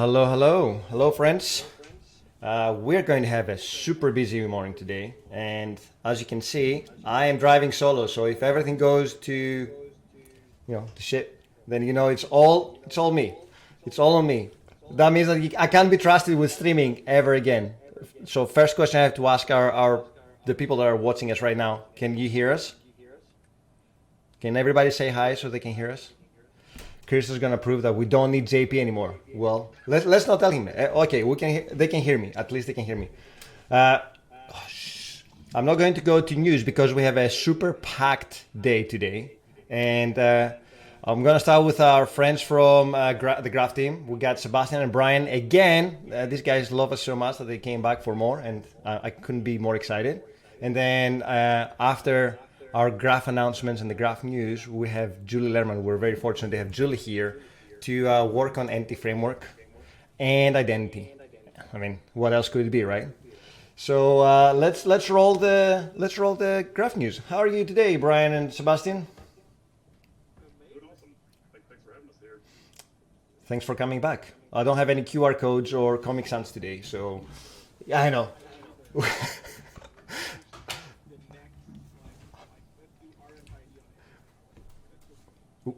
Hello, friends. We're going to have a super busy morning today, and as you can see, I am driving solo. So if everything goes to shit, then it's all me. It's all on me. That means that I can't be trusted with streaming ever again. So first question I have to ask are the people that are watching us right now. Can you hear us? Can everybody say hi so they can hear us? Christos is gonna prove that we don't need JP anymore. Well, let's not tell him. Okay, we can. They can hear me. At least they can hear me. Uh, I'm not going to go to news because we have a super packed day today, and I'm gonna start with our friends from the Graph team. We got Sebastian and Brian again. These guys love us so much that they came back for more, and I couldn't be more excited. And then after our Graph announcements and the Graph news, we have Julie Lerman. We're very fortunate to have Julie here to work on entity framework and identity. I mean, what else could it be, right? So let's roll the Graph news. How are you today, Brian and Sebastian? Doing awesome. Thanks for having us here. Thanks for coming back. I don't have any QR codes or Comic Sans today, so yeah, I know.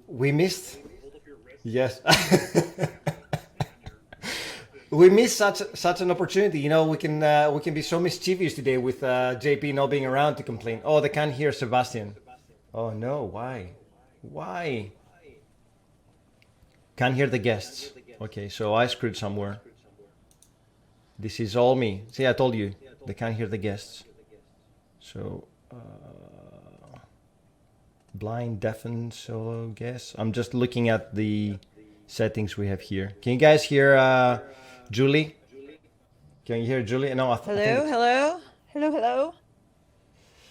We missed. Yes. We missed such an opportunity. You know, we can be so mischievous today with JP not being around to complain. Oh, they can't hear Sebastian. Oh no, why? Why? Can't hear the guests. Okay, so I screwed somewhere. This is all me. See, I told you they can't hear the guests. So. Blind, deafened, solo guess. I'm just looking at the settings we have here. Can you guys hear Julie? Can you hear Julie? No, Hello.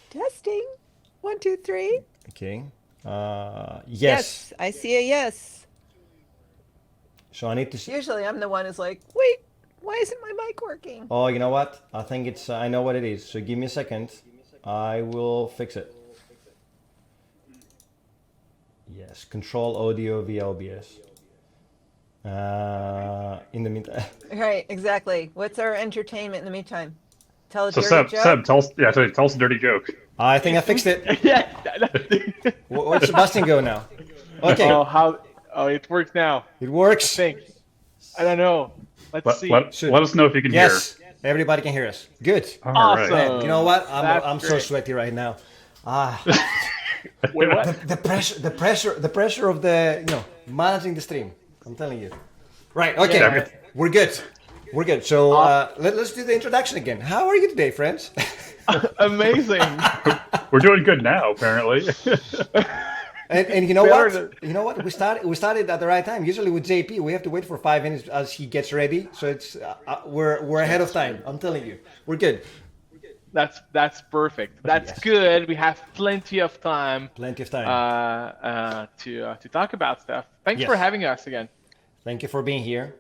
Testing. 1, 2, 3. Okay. Yes. I see a yes. So I need to see. Usually I'm the one who's like, wait, why isn't my mic working? Oh, you know what? I think it's. I know what it is. So give me a second. I will fix it. Yes, control audio via OBS. In the meantime. Right, exactly. What's our entertainment in the meantime? Tell a So dirty joke? Seb, tell us a dirty joke. I think I fixed it. Yeah. Where'd Sebastian go now? Okay, Oh, it works now. it works. Thanks. I don't know. Let's see. Let us know if you can Yes, everybody can hear us. Good. hear. All right. Awesome. You know what? That's I'm so great. sweaty right now. Wait, what? The pressure of managing the stream. I'm telling you. Right. Okay. Yeah. We're good. So let's do the introduction again. How are you today, friends? Amazing. We're doing good now, apparently. And you know Better what? You know what? We started at the right time. Usually with JP, we have to wait for 5 minutes as he gets ready. So it's we're ahead of time. I'm telling you, we're good. That's perfect. That's Yes. good. We have plenty of time. Plenty of time. To talk about stuff. Thanks Yes. for having us again. Thank you for being here.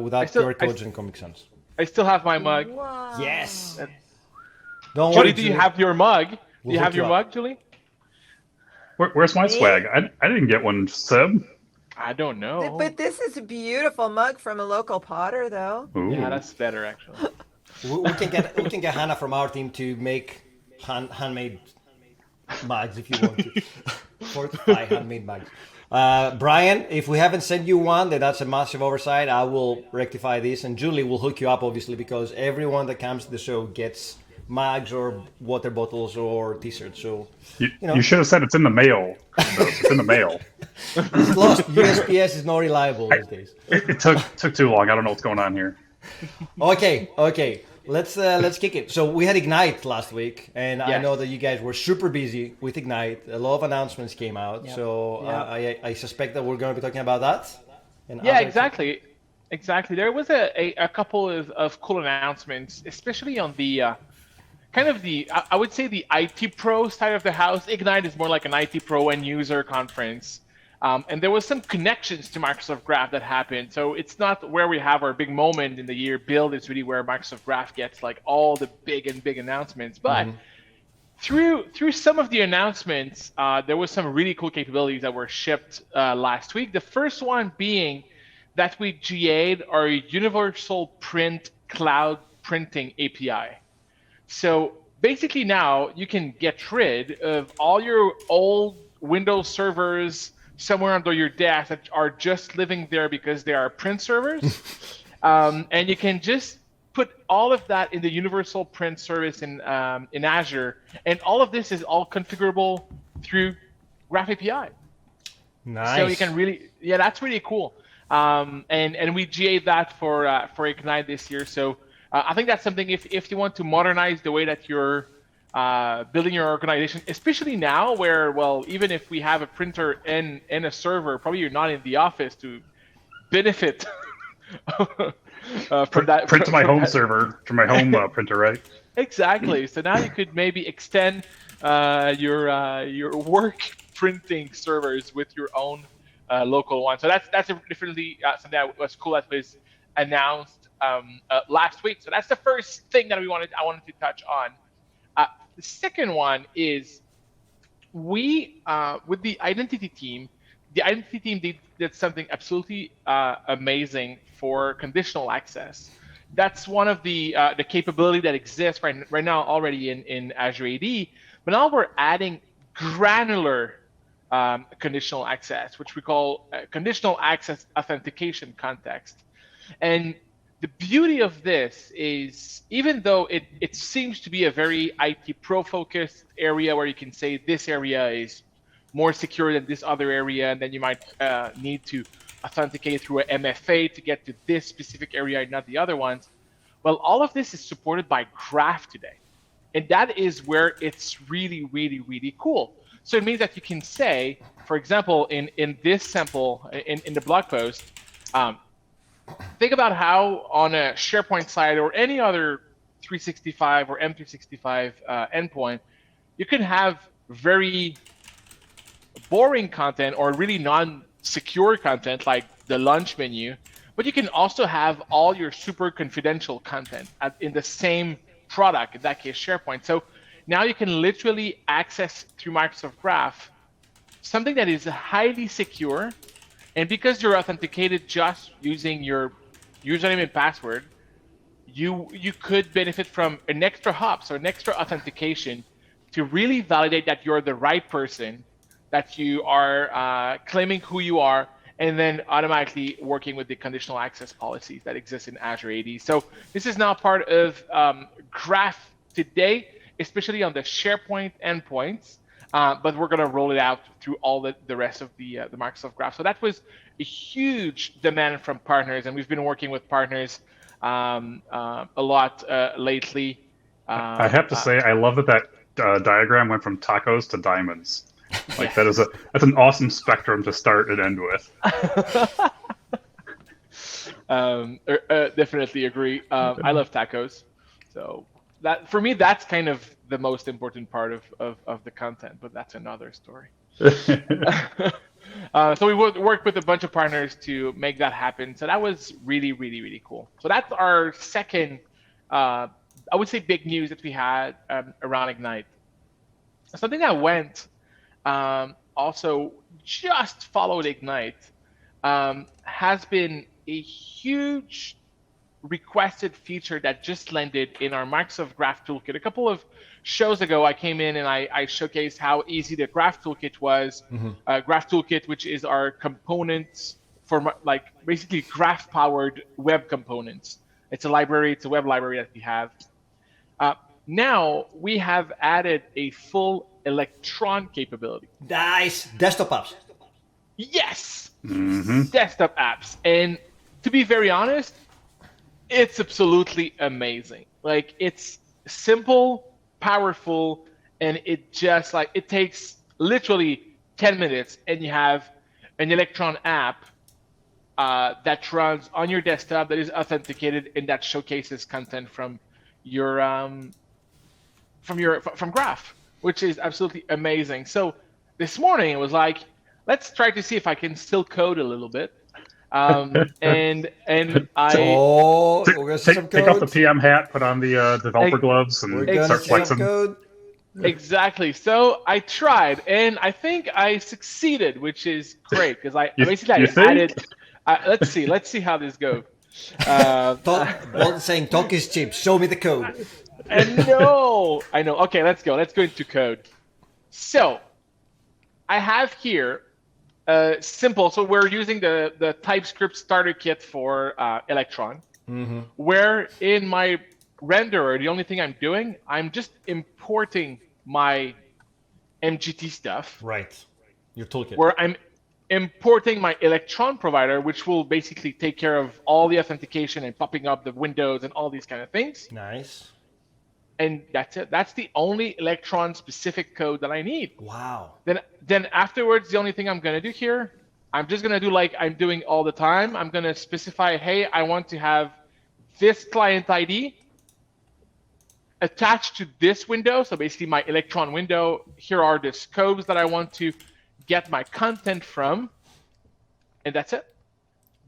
Without still- QR codes and Comic Sans. I still have my mug. Wow. Yes. And- Don't Julie, worry. do you have your mug? Do We'll you hook have you your up. mug, Julie? Where's my swag? I didn't get one, Seb. I don't know. But this is a beautiful mug from a local potter, though. Ooh. Yeah, that's better actually. We can get Hannah from our team to make handmade mugs if you want to. Fortify handmade mugs. Brian, if we haven't sent you one, then that's a massive oversight. I will rectify this, and Julie will hook you up, obviously, because everyone that comes to the show gets mugs or water bottles or t-shirts. So You should have said it's in the mail. It's in the mail. it's lost. USPS is not reliable these days. It took too long. I don't know what's going on here. Okay. Let's kick it. So we had Ignite last week, and I Yes. know that you guys were super busy with Ignite. A lot of announcements came out, Yep. so Yep. I suspect that we're going to be talking about that. And Yeah, other- exactly. There was a couple of cool announcements, especially on the I would say the IT Pro side of the house. Ignite is more like an IT Pro end user conference. And there was some connections to Microsoft Graph that happened. So it's not where we have our big moment in the year. Build is really where Microsoft Graph gets like all the big announcements. But through some of the announcements, there was some really cool capabilities that were shipped last week. The first one being that we GA'd our Universal Print Cloud Printing API. So basically now you can get rid of all your old Windows servers somewhere under your desk that are just living there because they are print servers. And you can just put all of that in the Universal Print service in Azure. And all of this is all configurable through Graph API. Nice. So you can really, yeah, that's really cool. And we GA'd that for Ignite this year. So I think that's something if you want to modernize the way that you're building your organization, especially now where, well, even if we have a printer and a server, probably you're not in the office to benefit from that. Print to my home server, to my home printer, right? Exactly. So now you could maybe extend your work printing servers with your own local one. So that's definitely something that was cool that was announced last week. So that's the first thing that I wanted to touch on. The second one is we with the identity team. The identity team did something absolutely amazing for conditional access. That's one of the capability that exists right now already in Azure AD. But now we're adding granular conditional access, which we call conditional access authentication context. And the beauty of this is, even though it seems to be a very IT pro focused area where you can say this area is more secure than this other area, and then you might need to authenticate through an MFA to get to this specific area and not the other ones. Well, all of this is supported by Graph today. And that is where it's really, really, really cool. So it means that you can say, for example, in this sample, in the blog post, think about how on a SharePoint site or any other 365 or M365 endpoint, you can have very boring content or really non-secure content like the launch menu, but you can also have all your super confidential content in the same product, in that case SharePoint. So now you can literally access through Microsoft Graph something that is highly secure, and because you're authenticated just using your username and password, you could benefit from an extra hop, so an extra authentication to really validate that you're the right person, that you are claiming who you are, and then automatically working with the conditional access policies that exist in Azure AD. So this is now part of Graph today, especially on the SharePoint endpoints, but we're going to roll it out through all the rest of the Microsoft Graph. So that was a huge demand from partners, and we've been working with partners a lot lately. I have to say, I love that diagram went from tacos to diamonds. Like that's an awesome spectrum to start and end with. Definitely agree. I love tacos, so that for me that's kind of the most important part of the content, but that's another story. So we worked with a bunch of partners to make that happen. So that was really, really, really cool. So that's our second, I would say, big news that we had around Ignite. Something that went also just followed Ignite has been a huge requested feature that just landed in our Microsoft Graph Toolkit. A couple of shows ago, I came in and I showcased how easy the Graph Toolkit was. Graph Toolkit, which is our components for like basically graph-powered web components. It's a library, it's a web library that we have. Now we have added a full Electron capability. Nice. Desktop apps. Yes, desktop apps. And to be very honest, it's absolutely amazing. Like, it's simple, powerful, and it just like it takes literally 10 minutes, and you have an Electron app that runs on your desktop that is authenticated and that showcases content from your from Graph, which is absolutely amazing. So this morning it was like, let's try to see if I can still code a little bit. And I take off the PM hat, put on the developer gloves, and start flexing. Code. Exactly. So I tried, and I think I succeeded, which is great because I Let's see. Let's see how this goes. Bolton saying talk is cheap. Show me the code. And no, I know. Okay, let's go. Let's go into code. So I have here simple. So we're using the TypeScript starter kit for Electron, where in my renderer, the only thing I'm doing, I'm just importing my MGT stuff. Right. Your toolkit. Where I'm importing my Electron provider, which will basically take care of all the authentication and popping up the windows and all these kind of things. Nice. And that's it. That's the only Electron specific code that I need. Wow. Then afterwards, the only thing I'm going to do here, I'm just going to do like I'm doing all the time. I'm going to specify, hey, I want to have this client ID attached to this window. So basically my Electron window, here are the scopes that I want to get my content from, and that's it.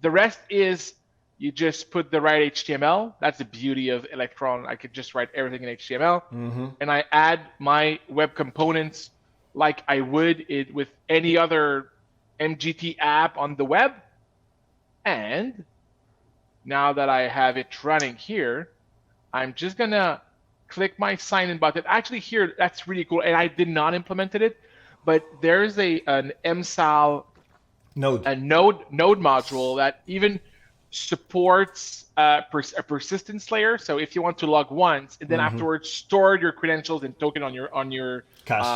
The rest is you just put the right HTML. That's the beauty of Electron. I could just write everything in HTML, and I add my web components like I would it with any other MGT app on the web. And now that I have it running here, I'm just gonna click my sign in button. Actually here, that's really cool, and I did not implement it, but there's an MSAL Node. a node module that even supports a persistence layer. So if you want to log once and then afterwards store your credentials and token on your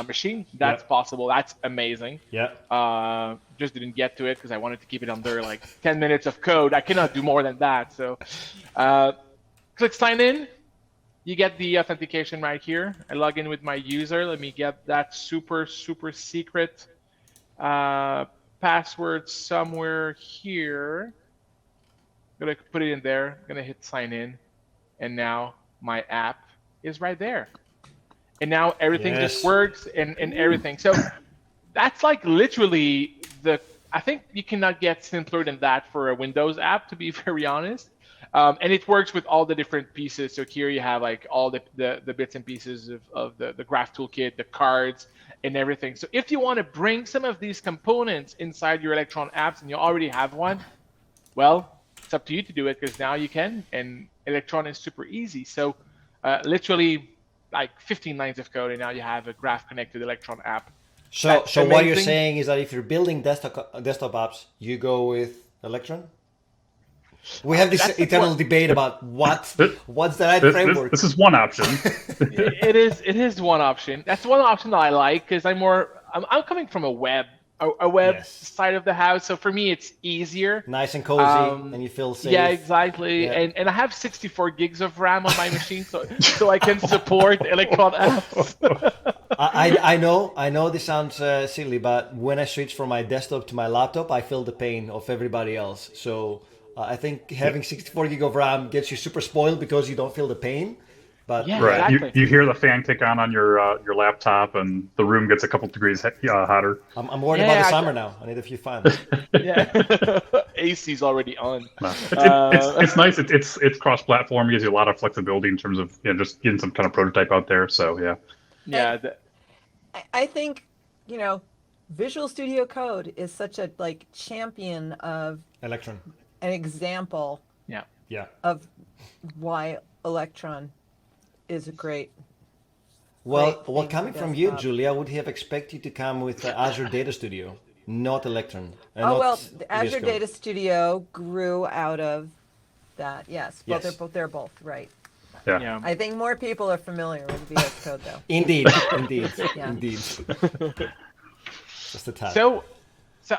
machine, that's possible. That's amazing. Yeah. Just didn't get to it because I wanted to keep it under like 10 minutes of code. I cannot do more than that. So click sign in. You get the authentication right here. I log in with my user. Let me get that super secret password somewhere here. I'm gonna put it in there. I'm gonna hit sign in, and now my app is right there. And now everything just works and everything. So that's like literally I think you cannot get simpler than that for a Windows app, to be very honest. And it works with all the different pieces. So here you have like all the bits and pieces of the graph toolkit, the cards, and everything. So if you want to bring some of these components inside your Electron apps and you already have one, well, it's up to you to do it because now you can. And Electron is super easy. So literally like 15 lines of code, and now you have a graph connected Electron app. So what you're saying is that if you're building desktop apps, you go with Electron? We have this eternal debate about what's the right framework. This is one option. It is one option. That's one option that I like because I'm coming from a web side of the house. So for me, it's easier. Nice and cozy, and you feel safe. Yeah, exactly. Yeah. And I have 64 gigs of RAM on my machine, so I can support Electron apps. I know this sounds silly, but when I switch from my desktop to my laptop, I feel the pain of everybody else. So I think having 64 gig of RAM gets you super spoiled because you don't feel the pain. But yeah, right, exactly. you hear the fan kick on your laptop, and the room gets a couple degrees hotter. I'm worried about the summer now. I need a few fans. Yeah, AC's already on. No. It's nice. It's cross-platform. It gives you a lot of flexibility in terms of just getting some kind of prototype out there. So yeah. Yeah. I think Visual Studio Code is such a champion of Electron. An example. Yeah. Of why Electron is great. Well, coming from you, Julia, I would have expected you to come with Azure Data Studio, not Electron. The Azure Data Studio grew out of that. Yes. Well, yes. they're both right. Yeah. I think more people are familiar with VS Code, though. Indeed. Yeah. Indeed. Just a tad. So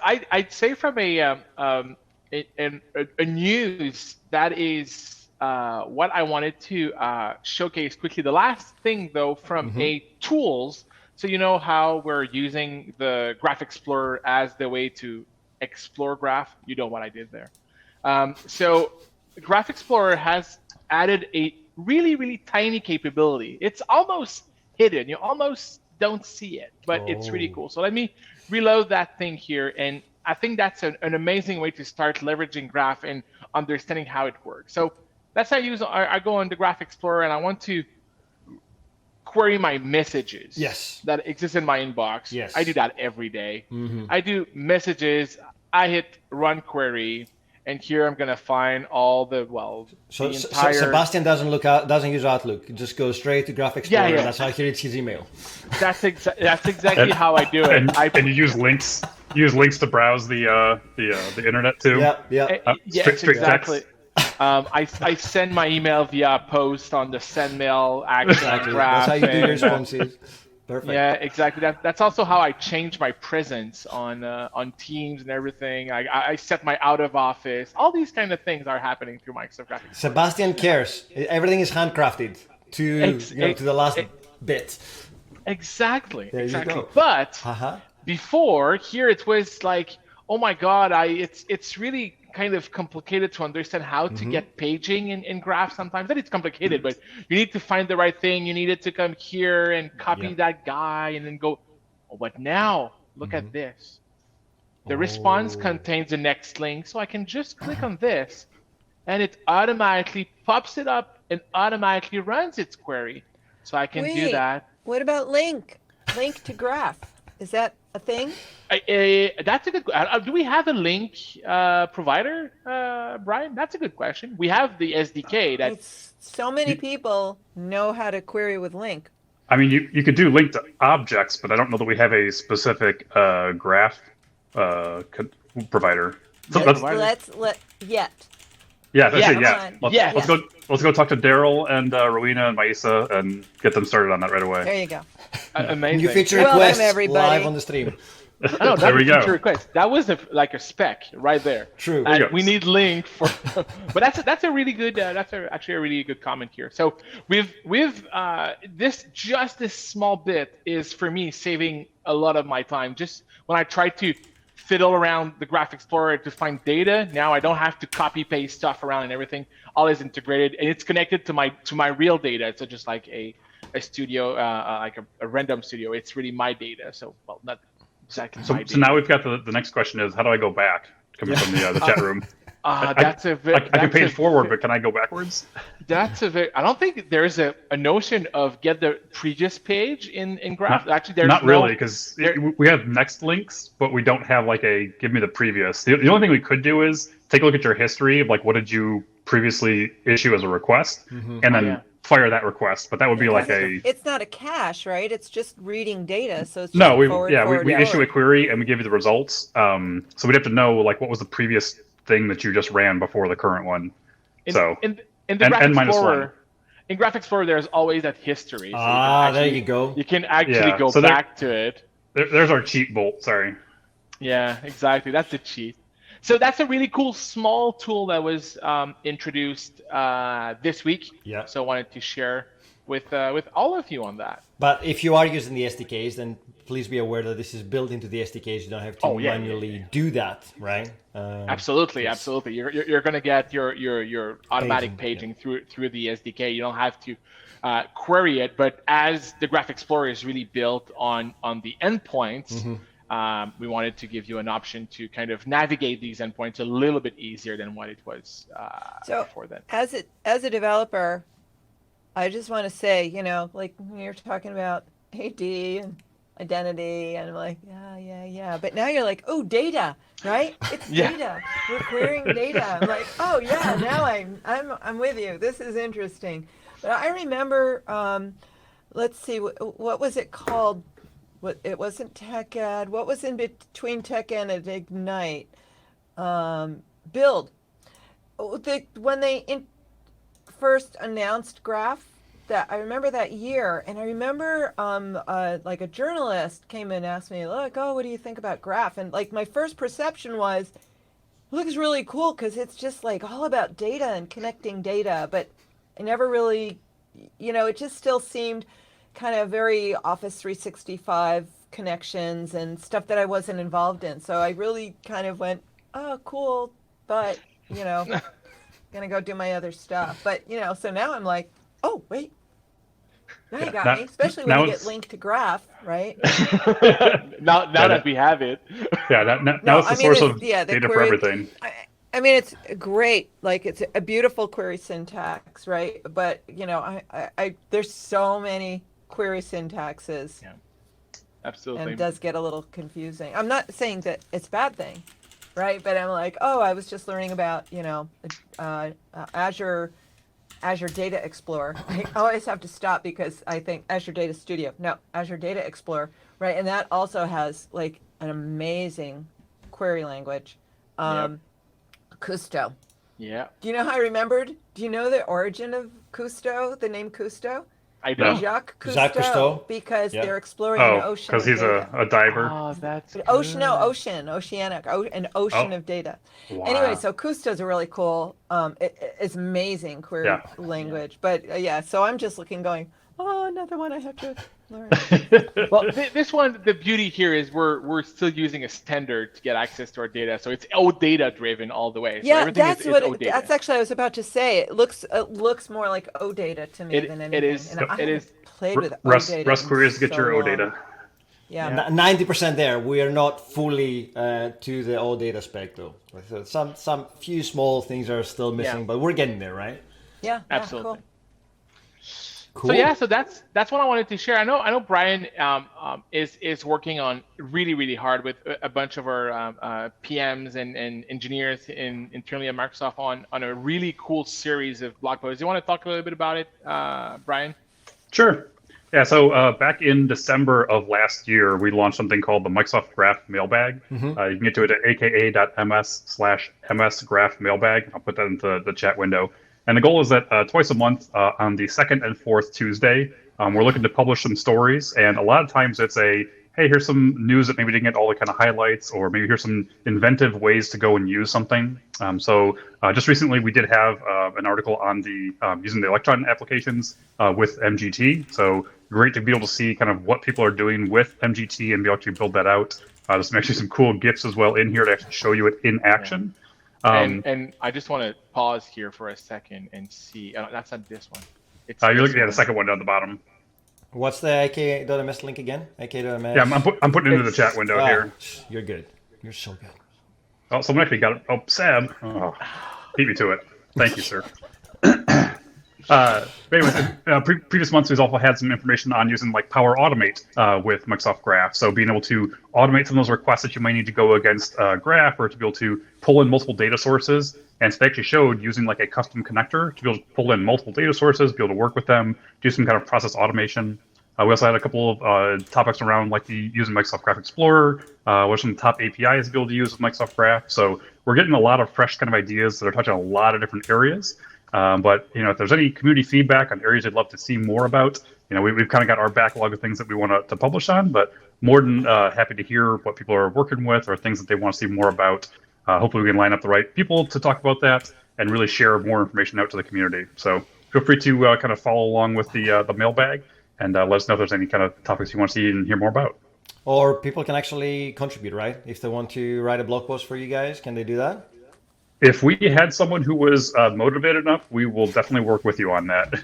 I'd say from a news that is what I wanted to showcase quickly. The last thing, though, from a tools, so you know how we're using the Graph Explorer as the way to explore graph. You know what I did there. So Graph Explorer has added a really, really tiny capability. It's almost hidden. You almost don't see it, but it's really cool. So let me reload that thing here, and I think that's an amazing way to start leveraging graph and understanding how it works. So that's how I go on the Graph Explorer, and I want to query my messages that exist in my inbox. Yes. I do that every day. I do messages. I hit run query, and here I'm gonna find all the So, the so entire. Sebastian doesn't use Outlook. He just goes straight to Graph Explorer. Yeah. And that's how he reads his email. That's exactly how I do it. And you use links. You use links to browse the internet too. Yeah. Yes, straight exactly. text. I send my email via post on the send mail action Exactly. graph. That's how you do your and, responses. Perfect. Yeah, exactly. That's also how I change my presence on Teams and everything. I set my out of office. All these kind of things are happening through Microsoft Graphics. Sebastian cares. Everything is handcrafted to to the last bit. Exactly. There you exactly. go. But Uh-huh. before here, it was like, oh my God, it's really kind of complicated to understand how to get paging in graphs sometimes. That it's complicated, but you need to find the right thing. You need it to come here and copy that guy and then go. Oh, but now look at this. The response contains the next link, so I can just click on this, and it automatically pops it up and automatically runs its query. So I can do that. What about link? Link to graph. Is that a thing? That's a good. Do we have a link provider, Brian? That's a good question. We have the SDK. So many people know how to query with link. I mean, you could do link to objects, but I don't know that we have a specific graph provider. So Yet. Yeah, that's it. Yeah. Yeah. Let's go talk to Daryl and Rowena and Maisa and get them started on that right away. There you go. Amazing. New feature Welcome, requests everybody. live on the stream. I know, There we go. Request. That was like a spec right there. True. And There you we go. need link for, but that's a really good. Actually a really good comment here. So with this small bit is for me saving a lot of my time. Just when I try to fiddle around the Graph Explorer to find data, now I don't have to copy paste stuff around and everything. All is integrated and it's connected to my real data. So just like a studio, like a random studio. It's really my data. So not exactly my data. So now we've got the next question is how do I go back? Coming from the chat room. I can page forward, but can I go backwards? I don't think there's a notion of get the previous page in Graph. Actually, there's not really, because we have next links, but we don't have like a give me the previous. The only thing we could do is take a look at your history of like what did you previously issue as a request, and then fire that request. But that would be like a. It's not a cache, right? It's just reading data. So it's no, just we issue a query and we give you the results. So we'd have to know like what was the previous thing that you just ran before the current one. In the Graph Explorer, in Graph Explorer, there's always that history. So there you go. You can actually go back to it. There's our cheat bolt. Sorry. Yeah, exactly. That's the cheat. So that's a really cool small tool that was introduced this week. Yeah. So I wanted to share with all of you on that. But if you are using the SDKs, then please be aware that this is built into the SDKs. You don't have to manually do that, right? Absolutely. You're going to get your automatic paging through the SDK. You don't have to query it. But as the Graph Explorer is really built on the endpoints, we wanted to give you an option to kind of navigate these endpoints a little bit easier than what it was before then. As a developer, I just want to say, like when you're talking about AD and identity, and I'm like, yeah. But now you're like, oh, data, right? It's data. We're querying data. I'm like, oh yeah, now I'm with you. This is interesting. But I remember, let's see, what was it called? It wasn't TechEd. What was in between TechEd and Ignite? Build. When they first announced Graph, that I remember that year, and I remember like a journalist came and asked me, look, what do you think about Graph? And like my first perception was, it looks really cool because it's just like all about data and connecting data, but I never really, it just still seemed kind of very Office 365 connections and stuff that I wasn't involved in. So I really kind of went, oh, cool, but, gonna go do my other stuff. But, so now I'm like, oh, wait. Now you got me, especially when you get linked to Graph, right? now that we have it. Yeah, now it's the source of data for everything. I mean, it's great. Like, it's a beautiful query syntax, right? But, there's so many query syntaxes. Yeah, absolutely. And it does get a little confusing. I'm not saying that it's a bad thing, right? But I'm like, oh, I was just learning about, Azure Data Explorer. I always have to stop because I think Azure Data Studio. No, Azure Data Explorer, right? And that also has like an amazing query language. Custo. Yeah, Do you know how I remembered? Do you know the origin of Custo, the name Custo? I No. do. Jacques Cousteau, Jacques Cousteau? because Yeah. they're exploring an Oh, ocean because of he's data. a diver. Oh, that's Ocean, no, good. oceanic, an ocean Oh. of data. Wow. Anyway, so Cousteau's a really cool, it's amazing query Yeah. language. But yeah, so I'm just looking, going, oh, another one I have to learn. Well, this one, the beauty here is we're still using a standard to get access to our data, so it's OData driven all the way. So Yeah, everything that's is what. OData. That's actually I was about to say. It looks more like OData to me than anything. is. And I It haven't is. played with Rust OData. Rust in queries to get so your long. OData. Yeah. 90% there. We are not fully to the all data spec though. So some few small things are still missing, Yeah. but we're getting there, right? Yeah. Absolutely. Cool. Cool. So yeah, so that's what I wanted to share. I know Brian is working on really hard with a bunch of our PMs and engineers internally at Microsoft on a really cool series of blog posts. Do you want to talk a little bit about it, Brian? Sure. Yeah, so back in December of last year, we launched something called the Microsoft Graph Mailbag. You can get to it at aka.ms/MS Graph Mailbag. I'll put that into the chat window. And the goal is that twice a month, on the second and fourth Tuesday, we're looking to publish some stories. And a lot of times it's hey, here's some news that maybe didn't get all the kind of highlights, or maybe here's some inventive ways to go and use something. So just recently we did have an article on the using the Electron applications with MGT. So great to be able to see kind of what people are doing with MGT and be able to build that out. There's actually some cool GIFs as well in here to actually show you it in action. And I just want to pause here for a second and see. That's not this one. It's You're this looking at one. the second one down the bottom. What's the AK.ms link again? AK.ms. Yeah, I'm putting it into the chat window here. You're good. You're so good. Oh, someone actually got it. Oh, Sam. Oh, beat me to it. Thank you, sir. But anyways, previous months we've also had some information on using like Power Automate with Microsoft Graph. So being able to automate some of those requests that you might need to go against Graph, or to be able to pull in multiple data sources. And so they actually showed using like a custom connector to be able to pull in multiple data sources, be able to work with them, do some kind of process automation. We also had a couple of topics around like using Microsoft Graph Explorer, what are some top APIs to be able to use with Microsoft Graph. So we're getting a lot of fresh kind of ideas that are touching a lot of different areas. But if there's any community feedback on areas you'd love to see more about, we've kind of got our backlog of things that we want to publish on. But more than happy to hear what people are working with or things that they want to see more about. Hopefully we can line up the right people to talk about that and really share more information out to the community. So feel free to kind of follow along with the mailbag and let us know if there's any kind of topics you want to see and hear more about. Or people can actually contribute, right? If they want to write a blog post for you guys, can they do that? If we had someone who was motivated enough, we will definitely work with you on that.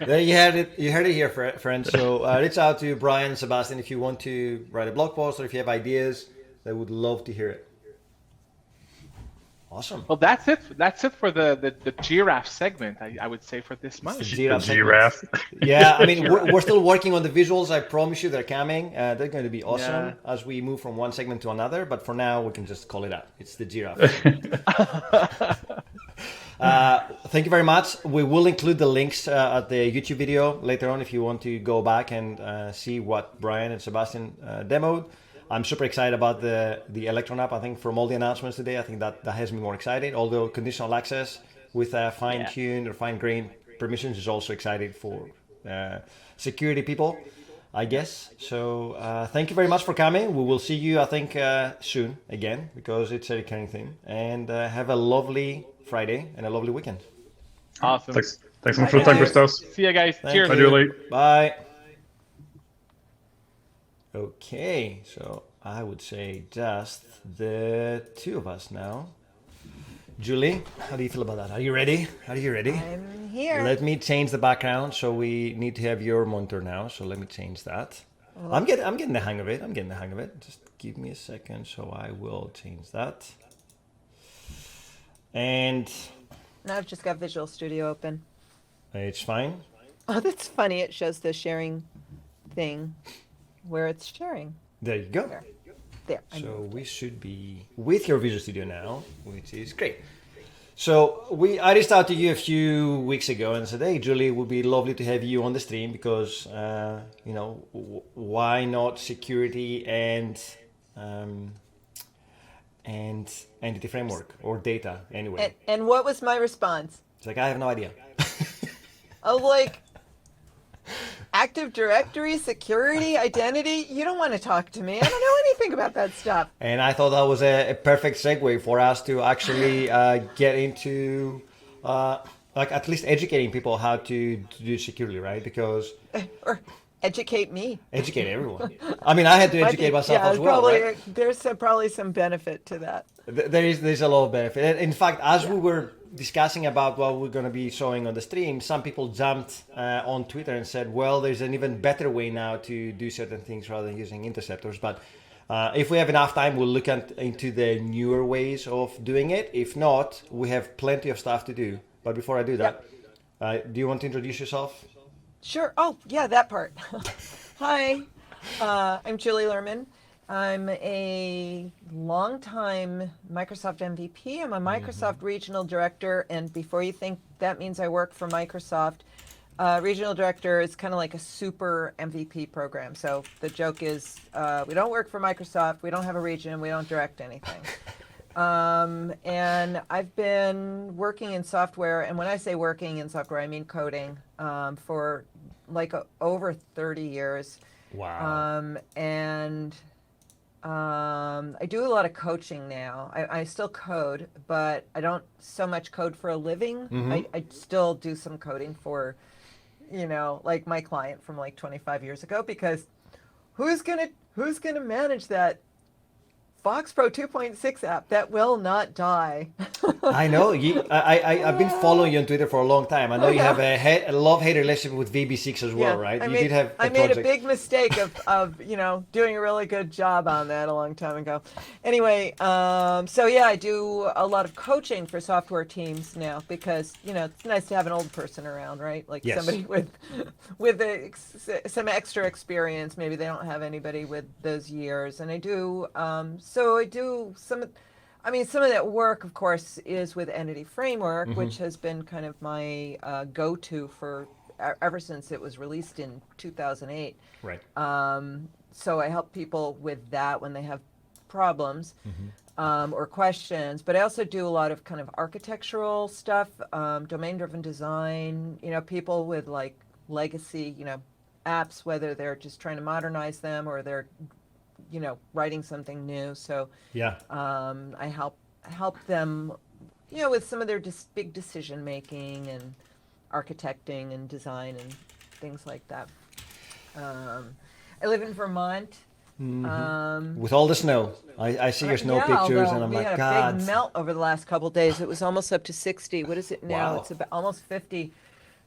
There you had it. You heard it here, friends. So reach out to Brian and Sebastian if you want to write a blog post or if you have ideas. They would love to hear it. Awesome. Well, that's it. That's it for the giraffe segment. I would say for this month. The giraffe segment. Giraffe. Yeah, I mean, we're still working on the visuals. I promise you they're coming. They're going to be awesome as we move from one segment to another. But for now, we can just call it out. It's the giraffe. Thank you very much. We will include the links at the YouTube video later on if you want to go back and see what Brian and Sebastian demoed. I'm super excited about the Electron app. I think from all the announcements today, I think that has me more excited. Although conditional access with fine-tuned or fine-grained permissions is also exciting for security people, I guess. So thank you very much for coming. We will see you, I think, soon again because it's a recurring thing. And have a lovely Friday and a lovely weekend. Awesome. Thanks so much for the time, Christos. See you guys. Thank Cheers. Bye, Julie. Bye. Okay, so I would say just the two of us now. Julie, how do you feel about that? Are you ready? Are you ready? I'm here. Let me change the background. So we need to have your monitor now. So let me change that. I'm getting the hang of it. Just give me a second. So I will change that. And Now I've just got Visual Studio open. it's fine. Oh, that's funny. It shows the sharing thing where it's sharing. There you go. There. There. So we should be with your Visual Studio now, which is great. So I reached out to you a few weeks ago and said, "Hey, Julie, it would be lovely to have you on the stream because why not security and entity framework or data anyway?" And what was my response? It's like, I have no idea. Oh, like Active Directory, security, identity. You don't want to talk to me. I don't know anything about that stuff. And I thought that was a perfect segue for us to actually get into like at least educating people how to do security, right? Because Or educate me. educate everyone. I mean, I had to educate myself as well, probably, right? There's probably some benefit to that. There's a lot of benefit. And in fact, as we were discussing about what we're going to be showing on the stream, some people jumped on Twitter and said, well, there's an even better way now to do certain things rather than using interceptors. But if we have enough time, we'll look into the newer ways of doing it. If not, we have plenty of stuff to do. But before I do that, do you want to introduce yourself? Sure. Oh, yeah, that part. Hi, I'm Julie Lerman. I'm a longtime Microsoft MVP. I'm a Microsoft Regional Director, and before you think that means I work for Microsoft, Regional Director is kind of like a super MVP program. So the joke is we don't work for Microsoft, we don't have a region, we don't direct anything. And I've been working in software, and when I say working in software, I mean coding, for like over 30 years. Wow. I do a lot of coaching now. I still code, but I don't so much code for a living. I still do some coding for, like my client from like 25 years ago, because who's gonna manage that Fox Pro 2.6 app that will not die? I know. I've been following you on Twitter for a long time. I know you have a love-hate relationship with VB6 as well, right? I Did have I made project. a big mistake of doing a really good job on that a long time ago. Anyway, so yeah, I do a lot of coaching for software teams now because it's nice to have an old person around, right? Like Yes. somebody with some extra experience. Maybe they don't have anybody with those years, and I do. So I do some of that work, of course, is with Entity Framework, which has been kind of my go-to for ever since it was released in 2008. Right. So I help people with that when they have problems or questions. But I also do a lot of kind of architectural stuff, domain-driven design. People with like legacy, apps, whether they're just trying to modernize them or they're writing something new. So Yeah. I help them, with some of their big decision making and architecting and design and things like that. I live in Vermont. With all the snow, I see your snow pictures, and I'm we like, had a God. big melt over the last couple of days. It was almost up to 60. What is it now? Wow. It's about almost 50.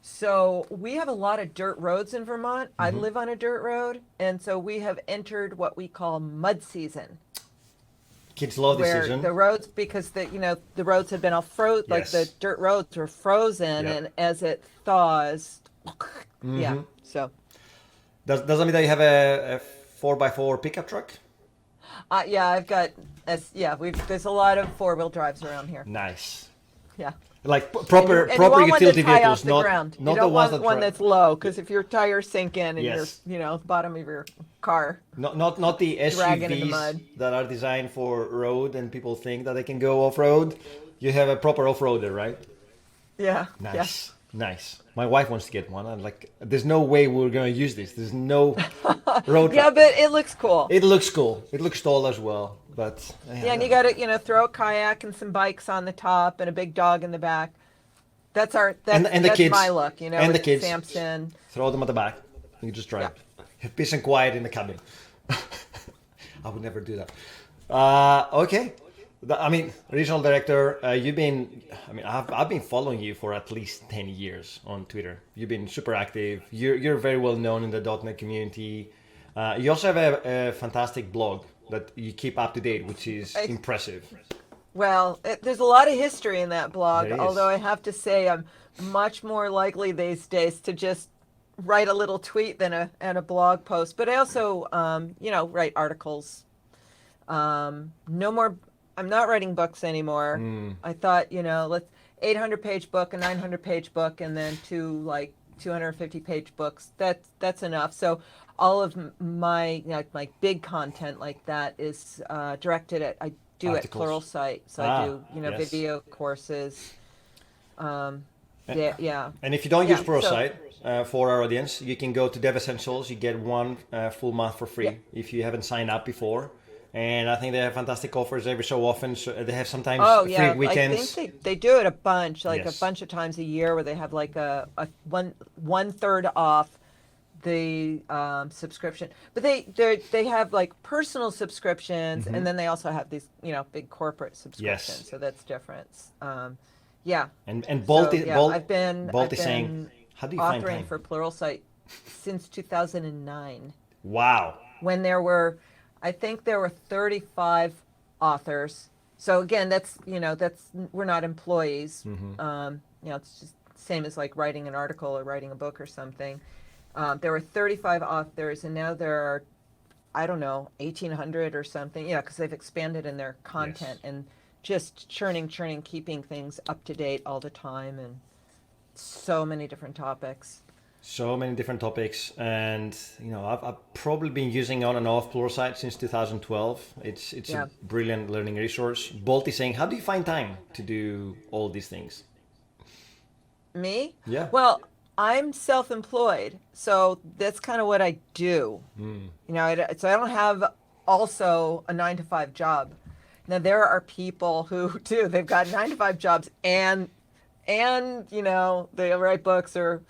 So we have a lot of dirt roads in Vermont. I live on a dirt road, and so we have entered what we call mud season. Kids love this Where season. the roads, because the roads had been all frozen, like the Yes. dirt roads were frozen, Yep. and as it thaws, yeah. So Does that mean that you have a 4x4 pickup truck? yeah, I've got there's a lot of 4-wheel drives around here. Nice. Yeah. Like proper And you proper want one utility that's high vehicles, off the not ground. not you the don't ones want that one dri- that's low, because if your tires sink in and Yes. you're bottom of your car. not the Dragging in the SUVs mud. that are designed for road and people think that they can go off road. You have a proper off roader, right? Yeah. Nice. Nice. My wife wants to get one. I'm like, there's no way we're gonna use this. There's no road. Yeah, truck. but it looks cool. It looks cool. It looks tall as well. But Yeah, and you got to throw a kayak and some bikes on the top and a big dog in the back. That's And the that's kids. my look, And the with kids. Samson. throw them at the back. You can just drive. Have peace and quiet in the cabin. I would never do that. Okay. Regional director, you've been. I've been following you for at least 10 years on Twitter. You've been super active. You're very well known in the .NET community. You also have a fantastic blog that you keep up to date, which is impressive. Well, there's a lot of history in that blog, There is. although I have to say I'm much more likely these days to just write a little tweet than a blog post. But I also, write articles No more. I'm not writing books anymore. I thought, let's 800-page book, a 900-page book, and then two like 250-page books. That's enough. So all of my my big content like that is directed at. I do at Articles. Pluralsight. So I do Yes. video courses. And Yeah. and if you don't Yeah, use Pluralsight, for our audience, you can go to Dev Essentials. You get one full month for free if you haven't signed up before. And I think they have fantastic offers every so often. So they have sometimes Oh free yeah, weekends. I think they do it a bunch, like Yes. a bunch of times a year, where they have like a one third off the subscription. But they have like personal subscriptions, and then they also have these big corporate subscriptions. Yes. So that's different. Yeah. And Bolt, So, is, yeah, Bolt, I've been Bolt I've is saying, been how do you find authoring time? for Pluralsight since 2009, Wow. when I think there were 35 authors. So again, that's we're not employees. It's just same as like writing an article or writing a book or something. There were 35 authors, and now there are, I don't know, 1,800 or something. Yeah, because they've expanded in their content and just churning, keeping things up to date all the time, and so many different topics. So many different topics, and I've probably been using on and off Pluralsight since 2012. It's a brilliant learning resource. Bolt is saying, how do you find time to do all these things? Me? Yeah. Well, I'm self-employed, so that's kind of what I do. So I don't have also a 9-to-5 job. Now there are people who do. They've got 9-to-5 jobs, and they write books or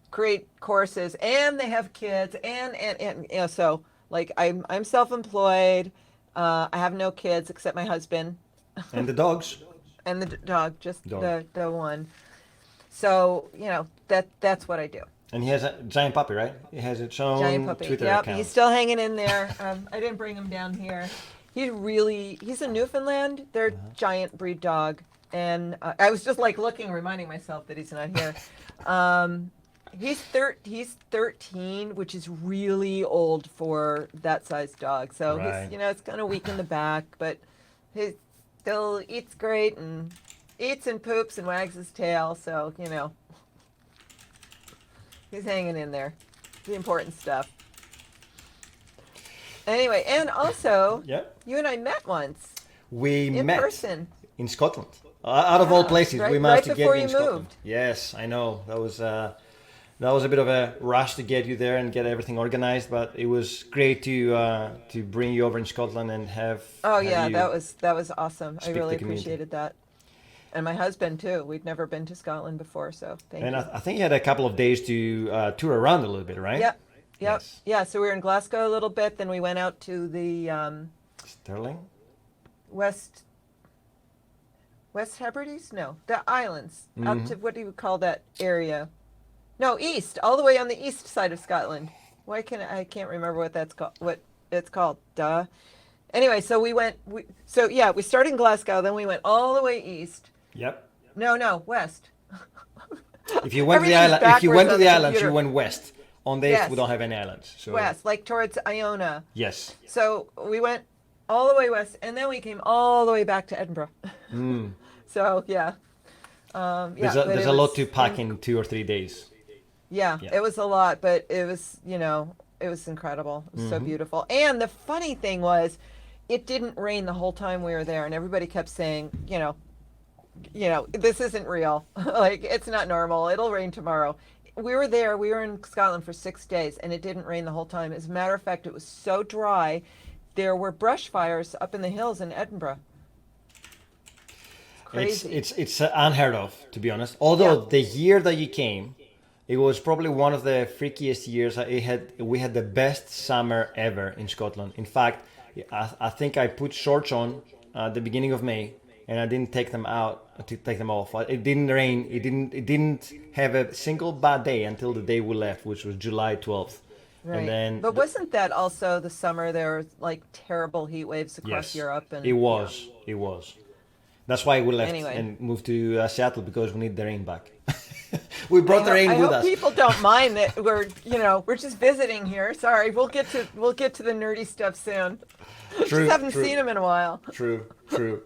create courses, and they have kids, and so like I'm self-employed. I have no kids except my husband And the dogs. and the dog, just Dog. the one. So that's what I do. And he has a giant puppy, right? He has its own Giant puppy. Twitter Yep, account. he's still hanging in there. I didn't bring him down here. He's a Newfoundland. They're giant breed dog, and I was just like reminding myself that he's not here. He's 13, which is really old for that size dog. So Right. he's it's kind of weak in the back, but he still eats great and eats and poops and wags his tail. So he's hanging in there. The important stuff. Anyway, and also, Yeah. you and I met once We in met person. in Scotland. Out of all places, right- we managed right to get before you in you Scotland. moved. Yes, I know. That was a bit of a rush to get you there and get everything organized, but it was great to bring you over in Scotland and have. Oh have yeah, you that was awesome. I speak to really the community. appreciated that. And my husband too. We'd never been to Scotland before, so thank And you. I think you had a couple of days to tour around a little bit, right? Yep. Yes. Yeah, so we were in Glasgow a little bit, then we went out to the Stirling. West Hebrides? No, the islands. Out to, what do you call that area? No, east, all the way on the east side of Scotland. I can't remember what that's called. What it's called? Duh. Anyway, so we started in Glasgow, then we went all the way east. Yep. No, west. If you went to the Everything's island, if you backwards went to on the the islands, you computer. went west. On the east, Yes. we don't have any islands. So West, like towards Iona. yes. So we went all the way west, and then we came all the way back to Edinburgh. So yeah. There's but a it lot was to pack in 2 or 3 days. Yeah, Yeah. it was a lot, but it was, it was incredible. It was so beautiful. And the funny thing was, it didn't rain the whole time we were there, and everybody kept saying, this isn't real. Like, it's not normal. It'll rain tomorrow. We were in Scotland for 6 days, and it didn't rain the whole time. As a matter of fact, it was so dry, there were brush fires up in the hills in Edinburgh. Crazy. It's unheard of, to be honest. Although the year that you came, it was probably one of the freakiest years. We had the best summer ever in Scotland. In fact, I think I put shorts on at the beginning of May, and I didn't take them off. It didn't rain. It didn't have a single bad day until the day we left, which was July 12th. Right. And then But wasn't that also the summer there were like terrible heat waves across yes, Europe? And it was. It was. That's why we left Anyway. and moved to Seattle, because we need the rain back. We brought the rain I with hope us. people don't mind that we're just visiting here. Sorry, we'll get to the nerdy stuff soon. True, Just haven't true. seen them in a while. True, true.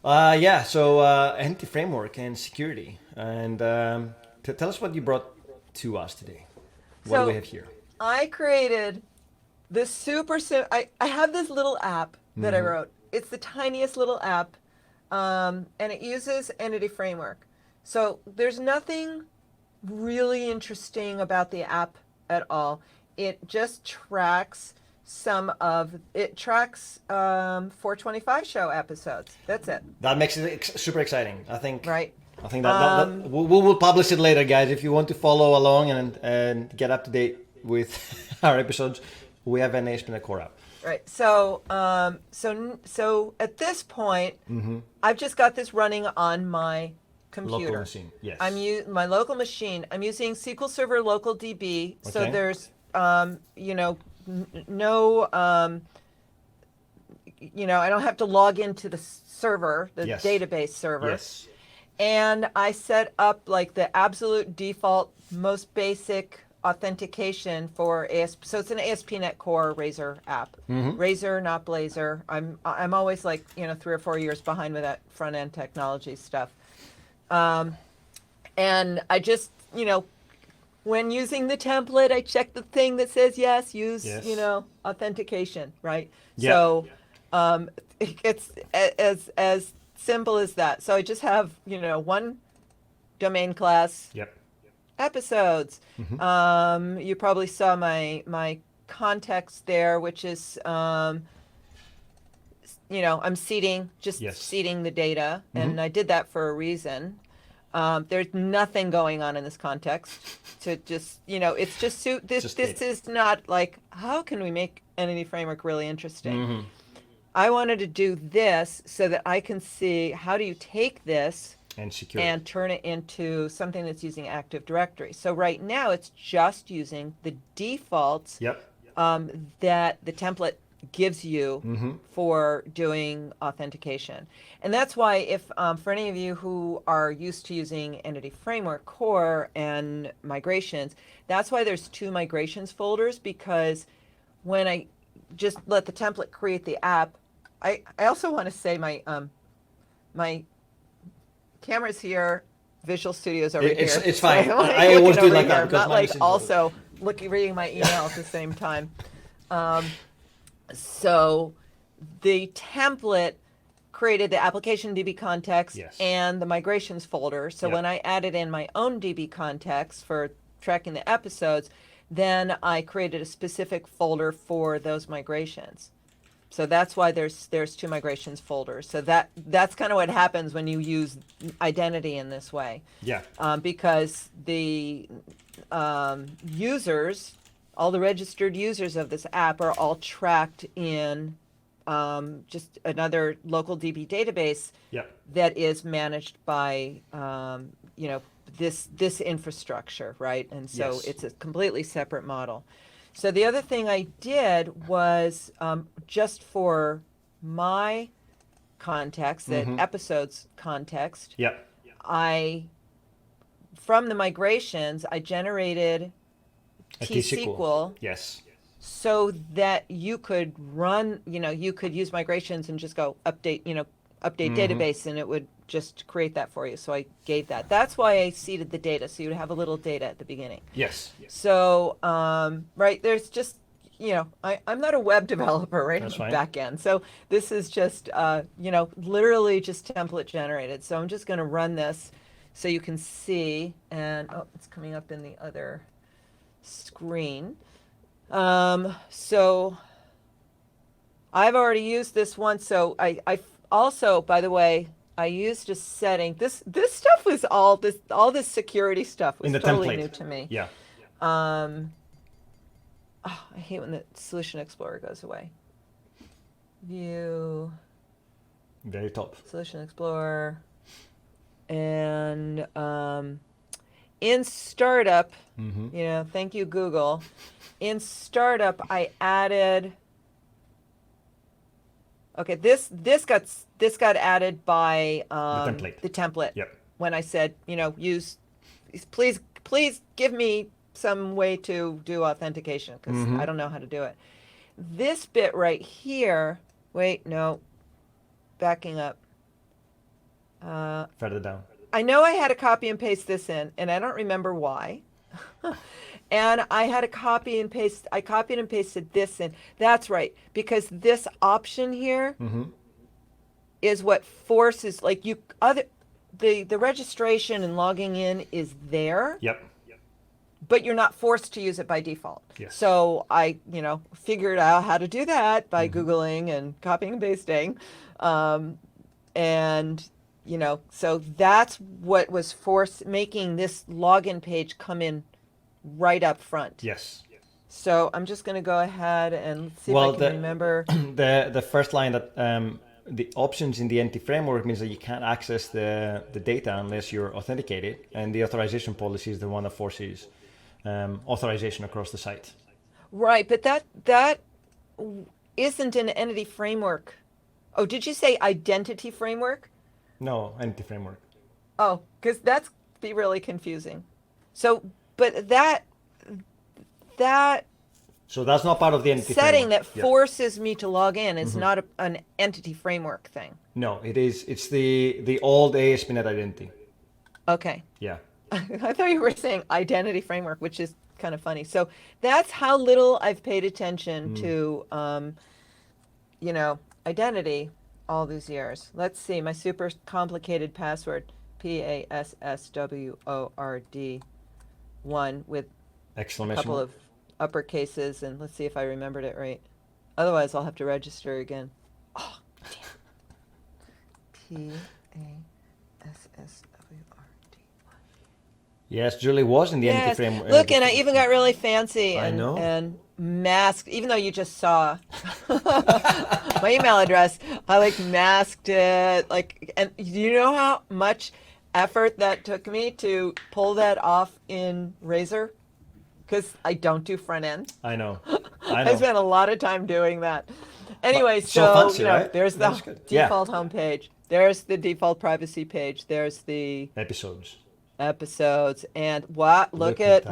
Yeah, so entity framework and security. And tell us what you brought to us today. What do So- we have here? I created this I have this little app that I wrote. It's the tiniest little app, and it uses Entity Framework. So there's nothing really interesting about the app at all. It just tracks 425 show episodes. That's it. That makes it super exciting. I think. Right. I think that we will publish it later, guys. If you want to follow along and get up to date with our episodes, we have an ASP.NET Core app. Right. So, so at this point, I've just got this running on my computer. Local machine. Yes. My local machine. I'm using SQL Server Local DB. So Okay. there's, no, I don't have to log into the server, the Yes. database server. Yes. And I set up like the absolute default, most basic authentication for ASP. So it's an ASP.NET Core Razor app. Razor, not Blazor. I'm always like 3 or 4 years behind with that front end technology stuff. And I just when using the template, I check the thing that says yes. Use authentication, right? Yeah. So it's as simple as that. So I just have one domain class. Yep. Episodes. You probably saw my context there, which is I'm seeding Yes. seeding the data, and I did that for a reason. There's nothing going on in this context to just it's just this Just this data. is not like how can we make Entity Framework really interesting. I wanted to do this so that I can see how do you take this And secure. and turn it into something that's using Active Directory. So right now it's just using the defaults Yep. that the template gives you for doing authentication. And that's why if for any of you who are used to using Entity Framework Core and migrations, that's why there's 2 migrations folders, because when I just let the template create the app, I also want to say my camera's here, Visual Studio's over It's- here. it's fine. So I'm I always looking do over like that here. I'm because not my like machine's over also reading my email at the same time. So the template created the application DB context Yes. and the migrations folder. So Yep. when I added in my own DB context for tracking the episodes, then I created a specific folder for those migrations. So that's why there's 2 migrations folders. So that's kind of what happens when you use identity in this way, Yeah. because the users, all the registered users of this app, are all tracked in just another local DB database Yep. that is managed by this infrastructure, right? And so Yes. it's a completely separate model. So the other thing I did was just for my context, that episodes context, Yep. from the migrations, I generated A T-SQL Yes. so that you could run, you could use migrations and just go update database, and it would just create that for you. So I gave that. That's why I seeded the data, so you'd have a little data at the beginning. Yes. So, right, there's just, I'm not a web developer, right, That's on the fine. back end. So this is just, literally just template generated. So I'm just going to run this so you can see, and, it's coming up in the other screen. So I've already used this one. So I also, by the way, I used a setting. This stuff was all this security stuff was In the totally template. new to me. Yeah. I hate when the Solution Explorer goes away. View, Very top. Solution Explorer, and in Startup, thank you, Google. In Startup, I added. Okay, this got added by The template. the template. Yep. When I said use please give me some way to do authentication because I don't know how to do it. This bit right here, wait, no, backing up. Further down. I know I had to copy and paste this in, and I don't remember why. And I had to copy and paste, I copied and pasted this in. That's right, because this option here is what forces, like the registration and logging in is there. Yep. But you're not forced to use it by default. Yes. So I, figured out how to do that by Googling and copying and pasting. So that's what was making this login page come in right up front. Yes. So I'm just going to go ahead and see if I can remember. The first line that the options in the entity framework means that you can't access the data unless you're authenticated, and the authorization policy is the one that forces authorization across the site. Right, but that isn't an entity framework. Oh, did you say identity framework? No, entity framework. Oh, because that's be really confusing. So, but that So that's not part of the entity setting framework. that forces me to log in is not an entity framework thing. No, it is. It's the old ASP.NET identity. Okay. Yeah. I thought you were saying identity framework, which is kind of funny. So that's how little I've paid attention to, identity all these years. Let's see, my super complicated password, PASSWORD 1 with a Exclamation couple mark. of uppercases, and let's see if I remembered it right. Otherwise, I'll have to register again. Oh, damn. PASSWORD. Yes, Julie was in the entity framework. Look, and I even got really fancy I know. and masked, even though you just saw my email address, I masked it. And do you know how much effort that took me to pull that off in Razor? Because I don't do front end. I know. I spent a lot of time doing that. Anyway, so fancy, right? there's the That's good. Yeah. default homepage. There's the default privacy page. There's the Episodes. and what? Look at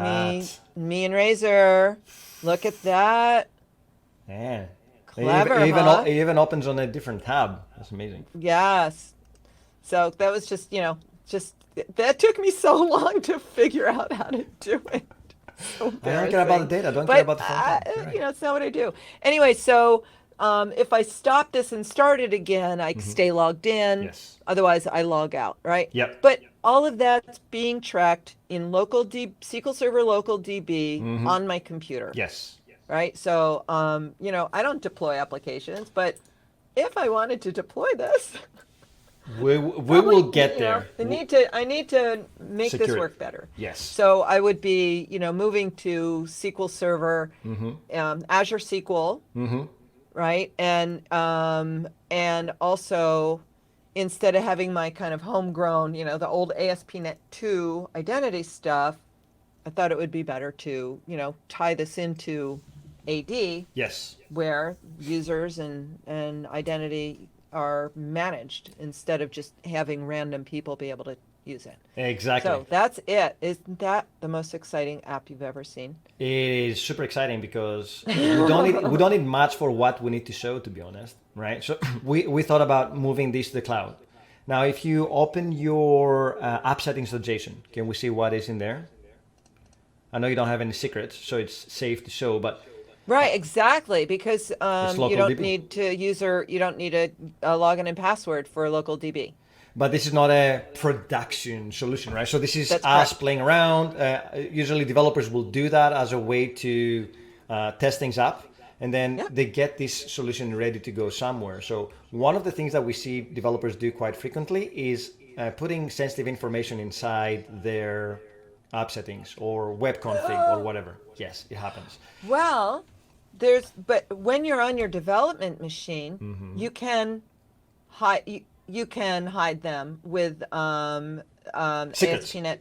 me and Razor. Look at that. Yeah. Clever, It even opens on a different tab. That's amazing. Yes. So that was just that took me so long to figure out how to do it. So I don't care about the data. I don't care about the front end. Right. It's not what I do. Anyway, so if I stop this and start it again, I stay logged in. Yes. Otherwise, I log out, right? Yep. But all of that's being tracked in SQL Server local DB on my computer. Yes. Right. So, I don't deploy applications, but if I wanted to deploy this, we will get there. I need to make this work better. Yes. So I would be, moving to SQL Server, Azure SQL, right, and also instead of having my kind of homegrown, the old ASP.NET 2 identity stuff, I thought it would be better to, tie this into AD. Yes. Where users and identity are managed instead of just having random people be able to use it. Exactly. So that's it. Isn't that the most exciting app you've ever seen? It is super exciting because we don't need much for what we need to show, to be honest, right? So we thought about moving this to the cloud. Now, if you open your app settings.json, can we see what is in there? I know you don't have any secrets, so it's safe to show, but right, exactly, because you don't DB. need you don't need a login and password for a local DB. But this is not a production solution, right? So this is That's us correct. playing around. Usually developers will do that as a way to test things up, and then they get this solution ready to go somewhere. So one of the things that we see developers do quite frequently is putting sensitive information inside their app settings or web config or whatever. Yes, it happens. Well, but when you're on your development machine, you can hide. You can hide them with Secrets. ASP.NET,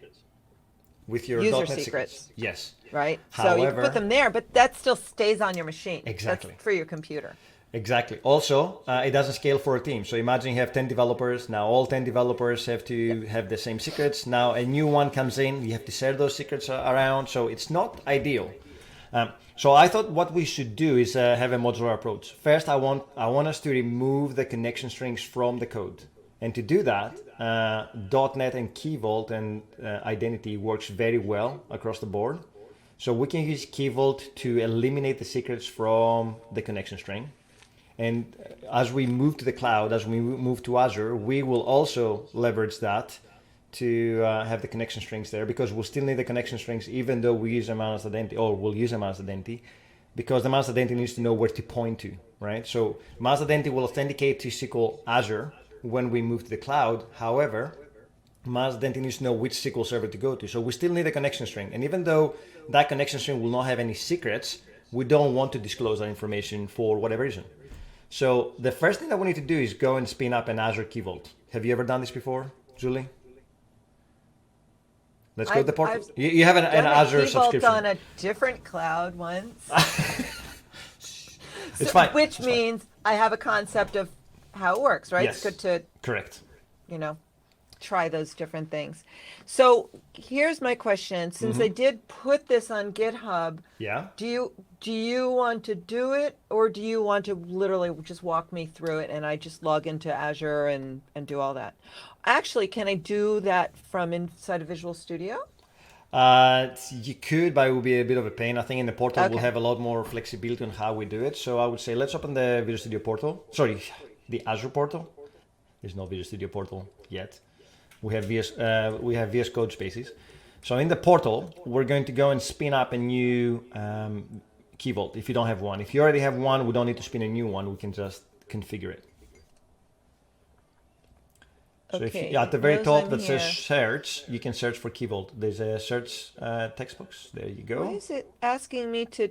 With your User .NET secrets. Yes. right? So you can However- put them there, but that still stays on your machine. Exactly. That's for your computer. Exactly. Also, it doesn't scale for a team. So imagine you have 10 developers. Now all 10 developers have to have the same secrets. Now a new one comes in. You have to share those secrets around. So it's not ideal. So I thought what we should do is have a modular approach. First, I want us to remove the connection strings from the code. And to do that, .NET and Key Vault and identity works very well across the board. So we can use Key Vault to eliminate the secrets from the connection string. And as we move to the cloud, as we move to Azure, we will also leverage that to have the connection strings there, because we'll still need the connection strings even though we use a managed identity, or we'll use a managed identity, because the managed identity needs to know where to point to, right? So managed identity will authenticate to SQL Azure when we move to the cloud. However, managed identity needs to know which SQL server to go to. So we still need a connection string. And even though that connection string will not have any secrets, we don't want to disclose that information for whatever reason. So the first thing that we need to do is go and spin up an Azure Key Vault. Have you ever done this before, Julie? Let's go to the portal. You have an Azure Key Vault subscription. on a different cloud once. It's fine. Which It's means I have a concept of how it works, right? Yes. It's good to, Correct. try those different things. So here's my question. Since I did put this on GitHub, Yeah. do you want to do it, or do you want to literally just walk me through it and I just log into Azure and do all that? Actually, can I do that from inside of Visual Studio? You could, but it will be a bit of a pain. I think in the portal we'll Okay. have a lot more flexibility on how we do it. So I would say let's open the Visual Studio portal. Sorry, the Azure portal. There's no Visual Studio portal yet. We have VS Code Spaces. So in the portal, we're going to go and spin up a new Key Vault if you don't have one. If you already have one, we don't need to spin a new one. We can just configure it. So if Okay, you, at the very suppose top I'm that says here. search, you can search for Key Vault. There's a search text box. There you go. Why is it asking me to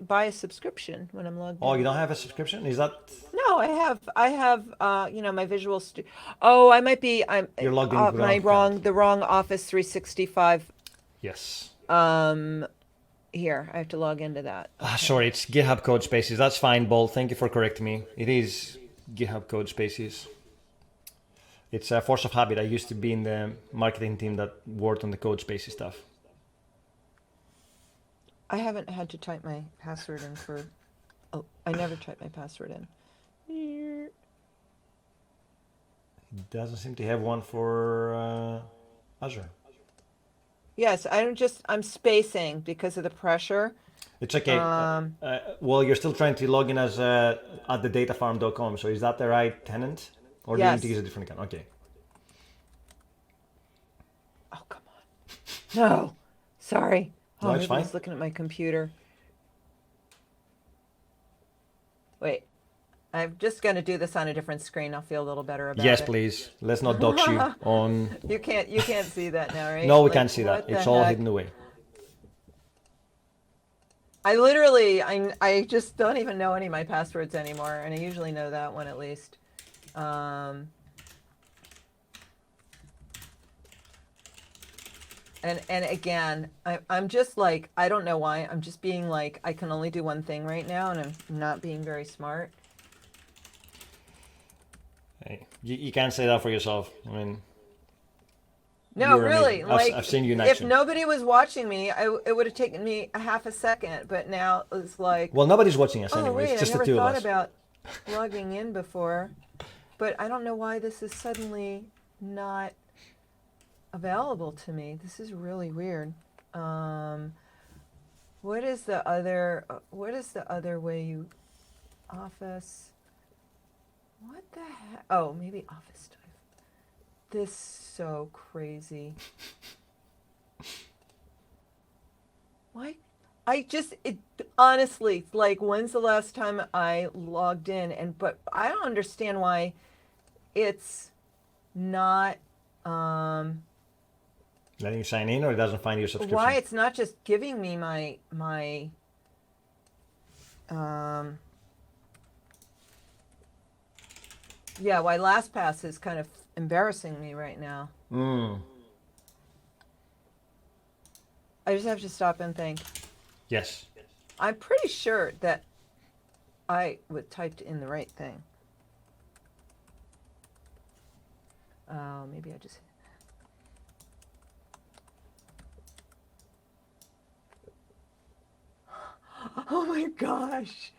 buy a subscription when I'm logged Oh, in? you don't have a subscription? Is that No, I have, my Visual Studio. Oh, I might be, You're logged in without the wrong Office 365. yes? Here, I have to log into that. Sorry, it's GitHub Code Spaces. That's fine, Bolt. Thank you for correcting me. It is GitHub Code Spaces. It's a force of habit. I used to be in the marketing team that worked on the Code Spaces stuff. I haven't had to type my password in for, I never type my password in. It doesn't seem to have one for Azure. Yes, I'm spacing because of the pressure. It's okay. Well, you're still trying to log in as at the datafarm.com. So is that the right tenant? Or do you need Yes. to use a different account? Okay. Oh, come on. No, sorry. No, it's maybe I fine. was looking at my computer. Wait, I'm just going to do this on a different screen. I'll feel a little better about Yes, it. please. Let's not dox you on. You can't see that now, right? No, we Like, can't see that. what the It's all heck? hidden away. I just don't even know any of my passwords anymore, and I usually know that one at least. And again, I'm just like, I don't know why. I'm just being like, I can only do one thing right now, and I'm not being very smart. Hey, you can't say that for yourself. I mean, No, you're really. amazing. I've seen you in if action. nobody was watching me, it would have taken me a half a second. But now it's like, Well, nobody's watching us oh anyway. wait, It's just I the never two of thought us. about logging in before. But I don't know why this is suddenly not available to me. This is really weird. What is the other way you Office? What the heck? Oh, maybe Office stuff. This so crazy. Why? Honestly, like, when's the last time I logged in? But I don't understand why it's not, Letting you sign in, or it doesn't find your subscription? why it's not just giving me my, yeah, why LastPass is kind of embarrassing me right now. I just have to stop and think. Yes. I'm pretty sure that I typed in the right thing. Maybe I just... Oh my gosh.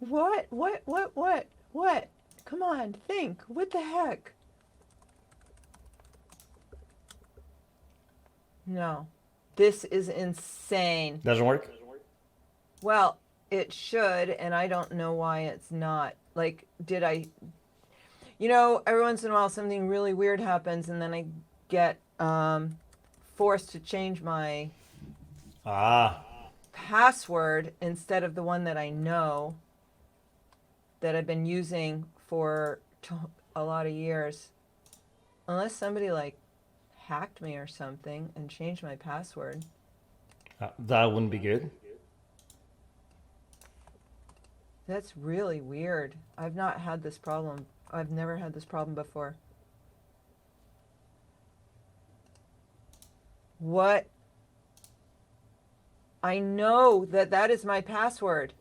What? Come on, think. What the heck? No. This is insane. Doesn't work? Well, it should, and I don't know why it's not. Like, did I... You know, every once in a while something really weird happens, and then I get forced to change my password instead of the one that I know that I've been using for a lot of years. Unless somebody, like, hacked me or something and changed my password. That wouldn't be good. That's really weird. I've not had this problem. I've never had this problem before. What? I know that that is my password.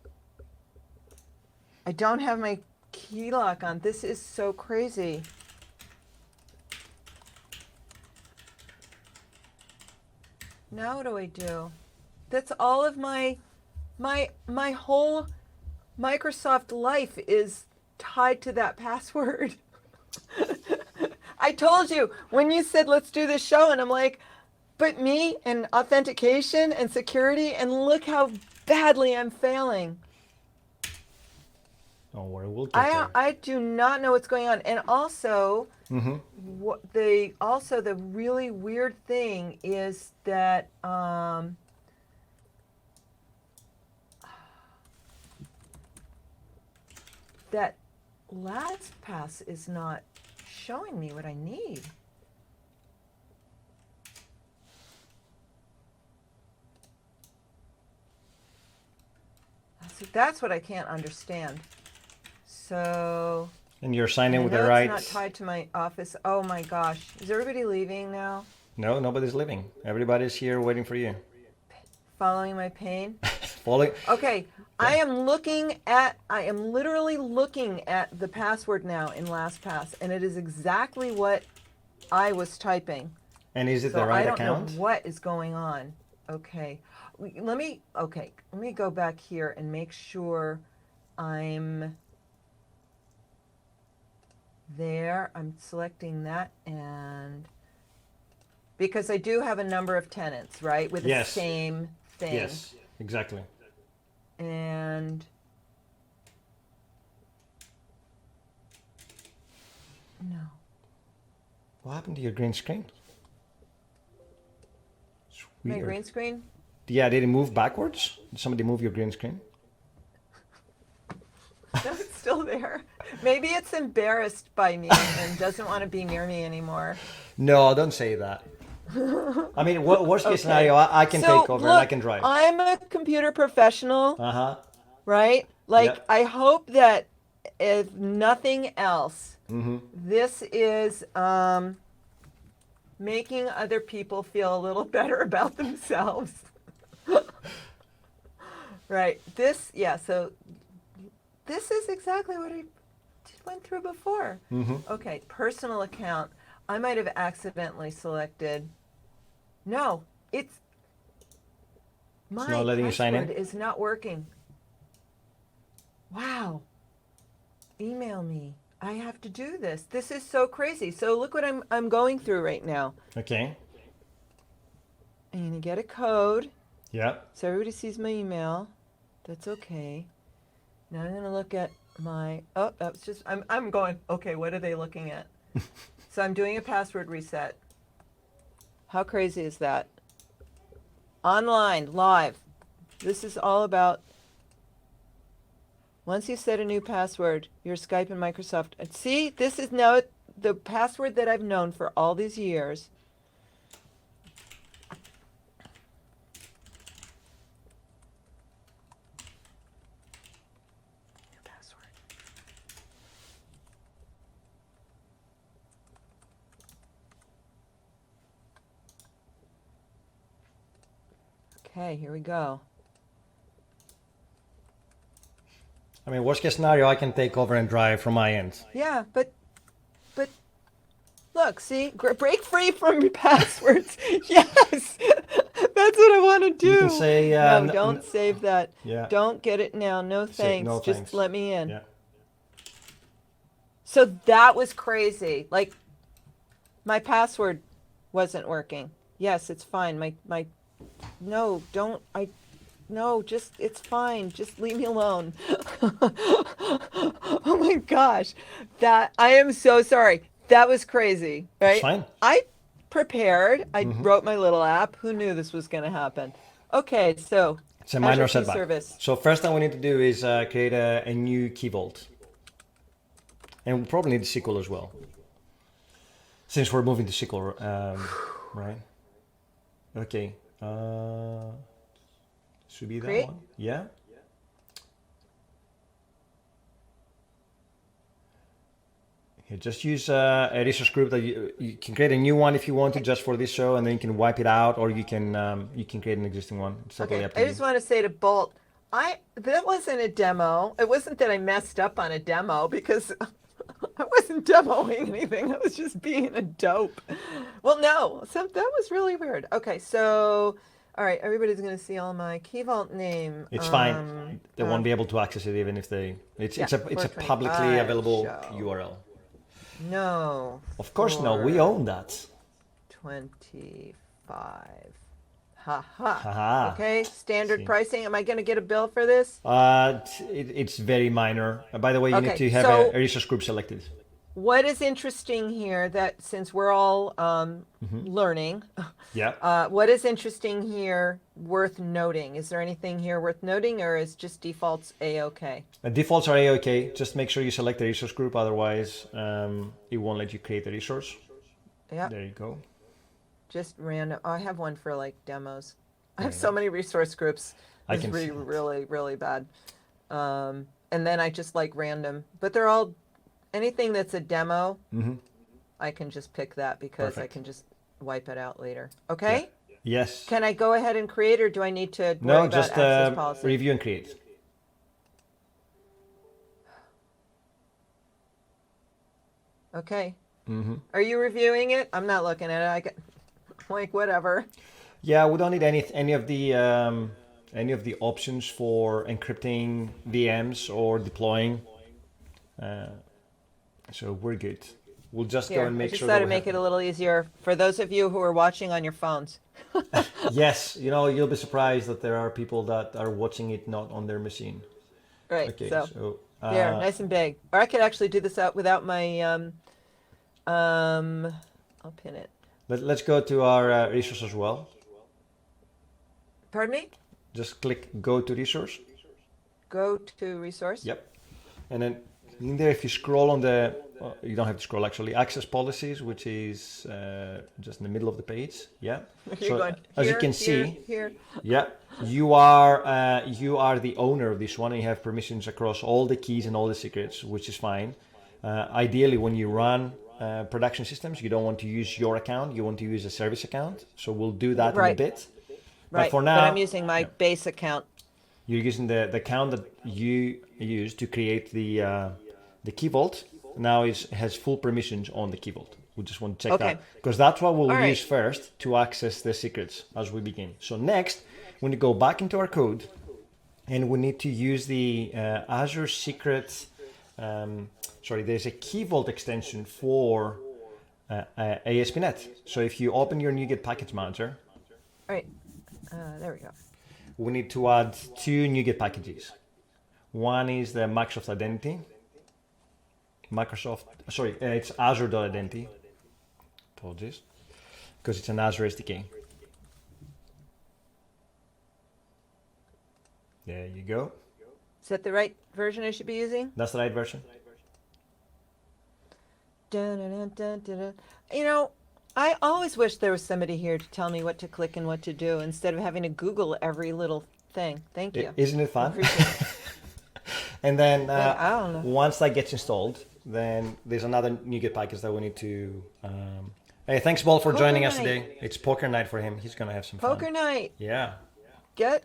I don't have my key lock on. This is so crazy. Now what do I do? That's all of my whole Microsoft life is tied to that password. I told you when you said let's do this show, and I'm like, but me and authentication and security, and look how badly I'm failing. Don't worry, we'll get there. I do not know what's going on. And also, the really weird thing is that that LastPass is not showing me what I need. So that's what I can't understand. So... And you're signed in with the It's right... not tied to my office. Oh my gosh. Is everybody leaving now? No, nobody's leaving. Everybody's here waiting for you. Following my pain? Following... Okay. Yeah. I am literally looking at the password now in LastPass, and it is exactly what I was typing. And is it the right account? I don't know what is going on. Okay. Let me go back here and make sure I'm there. I'm selecting that, and because I do have a number of tenants, right, with the same thing. Yes, exactly. And no. What happened to your green screen? It's weird. My green screen? Yeah, did it move backwards? Did somebody move your green screen? No, it's still there. Maybe it's embarrassed by me and doesn't want to be near me anymore. No, don't say that. I mean, worst case scenario, I can take over and I can drive. I'm a computer professional, right? Like, Yep. I hope that if nothing else, this is making other people feel a little better about themselves. Right. So this is exactly what I went through before. Okay, personal account. I might have accidentally selected. No, it's my not letting you sign in? password is not working. Wow. Email me. I have to do this. This is so crazy. So look what I'm going through right now. Okay. I'm gonna get a code. Yeah. So everybody sees my email. That's okay. Now I'm gonna look at my. Oh, that's just. I'm going. Okay, what are they looking at? So I'm doing a password reset. How crazy is that? Online, live. This is all about. Once you set a new password, your Skype and Microsoft. See, this is now the password that I've known for all these years. New password. Okay, here we go. I mean, worst case scenario, I can take over and drive from my end. Yeah, but look, see, break free from your passwords. Yes, that's what I want to do. You can say, no, don't save that. Yeah. Don't get it now. No Say, thanks. no Just thanks. let me in. Yeah. So that was crazy. Like, my password wasn't working. Yes, it's fine. No, don't. No, just, it's fine. Just leave me alone. Oh my gosh. I am so sorry. That was crazy, right? Fine. I prepared. I wrote my little app. Who knew this was going to happen? Okay, so It's a minor Azure Key setback. Service. So first thing we need to do is create a new key vault. And we probably need SQL as well. Since we're moving to SQL, right? Okay. Should be that Create? one. Yeah. Here, just use a resource group that you can create a new one if you want to, just for this show, and then you can wipe it out, or you can create an existing one. It's totally Okay, up to I you. just want to say to Bolt, that wasn't a demo. It wasn't that I messed up on a demo because I wasn't demoing anything. I was just being a dope. Well, no, so that was really weird. Okay, so all right, everybody's going to see all my key vault name. It's fine. They won't be able to access it even if they. It's a 425 publicly available show. URL. No. Of course, no. We own that. 25. Ha ha. Haha. Okay, standard See. pricing. Am I going to get a bill for this? It's very minor. By the way, you need Okay, to have so- a resource group selected. What is interesting here that since we're all learning, Yeah. what is interesting here worth noting? Is there anything here worth noting or is just defaults A-OK? Defaults are A-OK. Just make sure you select the resource group. Otherwise, it won't let you create the resource. Yeah, There you go. just random. Oh, I have one for like demos. I have so many resource groups. I It's can see really, it. really, really bad. And then I just like random, but they're all, anything that's a demo, I can just pick that because I Perfect. can just wipe it out later. Okay? Yes. Can I go ahead and create or do I need to worry No, about just access policy? review and create. Okay. Are you reviewing it? I'm not looking at it. I get like whatever. Yeah, we don't need any of the options for encrypting VMs or deploying. So we're good. We'll just go Here, and I make just sure. thought that to we make have- it a little easier for those of you who are watching on your phones. Yes, you'll be surprised that there are people that are watching it not on their machine. Right. Okay, So so there, nice and big. Or I could actually do this out without my I'll pin it. let's go to our resource as well. Pardon me? Just click go to resource. Go to resource. Yep. And then in there, if you scroll on you don't have to scroll actually, access policies, which is just in the middle of the page. Yeah. You're So going as you here, can here, see, here. yeah, you are the owner of this one, and you have permissions across all the keys and all the secrets, which is fine. Ideally, when you run production systems, you don't want to use your account. You want to use a service account. So we'll do that in a Right. bit. Right. for now- I'm using my base account. You're using the account that you use to create the key vault. Now has full permissions on the key vault. We just want to check Okay. that because that's what we'll All right. use first to access the secrets as we begin. So next, we need to go back into our code, and we need to use the Azure secret. There's a key vault extension for ASP.NET. So if you open your NuGet package manager, All right. There we go. we need to add two NuGet packages. One is the Microsoft Identity. It's Azure.identity. Apologies. Because it's an Azure SDK. There you go. Is that the right version I should be using? That's the right version. Dun, dun, dun, dun, dun. You know, I always wish there was somebody here to tell me what to click and what to do instead of having to Google every little thing. Thank you. Isn't it fun? Appreciate it. And then I don't know. once that gets installed, then there's another NuGet package that we need to. Hey, thanks, Paul, for Poker joining us night. today. It's poker night for him. He's gonna have some Poker fun. night. Yeah. Get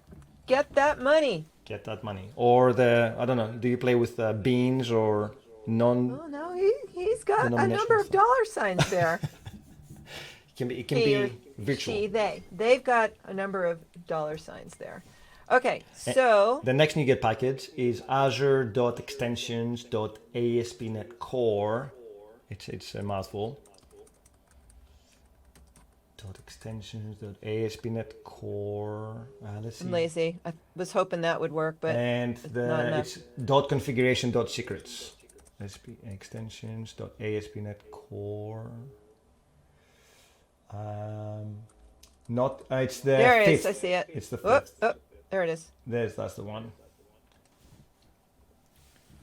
that money. get that money. Or I don't know, do you play with beans or Oh no, he's got a denominational number of stuff? dollar signs there. It can He or be virtual. she, they've got a number of dollar signs there. Okay, so The next NuGet package is azure.extensions.aspnet core. It's a mouthful. .extensions.aspnet core. Let's see. I'm lazy. I was hoping that would work, but And not enough. it's .configuration.secrets. extensions.aspnet core. Not it's the there it fifth. is. I see it. It's the Oh, fifth. oh, there it is. That's the one.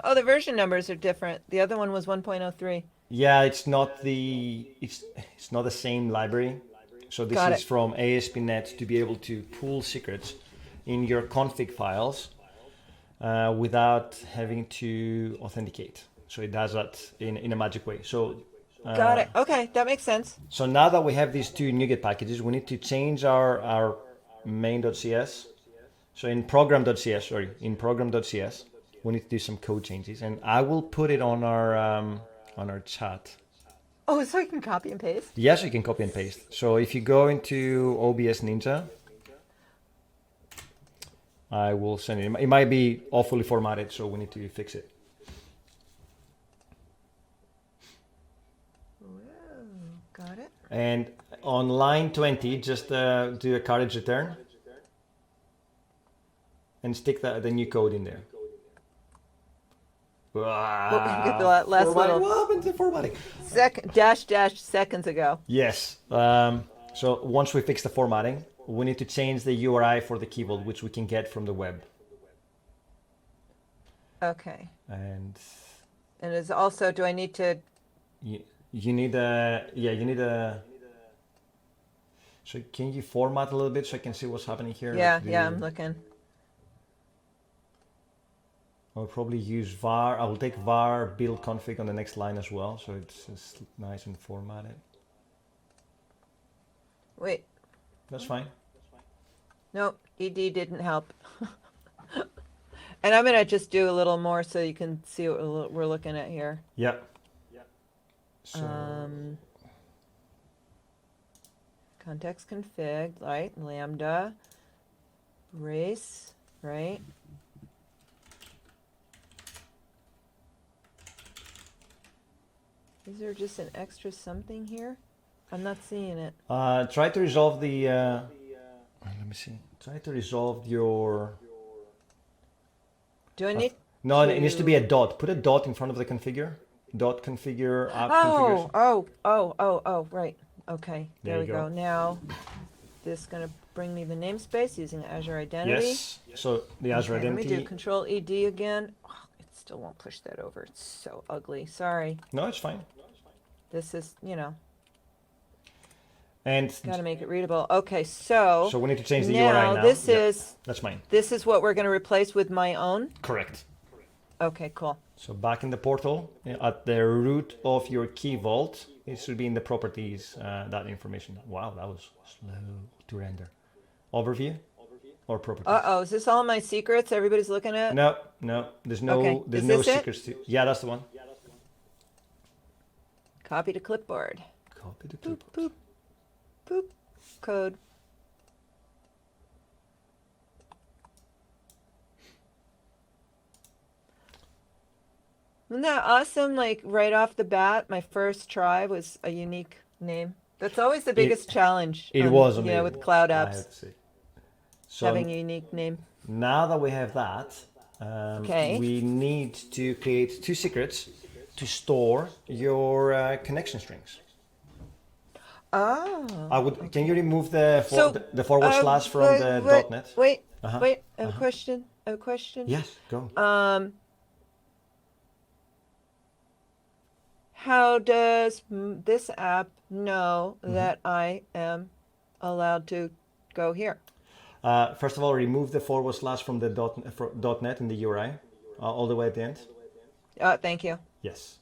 Oh, the version numbers are different. The other one was 1.03. Yeah, it's not the same library. So this Got is it. from ASP.NET to be able to pull secrets in your config files without having to authenticate. So it does that in a magic way. So Got it. Okay, that makes sense. So now that we have these two NuGet packages, we need to change our main.cs. So in program.cs, we need to do some code changes, and I will put it on our chat. Oh, so you can copy and paste? Yes, you can copy and paste. So if you go into OBS Ninja, I will send it. It might be awfully formatted, so we need to fix it. Got it. And on line 20, just do a carriage return and stick the new code in there. Get the last Formatting. little What happened to formatting? dash seconds ago. Yes. So once we fix the formatting, we need to change the URI for the key vault, which we can get from the web. Okay. And is also, do I need to? you need a. So can you format a little bit so I can see what's happening here? Yeah, I'm looking. I'll probably use var. I will take var build config on the next line as well, so it's nice and formatted. Wait, That's fine. nope, ed didn't help. And I'm gonna just do a little more so you can see what we're looking at here. Yeah. So Context config, right? Lambda, race, right? Is there just an extra something here? I'm not seeing it. try to resolve the. Let me see. Try to resolve your. Do I need? No, it needs to be a dot. Put a dot in front of the configure. Dot configure app configuration. Oh, right. Okay, there There we you go. go. Now, this is gonna bring me the namespace using Azure Identity. Yes. So the Azure Okay, Identity. let me do Control ED again. Oh, it still won't push that over. It's so ugly. Sorry. No, it's fine. This is, And gotta make it readable. Okay, so so we need to change the URI now. this Yeah, is that's mine. this is what we're gonna replace with my own. Correct. Okay, cool. So back in the portal, at the root of your key vault, it should be in the properties, that information. Wow, that was slow to render. Overview or properties? Uh-oh, is this all my secrets everybody's looking at? No, there's no, Okay, there's is no this it? secrets to. Yeah, that's the one. Copy to clipboard. Copy the Boop, clipboard. boop, boop. Code. Isn't that awesome? Like right off the bat, my first try was a unique name. That's always the biggest challenge. It was amazing. amazing. With cloud I apps, have to say. So having a unique name. now that we have that, Okay. we need to create two secrets to store your connection strings. Oh. I would. Can you remove the So, the forward slash from the .NET? Wait, Uh-huh, wait. A question. A question. Yes, go. How does this app know that I am allowed to go here? First of all, remove the forward slash from the .NET in the URI, all the way at the end. Thank you. Yes.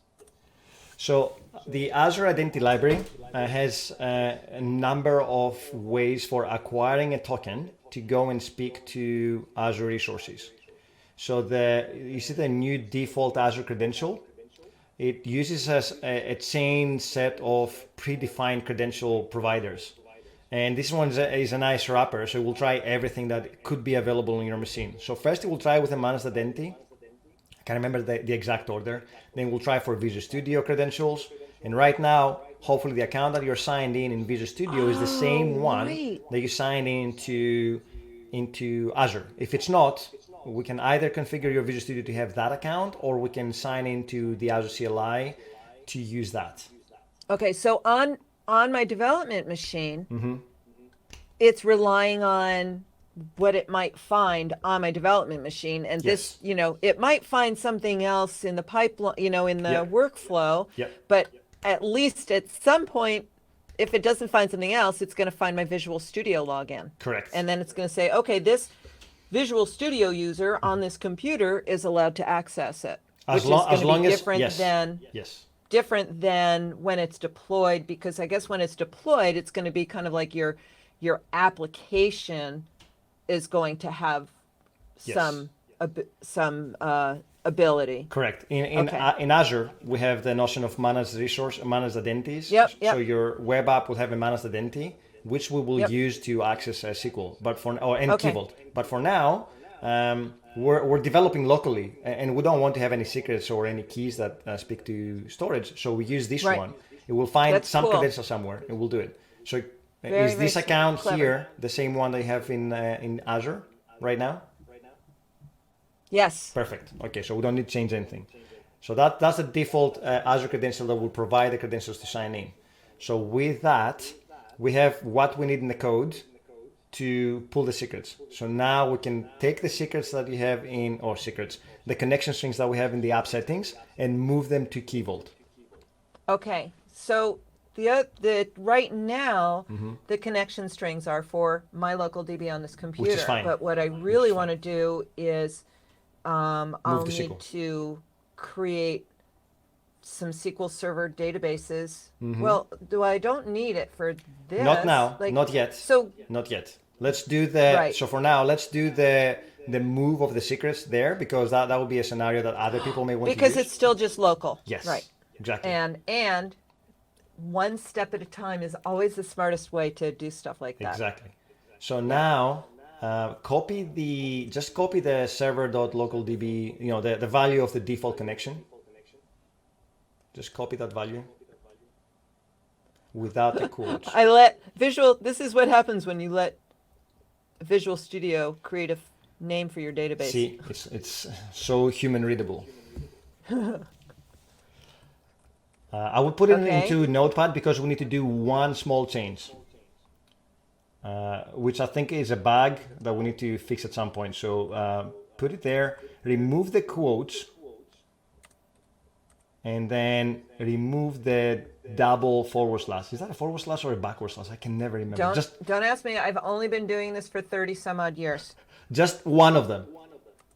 So the Azure Identity Library has a number of ways for acquiring a token to go and speak to Azure resources. So you see the new default Azure credential? It uses a chain set of predefined credential providers. And this one is a nice wrapper, so it will try everything that could be available on your machine. So first it will try with a managed identity. I can't remember the exact order. Then we'll try for Visual Studio credentials. And right now, hopefully the account that you're signed in Visual Studio is the same one that you signed into Azure. If it's not, we can either configure your Visual Studio to have that account, or we can sign into the Azure CLI to use that. Okay, so on my development machine, it's relying on what it might find on my development machine, and this, it might find something else in the pipeline, in the workflow. But at least at some point, if it doesn't find something else, it's going to find my Visual Studio login. Correct. And then it's going to say, okay, this Visual Studio user on this computer is allowed to access it, which is going to be different than when it's deployed, because I guess when it's deployed, it's going to be kind of like your application is going to have some ability. Correct. In Azure, we have the notion of managed resource, managed identities. Yep. So your web app will have a managed identity, which we will use to access SQL, Key Vault. But for now, we're developing locally, and we don't want to have any secrets or any keys that speak to storage. So we use this one. It will find some credential somewhere. It will do it. So is this account here the same one they have in Azure right now? Yes. Perfect. Okay, so we don't need to change anything. So that's the default Azure credential that will provide the credentials to sign in. So with that, we have what we need in the code to pull the secrets. So now we can take the secrets that you have the connection strings that we have in the app settings, and move them to Key Vault. Okay, so the right now, the connection strings are for my local DB on this computer. Which is fine. But what I really want to do is I'll need to create some SQL Server databases. Well, I don't need it for this. Not now, not yet. Not yet. Let's do so for now, let's do the move of the secrets there, because that will be a scenario that other people may want to use. Because it's still just local. Yes. Right. Exactly. And one step at a time is always the smartest way to do stuff like that. Exactly. So now copy the server.localDB, the value of the default connection. Just copy that value without the quotes. This is what happens when you let Visual Studio create a name for your database. See, it's so human readable. I would put it into Notepad, because we need to do one small change, which I think is a bug that we need to fix at some point. So put it there, remove the quotes, and then remove the double forward slash. Is that a forward slash or a backward slash? I can never remember. Don't ask me. I've only been doing this for 30 some odd years. Just one of them.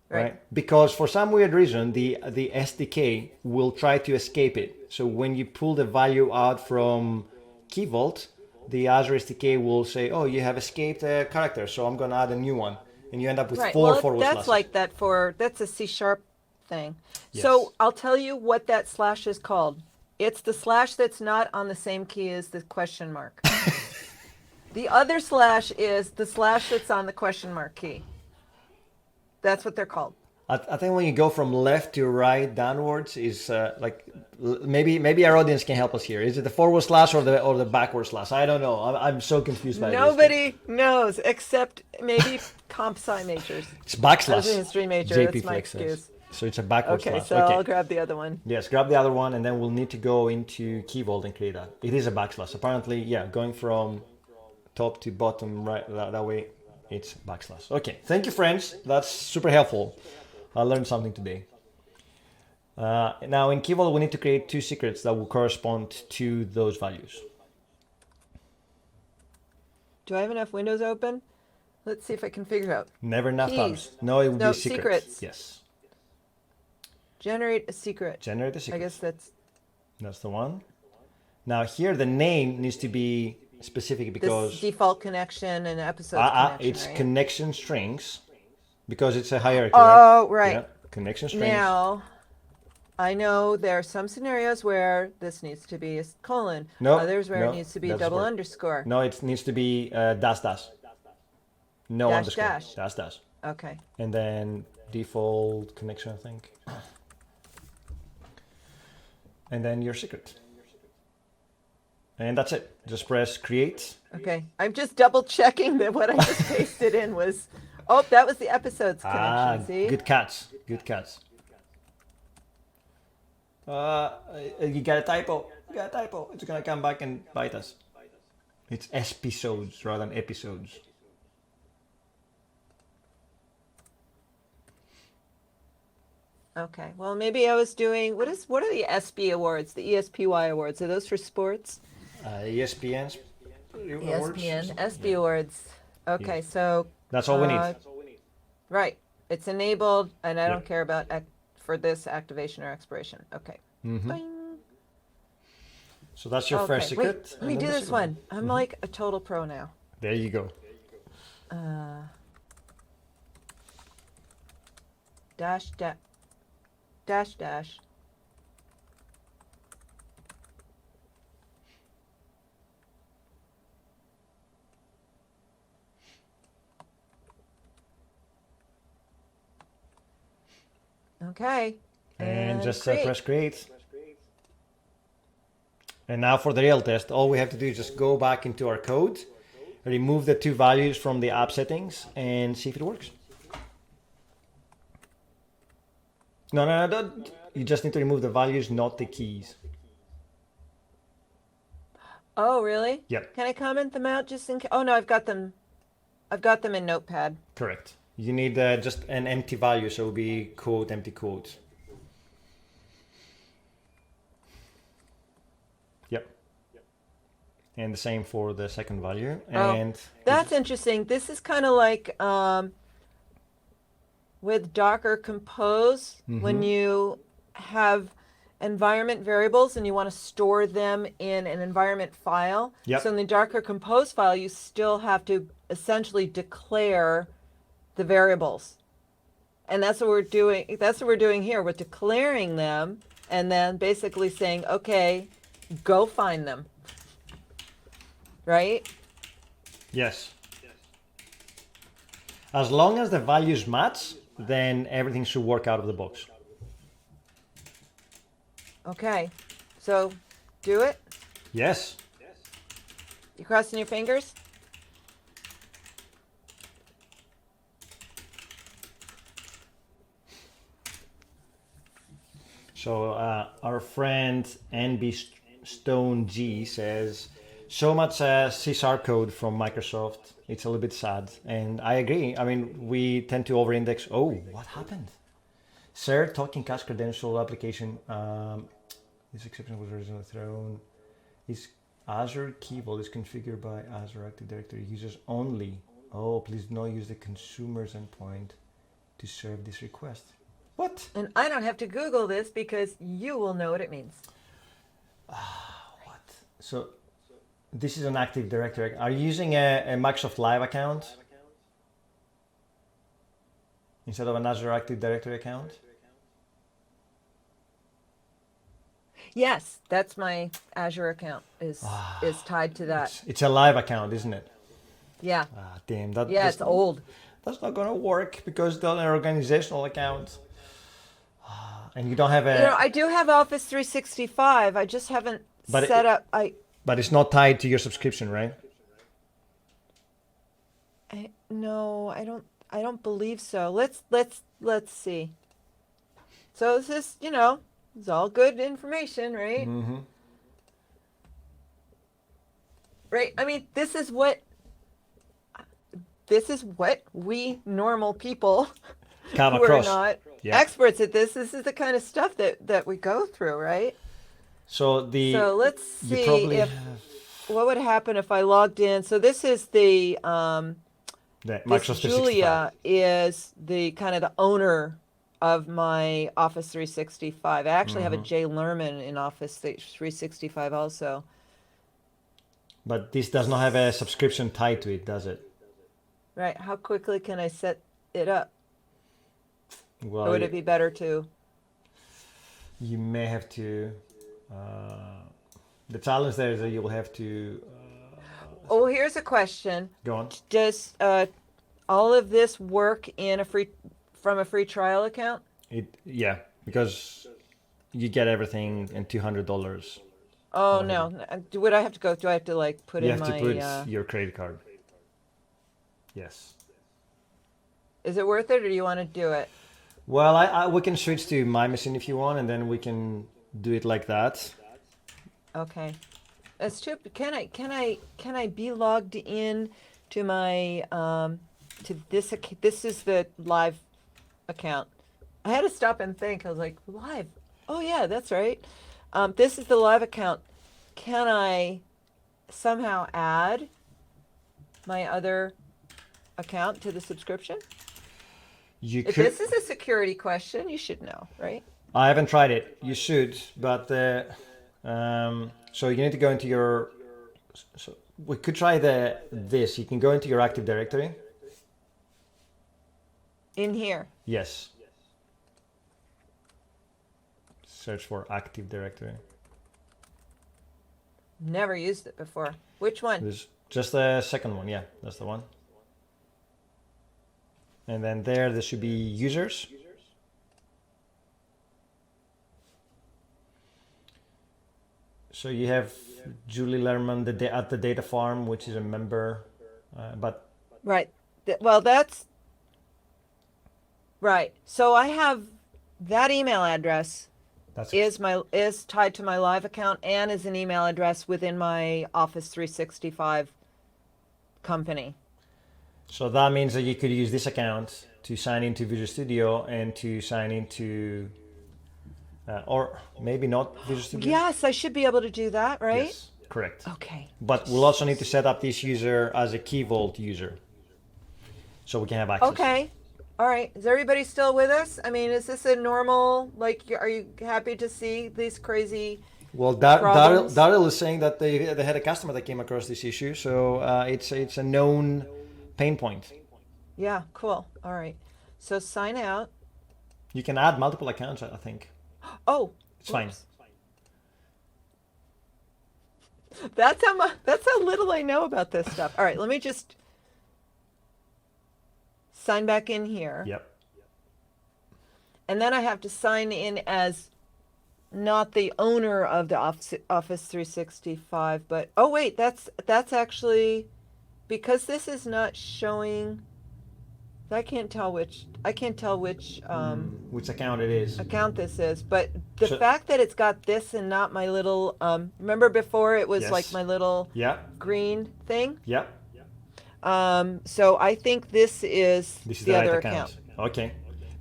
Right? Because for some weird reason, the SDK will try to escape it. So when you pull the value out from Key Vault, the Azure SDK will say, "Oh, you have escaped a character, so I'm going to add a new one," and you end up with four forward slashes. That's like that that's a C# thing. Yes. So I'll tell you what that slash is called. It's the slash that's not on the same key as the question mark. The other slash is the slash that's on the question mark key. That's what they're called. I think when you go from left to right downwards is maybe our audience can help us here. Is it the forward slash or the backward slash? I don't know. I'm so confused by this. Nobody knows except maybe comp sci majors. It's backslash. As a history major, JP that's my Flex excuse. says. So it's a backward slash. So I'll grab the other one. Yes, grab the other one, and then we'll need to go into Key Vault and create that. It is a backslash. Apparently, going from top to bottom, right, that way, it's backslash. Okay, thank you, friends. That's super helpful. I learned something today. Now in Key Vault, we need to create two secrets that will correspond to those values. Do I have enough windows open? Let's see if I can figure out. Never enough tabs. No, it will be secrets. Yes. Generate a secret. Generate a secret. I guess that's the one. Now here the name needs to be specific, because this default connection and episode connection, it's connection strings because it's a hierarchy, Oh, right? right. Yeah. Connection strings. Now, I know there are some scenarios where this needs to be a colon. No, Others where no, it needs to be that's double where- underscore. No, it needs to be dash dash. No Dash, underscore. dash. Dash dash. Okay. And then default connection, I think. And then your secret. And that's it. Just press create. Okay. I'm just double checking that what I just pasted in was. Oh, that was the episodes connection. See? Good catch. Good catch. You got a typo. You got a typo. It's gonna come back and bite us. It's episodes rather than episodes. Okay. Well, maybe I was doing what are the SB awards? The ESPY awards. Are those for sports? ESPN's awards. ESPN SB awards. Okay, so That's all we need. right. It's enabled, and I Yep. don't care about for this activation or expiration. Okay. Boing. So that's your first Okay, wait, secret. let me and do then the this second one. I'm like a total pro now. There you go. Dash dash dash dash. Okay. And just create. press create. And now for the real test, all we have to do is just go back into our code, remove the two values from the app settings, and see if it works. No, don't. You just need to remove the values, not the keys. Oh, really? Yep. Can I comment them out just in case? Oh no, I've got them. I've got them in Notepad. Correct. You need just an empty value, so it will be quote, empty quote. Yep. And the same for the second value. And That's interesting. This is kind of like with Docker Compose, when you have environment variables and you want to store them in an environment file. Yep. So in the Docker Compose file, you still have to essentially declare the variables. And that's what we're doing. That's what we're doing here. We're declaring them and then basically saying, okay, go find them. Right? yes. As long as the values match, then everything should work out of the box. Okay. So do it. Yes. You crossing your fingers? So our friend NB Stone G says, so much C# code from Microsoft. It's a little bit sad. And I agree. I mean, we tend to over-index. Oh, what happened? Sir, talking cache credential application. This exception was originally thrown. Is Azure key vault is configured by Azure Active Directory users only. Oh, please do not use the consumer's endpoint to serve this request. What? And I don't have to Google this because you will know what it means. What? So this is an Active Directory. Are you using a Microsoft Live account instead of an Azure Active Directory account? Yes, that's my Azure account is tied to that. It's a live account, isn't it? Yeah. Ah, damn. That, Yeah, it's old. That's not going to work because it's an organizational account. And you don't have a... You know, I do have Office 365. I just haven't But set it- up. But it's not tied to your subscription, right? No, I don't believe so. Let's see. So this is, it's all good information, right? Mm-hmm. Right. I mean, this is what we normal people Come who are across. not Yeah. experts at this. This is the kind of stuff that we go through, right? So let's you see probably if have what would happen if I logged in. So this is the the this Microsoft 365. Julia is the kind of the owner of my Office 365. I actually have a J Lerman in Office 365 also. But this does not have a subscription tied to it, does it? Right. How quickly can I set it up? Well, Or would it be better to? you may have to. The challenge there is that you will have to Oh, here's a question. go on. Does all of this work in from a free trial account? Yeah, because you get everything in $200. Oh no. Would I have to go? Do I have to like put You in have to my? put your credit card. Yes. Is it worth it, or do you want to do it? Well, we can switch to my machine if you want, and then we can do it like that. Okay. That's true. Can I be logged in to my to this this is the live account. I had to stop and think. I was like, live. Oh yeah, that's right. This is the live account. Can I somehow add my other account to the subscription? You If could. this is a security question, you should know, right? I haven't tried it. You should, but so you need to go into your. So we could try this. You can go into your Active Directory. In here. Yes. Search for Active Directory. Never used it before. Which one? There's just the second one. Yeah, that's the one. And then there should be users. So you have Julie Lerman at the data farm, which is a member, but Right. Well, that's right. So I have that email address that's is tied to my live account and is an email address within my Office 365 company. so that means that you could use this account to sign into Visual Studio and to sign into, or maybe not Visual Studio. Yes, I should be able to do that, right? Yes, correct. Okay. But we'll also need to set up this user as a Key Vault user, so we can have access. Okay. All right. Is everybody still with us? I mean, is this a normal, like, are you happy to see these crazy Well, problems? Daryl is saying that they had a customer that came across this issue, so it's a known pain point. Yeah, cool. All right. So sign out. You can add multiple accounts, I think. Oh, It's fine. whoops. That's how little I know about this stuff. All right, let me just sign back in here. Yep. And then I have to sign in as not the owner of the Office 365, but oh wait, that's actually because this is not showing. I can't tell which Which account it is. account this is, but the So- fact that it's got this and not my little remember before it was Yes. like my little Yeah. green thing. Yeah. So I think this is This is the the right other account. account. Okay.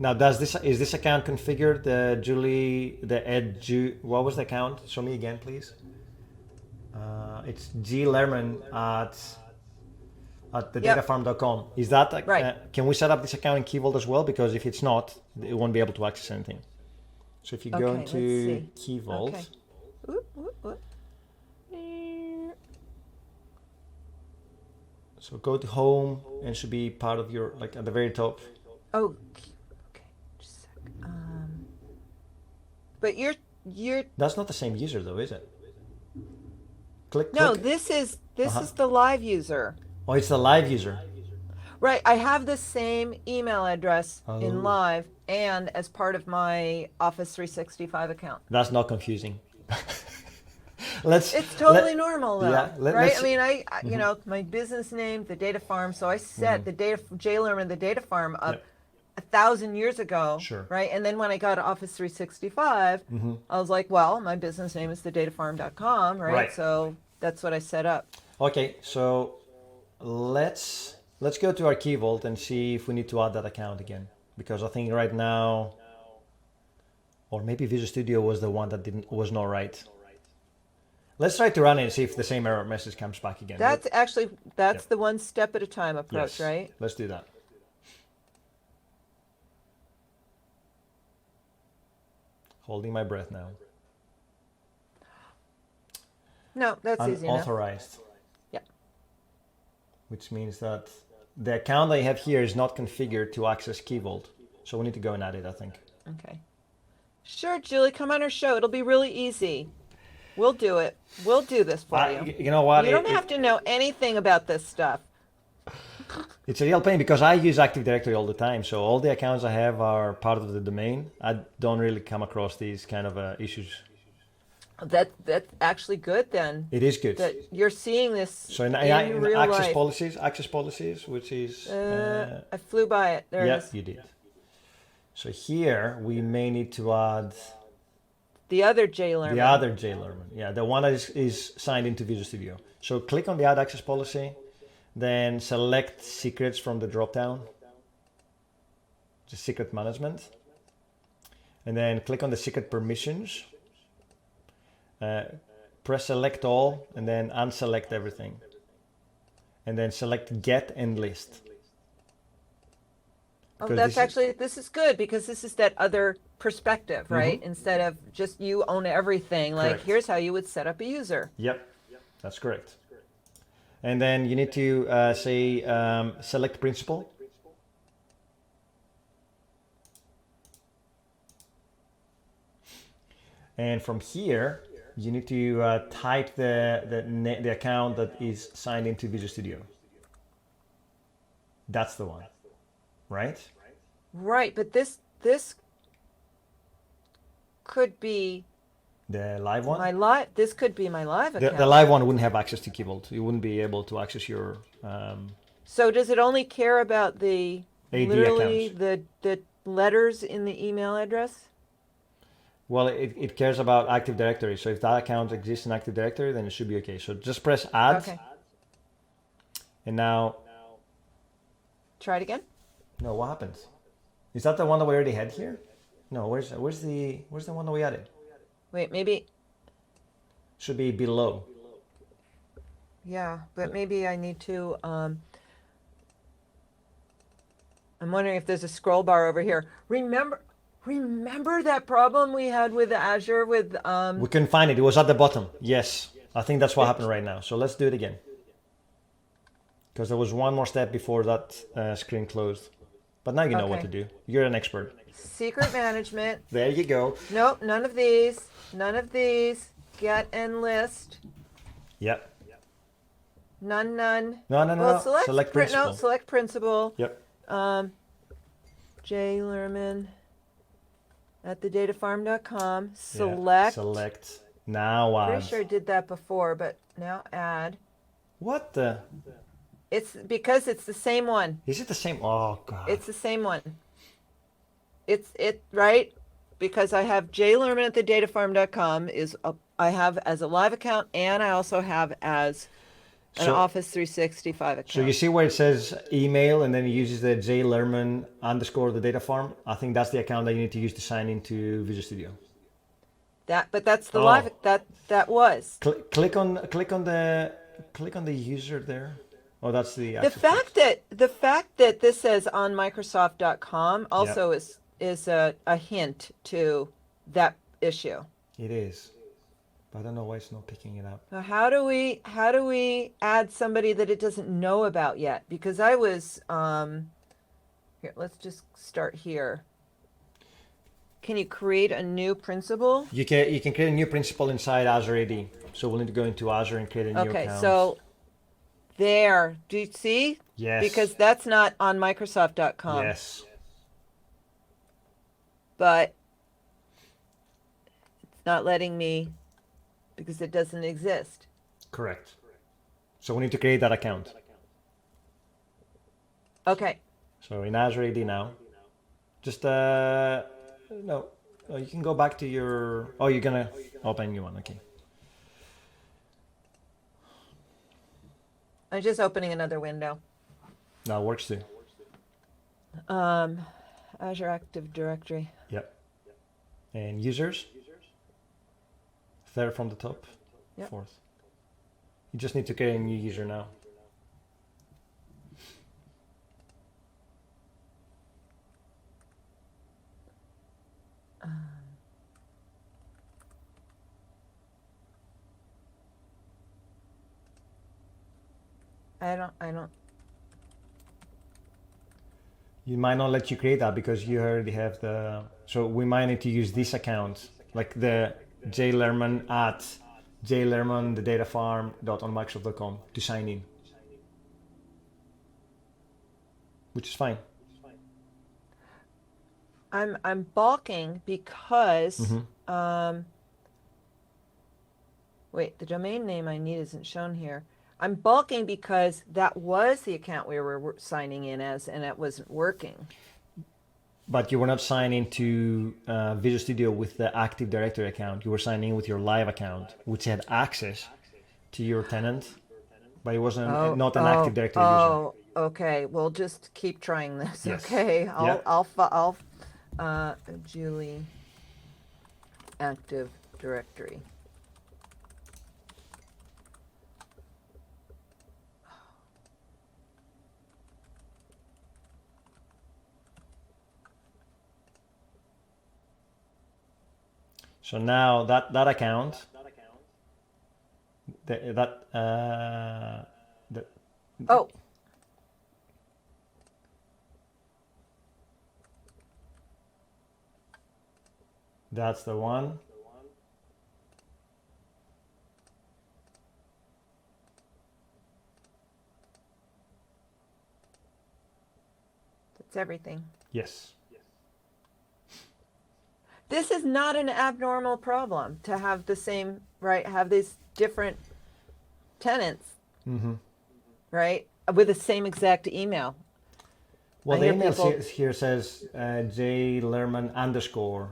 Now, is this account configured? What was the account? Show me again, please. It's G Lerman at the Yep. datafarm.com. Is that Right. Can we set up this account in Key Vault as well? Because if it's not, it won't be able to access anything. So if you go Okay, into let's see. Key Vault, Okay. Oop, oop, oop. so go to Home and should be part of your at the very top. Oh, okay. Just a sec. But you're That's not the same user though, is it? Click. no. Click. This is Uh-huh. the live user. Oh, it's the live user. Right. I have the same email address Oh. in live and as part of my Office 365 account. That's not confusing. Let's. It's totally normal though, yeah, right? let's- I mean, you know, my business name, the data farm. So I set the data Lerman, the data farm up Yep. 1,000 years ago, Sure. right? And then when I got Office 365, I was like, well, my business name is thedatafarm.com, right? Right. So that's what I set up. Okay, so let's go to our Key Vault and see if we need to add that account again, because I think right now, or maybe Visual Studio was the one that was not right. Let's try to run it and see if the same error message comes back again. That's actually Yep. the one step at a time approach, Yes, right? let's do that. Holding my breath now. No, that's easy enough. Unauthorized. Yeah. Which means that the account I have here is not configured to access Key Vault. So we need to go and add it, I think. Okay. Sure, Julie, come on our show. It'll be really easy. We'll do it. We'll do this for you. You know what? You don't have to know anything about this stuff. It's a real pain because I use Active Directory all the time. So all the accounts I have are part of the domain. I don't really come across these kind of issues. That's actually good then. It is good. That you're seeing this So in real access life. policies, which is I flew by it. There it is. you did. So here we may need to add The other J Lerman. the other J Lerman. Yeah, the one that is signed into Visual Studio. So click on the add access policy, then select secrets from the drop-down, just secret management, and then click on the secret permissions. Press select all and then unselect everything, and then select get and list. Oh, Because this is good because this is that other perspective, right? Instead of just you own everything, like Correct. here's how you would set up a user. Yep, that's correct. And then you need to say select principal. And from here, you need to type the account that is signed into Visual Studio. That's the one, right? Right, but this could be The live one. my live. This could be my live account. The live one wouldn't have access to Keyboard. You wouldn't be able to access your So does it only care about the AD literally accounts. the letters in the email address? Well, it cares about Active Directory. So if that account exists in Active Directory, then it should be okay. So just press add. Okay. And now, Try it again. no, what happens? Is that the one that we already had here? No, where's the one that we added? Wait, maybe. Should be below. Yeah, but maybe I need to. I'm wondering if there's a scroll bar over here. Remember that problem we had with Azure with We couldn't find it. It was at the bottom. Yes, I think that's what happened right now. So let's do it again. Because there was one more step before that screen closed. But now you know what Okay. to do. You're an expert. secret management. There you go. Nope, none of these. None of these. Get and list. Yep. None. No. Well, Select principal. No, select principal. Yep. J Lerman at thedatafarm.com. Yeah. Select. Select. Now add. Pretty sure I did that before, but now add. What the? It's because it's the same one. Is it the same? Oh god. It's the same one. It's right because I have J Lerman at thedatafarm.com I have as a live account, and I also have as an So- Office 365 account. So you see where it says email and then it uses the J Lerman _ the data farm? I think that's the account that you need to use to sign into Visual Studio. but that's the Oh. live that was. Click on the user there. Oh, that's the The access fact that this says on Microsoft.com also is a hint to that issue. It is. But I don't know why it's not picking it up. So how do we add somebody that it doesn't know about yet? Because I was here. Let's just start here. Can you create a new principal? You can create a new principal inside Azure AD. So we'll need to go into Azure and create a new Okay, account. so there. Do you see? Yes. Because that's not on Microsoft.com. Yes. But it's not letting me because it doesn't exist. Correct. So we need to create that account. Okay. So in Azure AD now, just no, you can go back to your. Oh, you're gonna open a new one. Okay. I'm just opening another window. That works too. Azure Active Directory. Yep. And users. Third from the top. Yep. Fourth. You just need to create a new user now. I don't. You might not let you create that because you already have the. So we might need to use this account, like the jlerman at jlerman the data farm.onmicrosoft.com to sign in, which is fine. I'm balking because wait, the domain name I need isn't shown here. I'm balking because that was the account we were signing in as, and it wasn't working. But you were not signing to Visual Studio with the Active Directory account. You were signing with your live account, which had access to your tenant, but it wasn't not an Active Directory user. Oh, okay. We'll just keep trying this. Yes. Okay. Yeah. I'll Julie Active Directory. So now that account, Oh, that's the one. that's everything. Yes. This is not an abnormal problem to have the same, right? Have these different tenants, right? With the same exact email. Well, I the hear email people- here says jlerman_.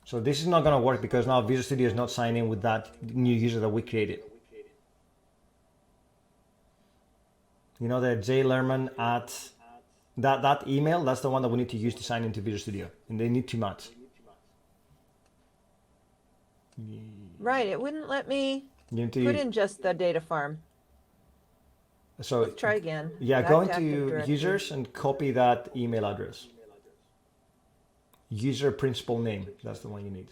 So this is not going to work because now Visual Studio is not signing with that new user that we created. You know, the jlerman at that email, that's the one that we need to use to sign into Visual Studio, and they need too much. Right, it wouldn't let me You need put to, in just the data farm. so Let's try again. yeah, Back go to Active into Directory. users and copy that email address. User principal name, that's the one you need.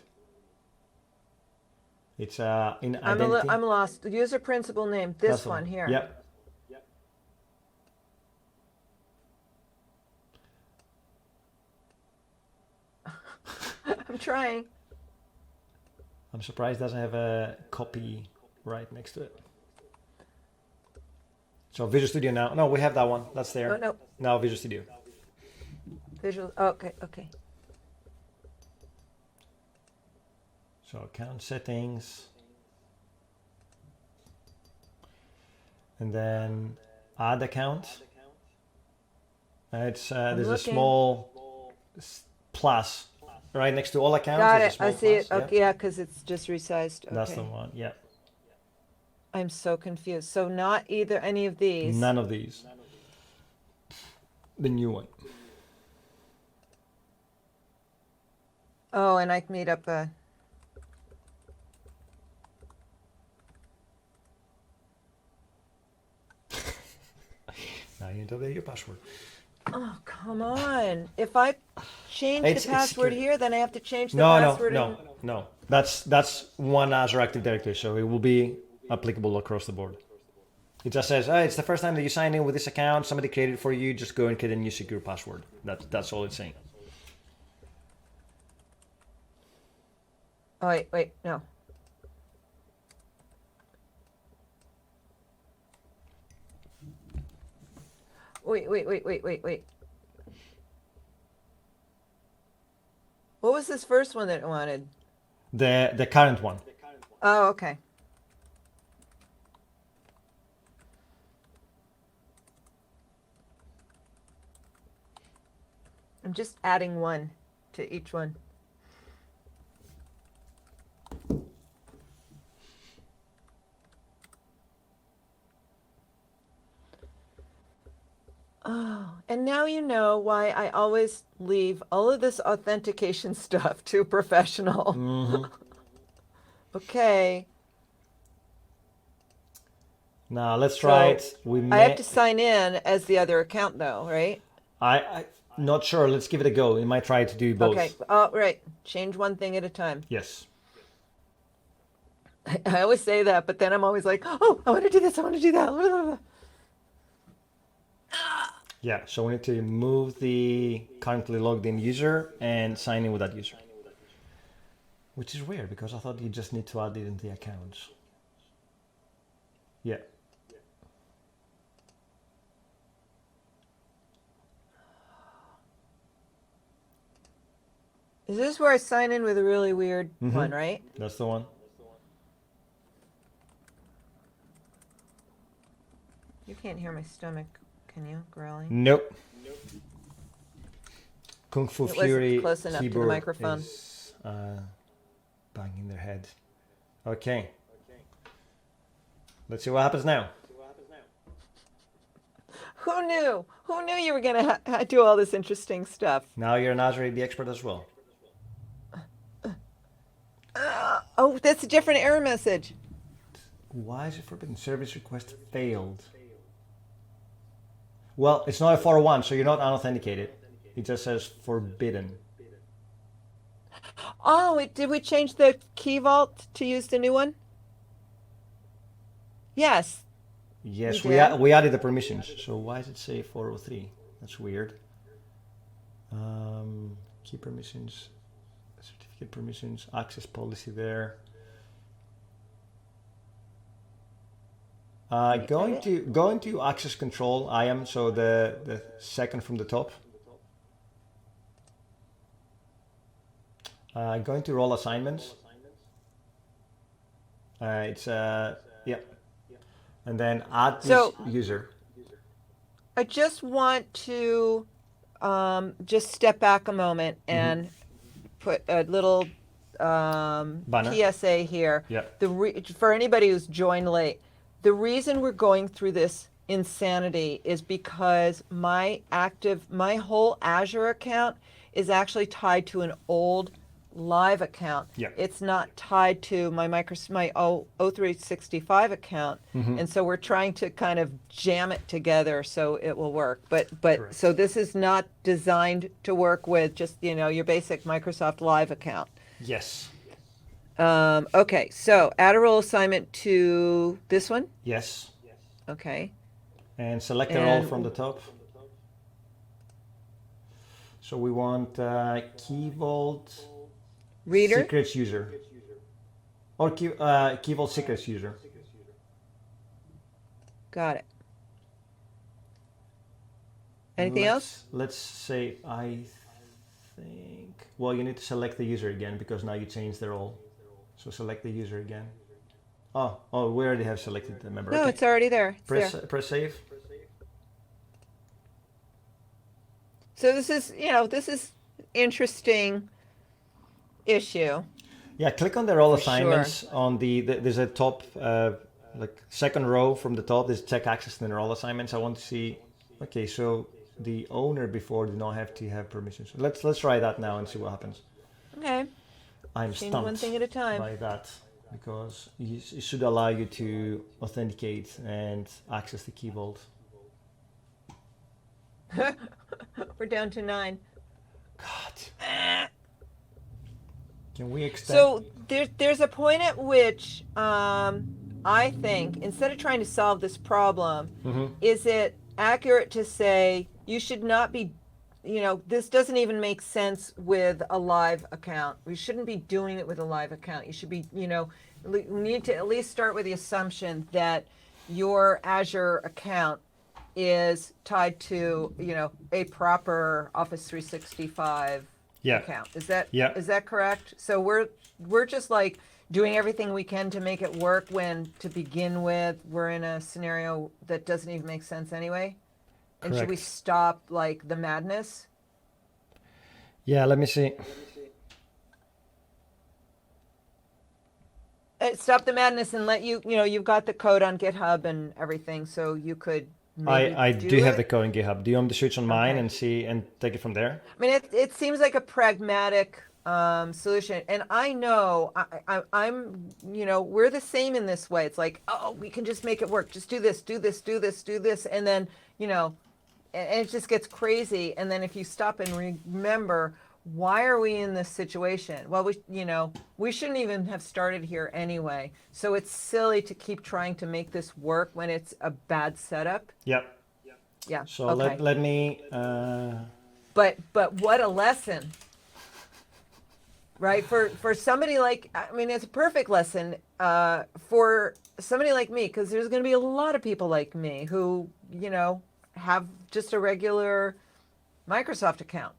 It's in identity. I'm lost. The user principal name, this That's the one here. Yep. I'm trying. I'm surprised it doesn't have a copy right next to it. So Visual Studio now. No, we have that one. That's there. Oh, no. Now Visual Studio. Visual. Okay, okay. So account settings. And then add account. It's there's a looking. small plus right next to all accounts. Got there's a it. I small see it. plus. Okay, yeah, because it's just resized. Okay. That's the one. Yeah. I'm so confused. So not either any of these. None of these. The new one. Oh, and I made up a. Now you enter your password. Oh, come on. If I change It's the password secure. here, then I have to change the No, password. no. That's one Azure Active Directory, so it will be applicable across the board. It just says, oh, it's the first time that you sign in with this account. Somebody created it for you. Just go and create a new secure password. That's all it's saying. Oh, wait, no. Wait. What was this first one that it wanted? The current one. Oh, okay. I'm just adding one to each one. Oh, and now you know why I always leave all of this authentication stuff to a professional. Okay. Now let's try it. I have to sign in as the other account though, right? I'm not sure. Let's give it a go. We might try to do both. Okay. Oh, right. Change one thing at a time. Yes. I always say that, but then I'm always like, oh, I want to do this. I want to do that. Yeah, so we need to move the currently logged in user and sign in with that user. Which is weird because I thought you just need to add it in the accounts. Yeah. Is this where I sign in with a really weird one, right? That's the one. You can't hear my stomach, can you, growling? Nope. Kung Fu It wasn't Fury close enough to the keyboard microphone. is banging their head. Okay. Let's see what happens now. Who knew? Who knew you were going to do all this interesting stuff? Now you're an Azure AD expert as well. Oh, that's a different error message. Why is it forbidden? Service request failed. Well, it's not a 401, so you're not unauthenticated. It just says forbidden. Oh, did we change the key vault to use the new one? Yes. Yes, We did. we added the permissions. So why does it say 403? That's weird. Key permissions, certificate permissions, access policy there. Go into access control IAM, so the second from the top. Go into role assignments. Yeah, and then add this user. I just want to just step back a moment and put a little Banner. PSA here. Yeah. For anybody who's joined late, the reason we're going through this insanity is because my whole Azure account is actually tied to an old live account. Yeah. It's not tied to my O365 account. And so we're trying to kind of jam it together so it will work. But so this is not designed to work with just, your basic Microsoft Live account. Yes. Okay, so add a role assignment to this one. Yes. Okay. And select the role from the top. So we want Key Vault Reader. secrets user. Or Key Vault secrets user. Got it. Anything else? Let's say, I think, well, you need to select the user again because now you changed the role. So select the user again. Oh, we already have selected the member. No, Okay. it's already there. It's Press there. press save. So this is interesting issue. Yeah, click on the role For assignments on there's a top like second row from the top. There's check access and role assignments. I want to see. Okay, so the owner before did not have to have permissions. Let's try that now and see what happens. Okay. I'm Change stumped one thing at a time. by that because it should allow you to authenticate and access the key vault. We're down to 9. God. Can we extend? So there's a point at which I think instead of trying to solve this problem, is it accurate to say you should not be, this doesn't even make sense with a live account. We shouldn't be doing it with a live account. You should be, we need to at least start with the assumption that your Azure account is tied to, a proper Office 365 account. Is that correct? So we're just like doing everything we can to make it work when to begin with we're in a scenario that doesn't even make sense anyway. And should we stop like the madness? Yeah, let me see. Stop the madness and let you've got the code on GitHub and everything, so you could maybe I do have the code in GitHub. Do you want me to switch on mine Okay. and see and take it from there? I mean, it seems like a pragmatic solution, and I know I'm we're the same in this way. It's like, oh, we can just make it work. Just do this, do this, do this, do this, and then and it just gets crazy. And then if you stop and remember, why are we in this situation? Well, we shouldn't even have started here anyway. So it's silly to keep trying to make this work when it's a bad setup. Yep. Yeah. So Okay. let me. But what a lesson, right? For somebody like, I mean, it's a perfect lesson for somebody like me, because there's going to be a lot of people like me who, have just a regular Microsoft account,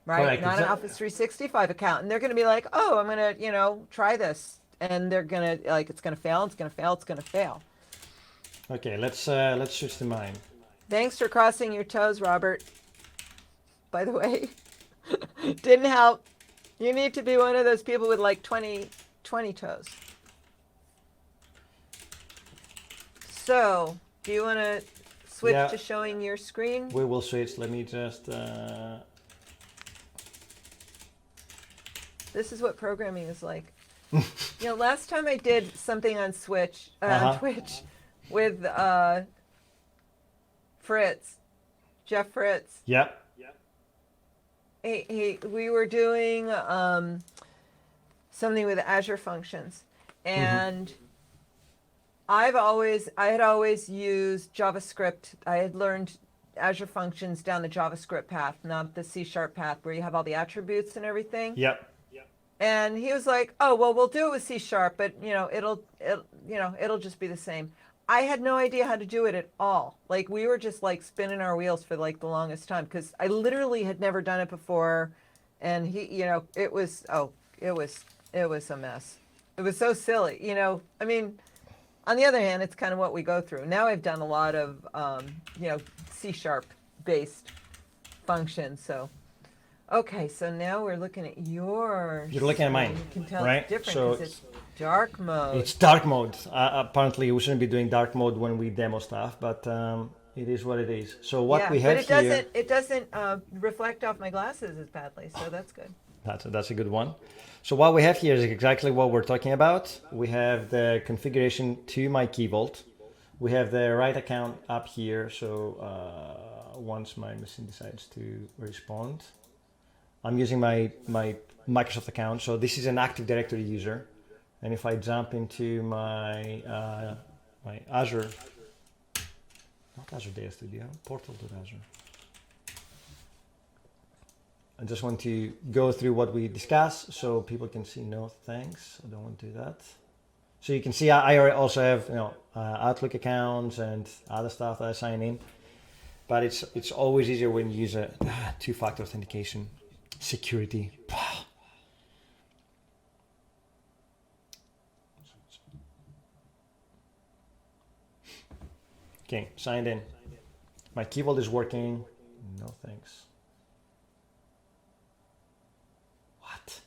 right? Correct. Not an Office 365 account. And they're going to be like, oh, I'm going to, try this. And they're going to, like, it's going to fail, it's going to fail, it's going to fail. Okay, let's switch to mine. Thanks for crossing your toes, Robert. By the way, didn't help. You need to be one of those people with like 20 toes. So, do you want to switch Yeah. to showing your screen? We will switch. Let me just. This is what programming is like. Last time I did something on Twitch with Fritz, Jeff Fritz. Yeah. We were doing something with Azure functions, and I had always used JavaScript. I had learned Azure functions down the JavaScript path, not the C# path where you have all the attributes and everything. Yep. And he was like, "Oh, well, we'll do it with C#, but it'll just be the same." I had no idea how to do it at all. Like, we were just like spinning our wheels for like the longest time, because I literally had never done it before, and it was a mess. It was so silly, I mean, on the other hand, it's kind of what we go through. Now I've done a lot of C# based functions, so. Okay, so now we're looking at yours. You're looking at mine, You can tell right? it's different So because it's dark mode. it's dark mode. Apparently, we shouldn't be doing dark mode when we demo stuff, but it is what it is. So what we have but here. it doesn't reflect off my glasses as badly, so that's good. That's a good one. So what we have here is exactly what we're talking about. We have the configuration to my key vault. We have the right account up here. So once my machine decides to respond, I'm using my Microsoft account. So this is an Active Directory user. And if I jump into my my Azure, not Azure Data Studio, portal.azure. I just want to go through what we discussed so people can see. No, thanks. I don't want to do that. So you can see I also have Outlook accounts and other stuff that I sign in. But it's always easier when you use a two-factor authentication. Security. Okay, signed in. My key vault is working. No thanks. What?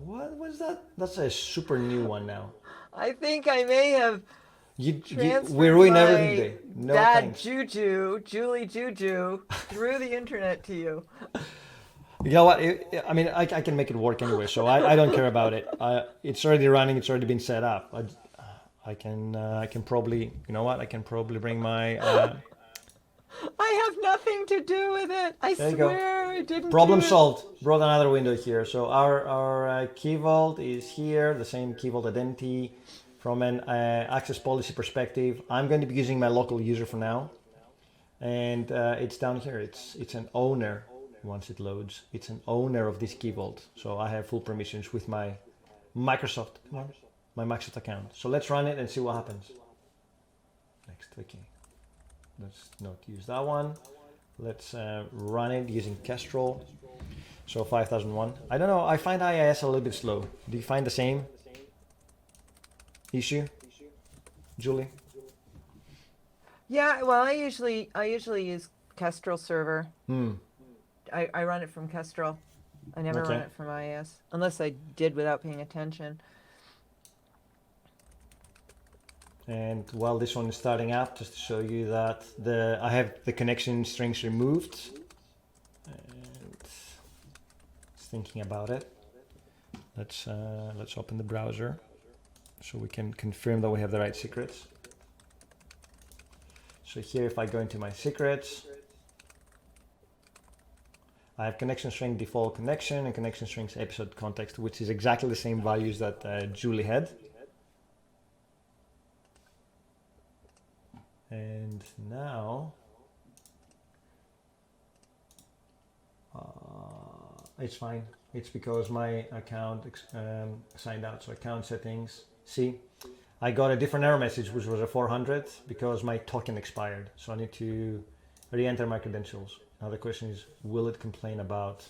What was that? That's a super new one now. I think I may have We transferred ruin my everything today. No bad thanks. Julie Juju, through the internet to you. You know what? I can make it work anyway, so I don't care about it. It's already running. It's already been set up. I can probably, I can probably bring my. I have nothing to do with it. I There you go. swear I didn't. Problem do it. solved. Brought another window here. So our key vault is here. The same key vault identity. From an access policy perspective, I'm going to be using my local user for now, and it's down here. It's an owner. Once it loads, it's an owner of this key vault. So I have full permissions with my Microsoft account. So let's run it and see what happens. Next, okay. Let's not use that one. Let's run it using Kestrel. So 5001. I don't know. I find IIS a little bit slow. Do you find the same issue, Julie? Yeah, well, I usually use Kestrel server. I run it from Kestrel. I never run Okay. it from IIS, unless I did without paying attention. And while this one is starting up, just to show you that I have the connection strings removed. And it's thinking about it. Let's open the browser so we can confirm that we have the right secrets. So here, if I go into my secrets, I have connection string default connection and connection strings episode context, which is exactly the same values that Julie had. And now it's fine. It's because my account signed out. So account settings. See, I got a different error message, which was a 400 because my token expired. So I need to re-enter my credentials. Now the question is, will it complain about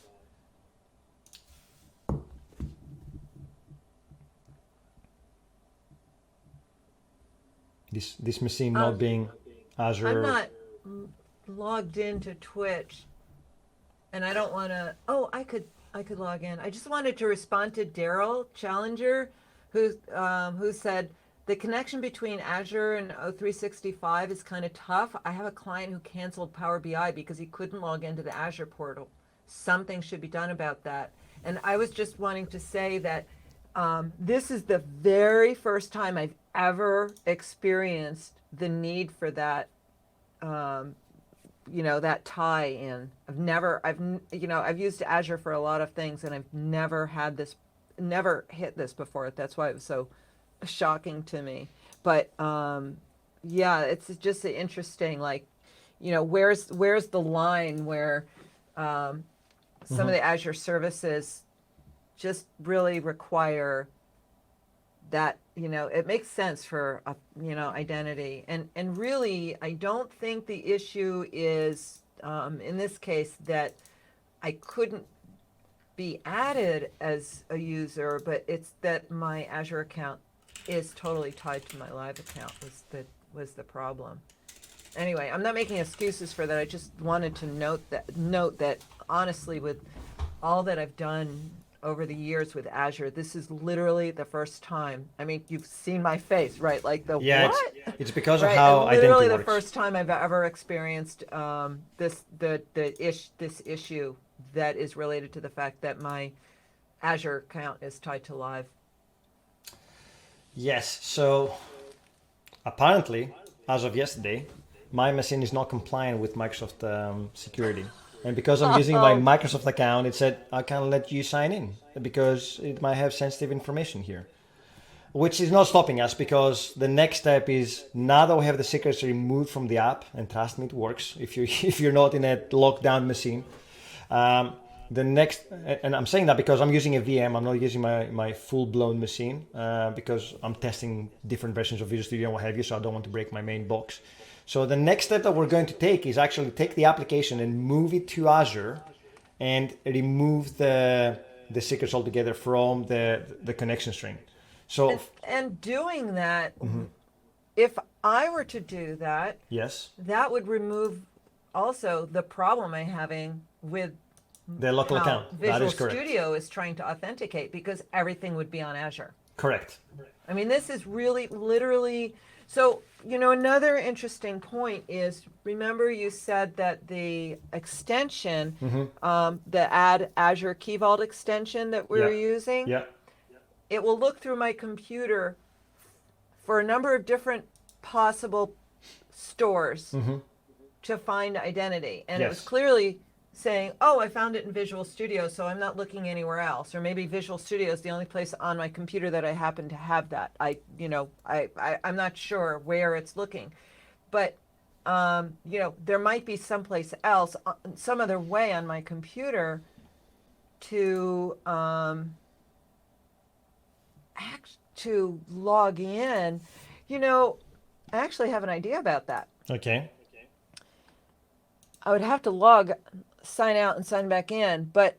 this machine not being Azure? I'm not logged into Twitch, and I don't want to. Oh, I could log in. I just wanted to respond to Daryl Challenger, who said the connection between Azure and O365 is kind of tough. I have a client who canceled Power BI because he couldn't log into the Azure portal. Something should be done about that. And I was just wanting to say that this is the very first time I've ever experienced the need for that, that tie-in. I've used Azure for a lot of things, and I've never hit this before. That's why it was so shocking to me. But it's just interesting. Like, where's the line where some of the Azure services just really require that, it makes sense for, identity. And really, I don't think the issue is, in this case, that I couldn't be added as a user, but it's that my Azure account is totally tied to my live account was the problem. Anyway, I'm not making excuses for that. I just wanted to note that honestly, with all that I've done over the years with Azure, this is literally the first time. I mean, you've seen my face, right? Like what? It's because of right? how and literally identity the works. first time I've ever experienced this issue that is related to the fact that my Azure account is tied to live. Yes. So apparently, as of yesterday, my machine is not compliant with Microsoft security. And because I'm using my Microsoft account, it said, I can't let you sign in because it might have sensitive information here. Which is not stopping us, because the next step is, now that we have the secrets removed from the app, and trust me, it works if you're not in a lockdown machine. The next, and I'm saying that because I'm using a VM, I'm not using my full-blown machine because I'm testing different versions of Visual Studio and what have you, so I don't want to break my main box. So the next step that we're going to take is actually take the application and move it to Azure and remove the secrets altogether from the connection string. So and doing that, if I were to do that, yes, that would remove also the problem I'm having with the local account. Visual That is correct. Studio is trying to authenticate, because everything would be on Azure. Correct. I mean, this is really literally. So, another interesting point is, remember you said that the extension, the Add Azure Key Vault extension that we're using, it will look through my computer for a number of different possible stores to find identity. And it was clearly saying, oh, I found it in Visual Studio, so I'm not looking anywhere else. Or maybe Visual Studio is the only place on my computer that I happen to have that. I'm not sure where it's looking. But, there might be someplace else, some other way on my computer to log in. I actually have an idea about that. Okay. I would have to sign out and sign back in, but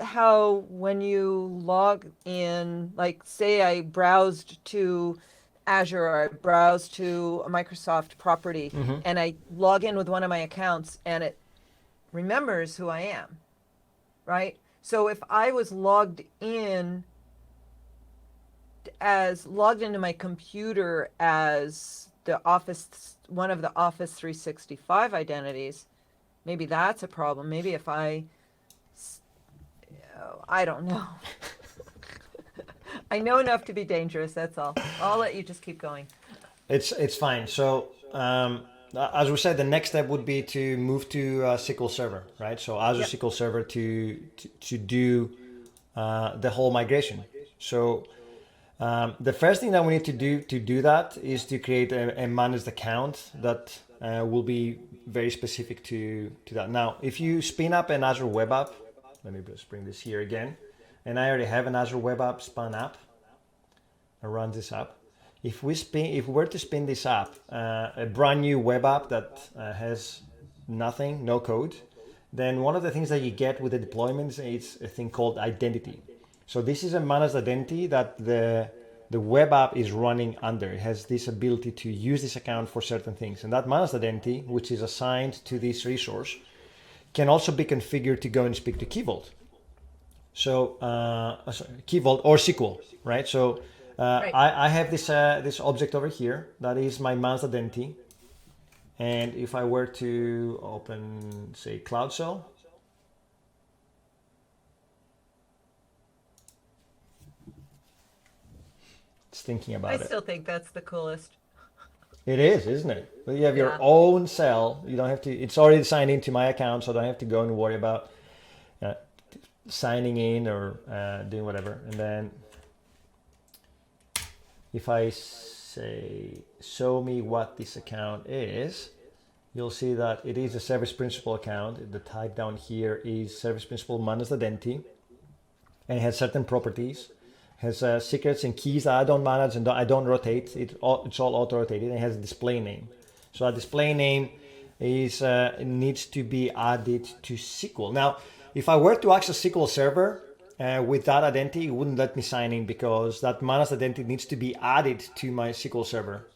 how when you log in, like say I browsed to Azure or I browsed to a Microsoft property and I log in with one of my accounts and it remembers who I am, right? So if I was logged into my computer as one of the Office 365 identities, maybe that's a problem. Maybe if I don't know. I know enough to be dangerous, that's all. I'll let you just keep going. It's fine. So as we said, the next step would be to move to SQL Server, right? So Azure SQL Server to do the whole migration. So The first thing that we need to do that is to create a managed account that will be very specific to that. Now, if you spin up an Azure web app, let me just bring this here again, and I already have an Azure web app spun up. I run this up. If we were to spin this up, a brand new web app that has nothing, no code, then one of the things that you get with the deployments is a thing called identity. So this is a managed identity that the web app is running under. It has this ability to use this account for certain things. And that managed identity, which is assigned to this resource, can also be configured to go and speak to Key Vault. So Key Vault or SQL, right? So Right. I have this object over here that is my managed identity. And if I were to open, say, Cloud Shell, it's thinking I about it. still think that's the coolest. It is, isn't it? But you have your Yeah. own cell. You don't have to. It's already signed into my account, so I don't have to go and worry about uh, signing in or doing whatever. And then if I say, show me what this account is, you'll see that it is a service principal account. The type down here is service principal managed identity, and it has certain properties. Has secrets and keys that I don't manage and I don't rotate. It's all auto-rotated. It has a display name. So a display name is needs to be added to SQL. Now, if I were to access SQL Server with that identity, it wouldn't let me sign in because that managed identity needs to be added to my SQL Server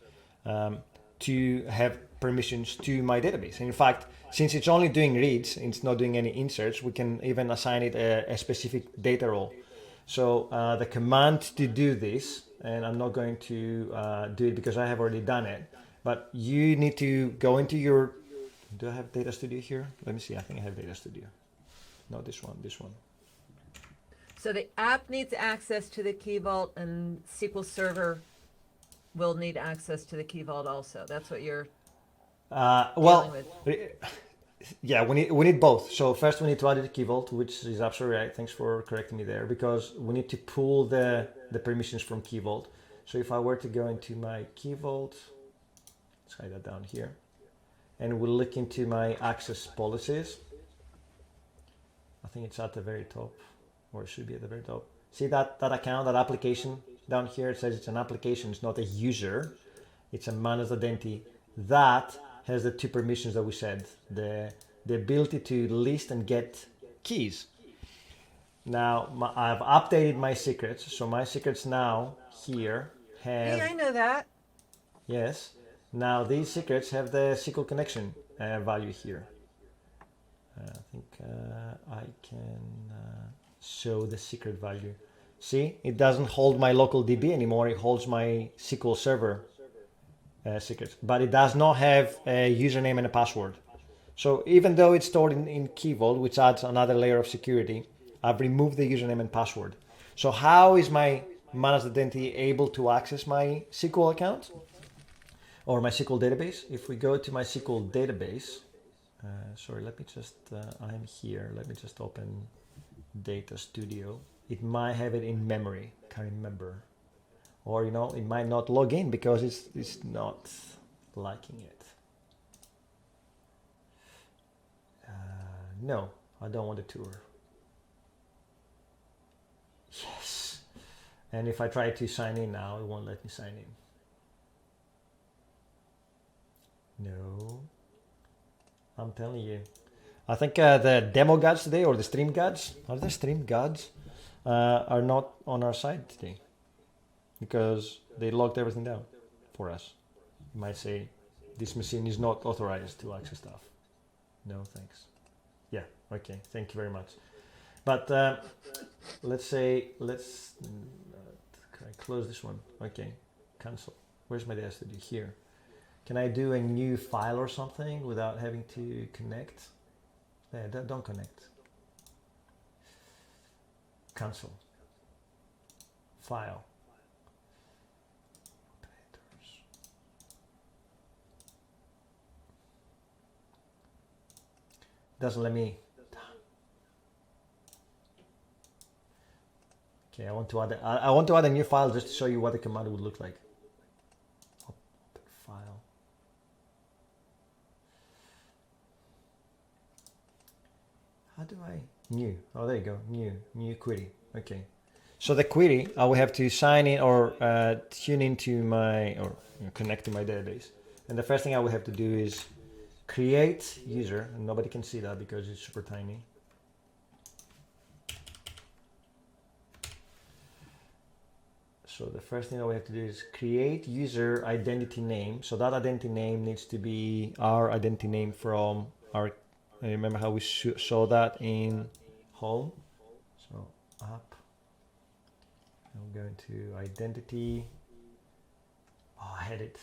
to have permissions to my database. And in fact, since it's only doing reads, it's not doing any inserts, we can even assign it a specific data role. So the command to do this, and I'm not going to do it because I have already done it, but you need to go into your, do I have Data Studio here? Let me see, I think I have Data Studio. No, this one. So the app needs access to the Key Vault, and SQL Server will need access to the Key Vault also. That's what you're Well, dealing yeah, we need both. So first we need to add it to Key Vault, which is absolutely right. Thanks for correcting me there, because we need to pull the permissions from Key Vault. So if I were to go into my Key Vault, let's hide that down here, and we'll look into my access policies. I think it's at the very top, or it should be at the very top. See that account, that application down here? It says it's an application. It's not a user. It's a managed identity that has the two permissions that we said, the ability to list and get keys. Now I've updated my secrets, so my secrets now here have, Hey, I know that. yes, now these secrets have the SQL connection value here. I think I can show the secret value. See, it doesn't hold my local DB anymore, it holds my SQL Server secrets, but it does not have a username and a password. So even though it's stored in Key Vault, which adds another layer of security, I've removed the username and password. So how is my managed identity able to access my SQL account or my SQL database? If we go to my SQL database, sorry, let me just, I'm here. Let me just open Data Studio. It might have it in memory, can't remember. Or, you know, it might not log in because it's not liking it. No, I don't want a tour. Yes. And if I try to sign in now, it won't let me sign in. No. I'm telling you. I think the demo gods today, or the stream gods, are there stream gods? Are not on our side today, because they locked everything down for us. You might say, this machine is not authorized to access stuff. No, thanks. Yeah, okay, thank you very much. But let's say, can I close this one? Okay, cancel. Where's my Data Studio? Here. Can I do a new file or something without having to connect? Yeah, don't connect. Cancel. File. Doesn't let me. Okay, I want to add. I want to add a new file just to show you what the command would look like. Open file. How do I new? Oh, there you go. New query. Okay. So the query, I will have to sign in or tune into my or connect to my database. And the first thing I will have to do is create user, and nobody can see that because it's super tiny. So the first thing that we have to do is create user identity name. So that identity name needs to be our identity name from our, I remember how we saw that in home. So app, I'm going to identity. Oh, I had it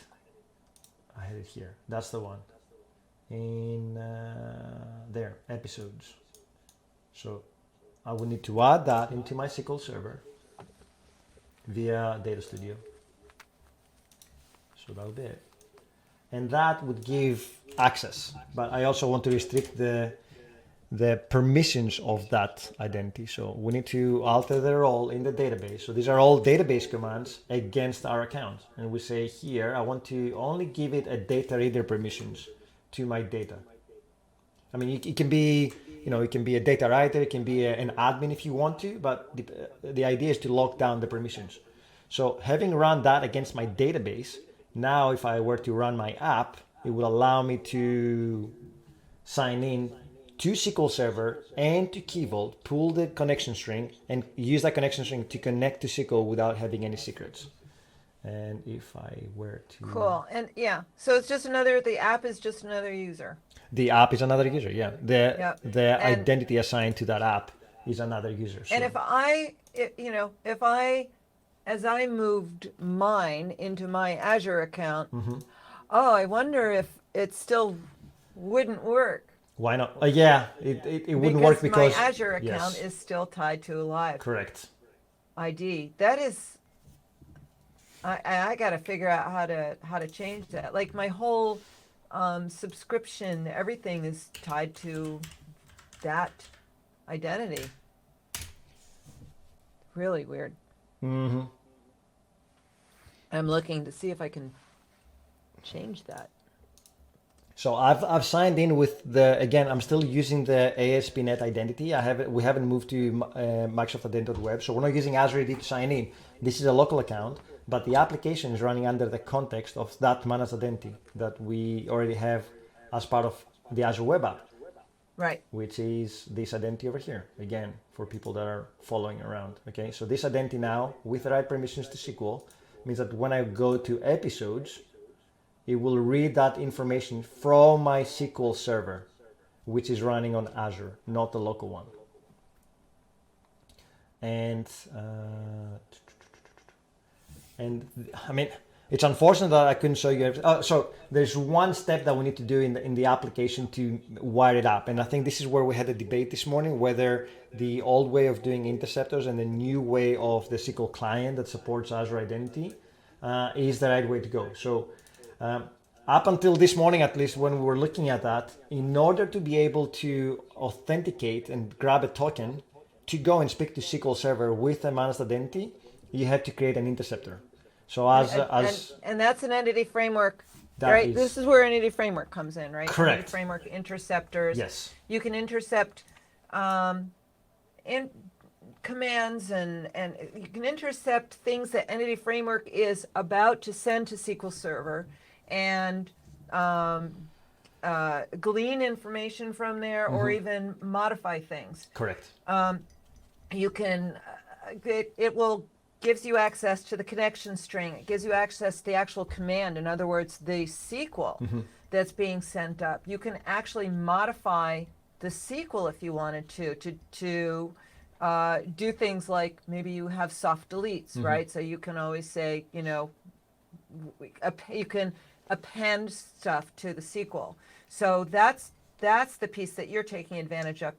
here. That's the one. In there, episodes. So I will need to add that into my SQL Server via Data Studio. So that would be it. And that would give access, but I also want to restrict the permissions of that identity. So we need to alter the role in the database. So these are all database commands against our account. And we say here, I want to only give it a data reader permissions to my data. I mean, it can be, it can be a data writer, it can be an admin if you want to, but the idea is to lock down the permissions. So having run that against my database, now if I were to run my app, it will allow me to sign in to SQL Server and to Key Vault, pull the connection string and use that connection string to connect to SQL without having any secrets. And if I were to... Cool. And yeah, so it's just the app is just another user. The app is another user, yeah. The And identity assigned to that app is another user. So. And as I moved mine into my Azure account, I wonder if it still wouldn't work. Why not? Yeah, it wouldn't work because my Azure account is still tied to a live correct ID. That is, I got to figure out how to change that. Like my whole subscription, everything is tied to that identity. Really weird. Mm-hmm. I'm looking to see if I can change that. So I've signed in with again, I'm still using the ASP.NET identity. We haven't moved to Microsoft Identity Web, so we're not using Azure AD to sign in. This is a local account, but the application is running under the context of that managed identity that we already have as part of the Azure Web App. Right. Which is this identity over here, again, for people that are following around. Okay, so this identity now, with the right permissions to SQL, means that when I go to episodes, it will read that information from my SQL server, which is running on Azure, not the local one. And I mean, it's unfortunate that I couldn't show you everything. So there's one step that we need to do in the application to wire it up. And I think this is where we had a debate this morning, whether the old way of doing interceptors and the new way of the SQL client that supports Azure Identity is the right way to go. So up until this morning, at least when we were looking at that, in order to be able to authenticate and grab a token to go and speak to SQL Server with a managed identity, you had to create an interceptor. So and that's an entity framework, right? This is where entity framework comes in, right? Correct. Entity framework interceptors. Yes. You can intercept in commands and you can intercept things that entity framework is about to send to SQL Server and glean information from there or even modify things. Correct. You can it will gives you access to the connection string. It gives you access to the actual command. In other words, the SQL that's being sent up. You can actually modify the SQL if you wanted to do things like maybe you have soft deletes, right? So you can always say, you can append stuff to the SQL. So that's the piece that you're taking advantage of.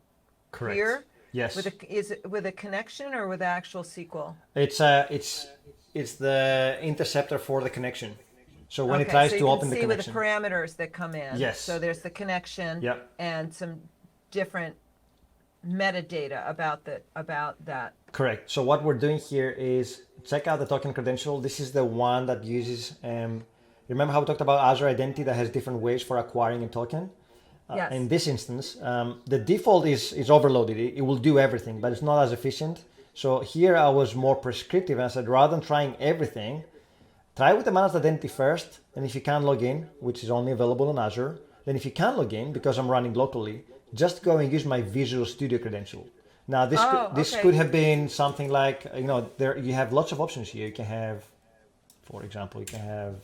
Correct. Here. Yes. Is it with a connection or with actual SQL? It's the interceptor for the connection. So when it tries to open the connection. So you can see with the parameters that come in. Yes. So there's the connection Yep. and some different metadata about that. Correct. So what we're doing here is check out the token credential. This is the one that uses, remember how we talked about Azure Identity that has different ways for acquiring a token? Yes. In this instance, the default is overloaded. It will do everything, but it's not as efficient. So here I was more prescriptive. I said, rather than trying everything, try with the managed identity first. And if you can log in, which is only available on Azure, then if you can log in, because I'm running locally, just go and use my Visual Studio credential. Now this could have been something like, there you have lots of options here. You can have, for example, you can have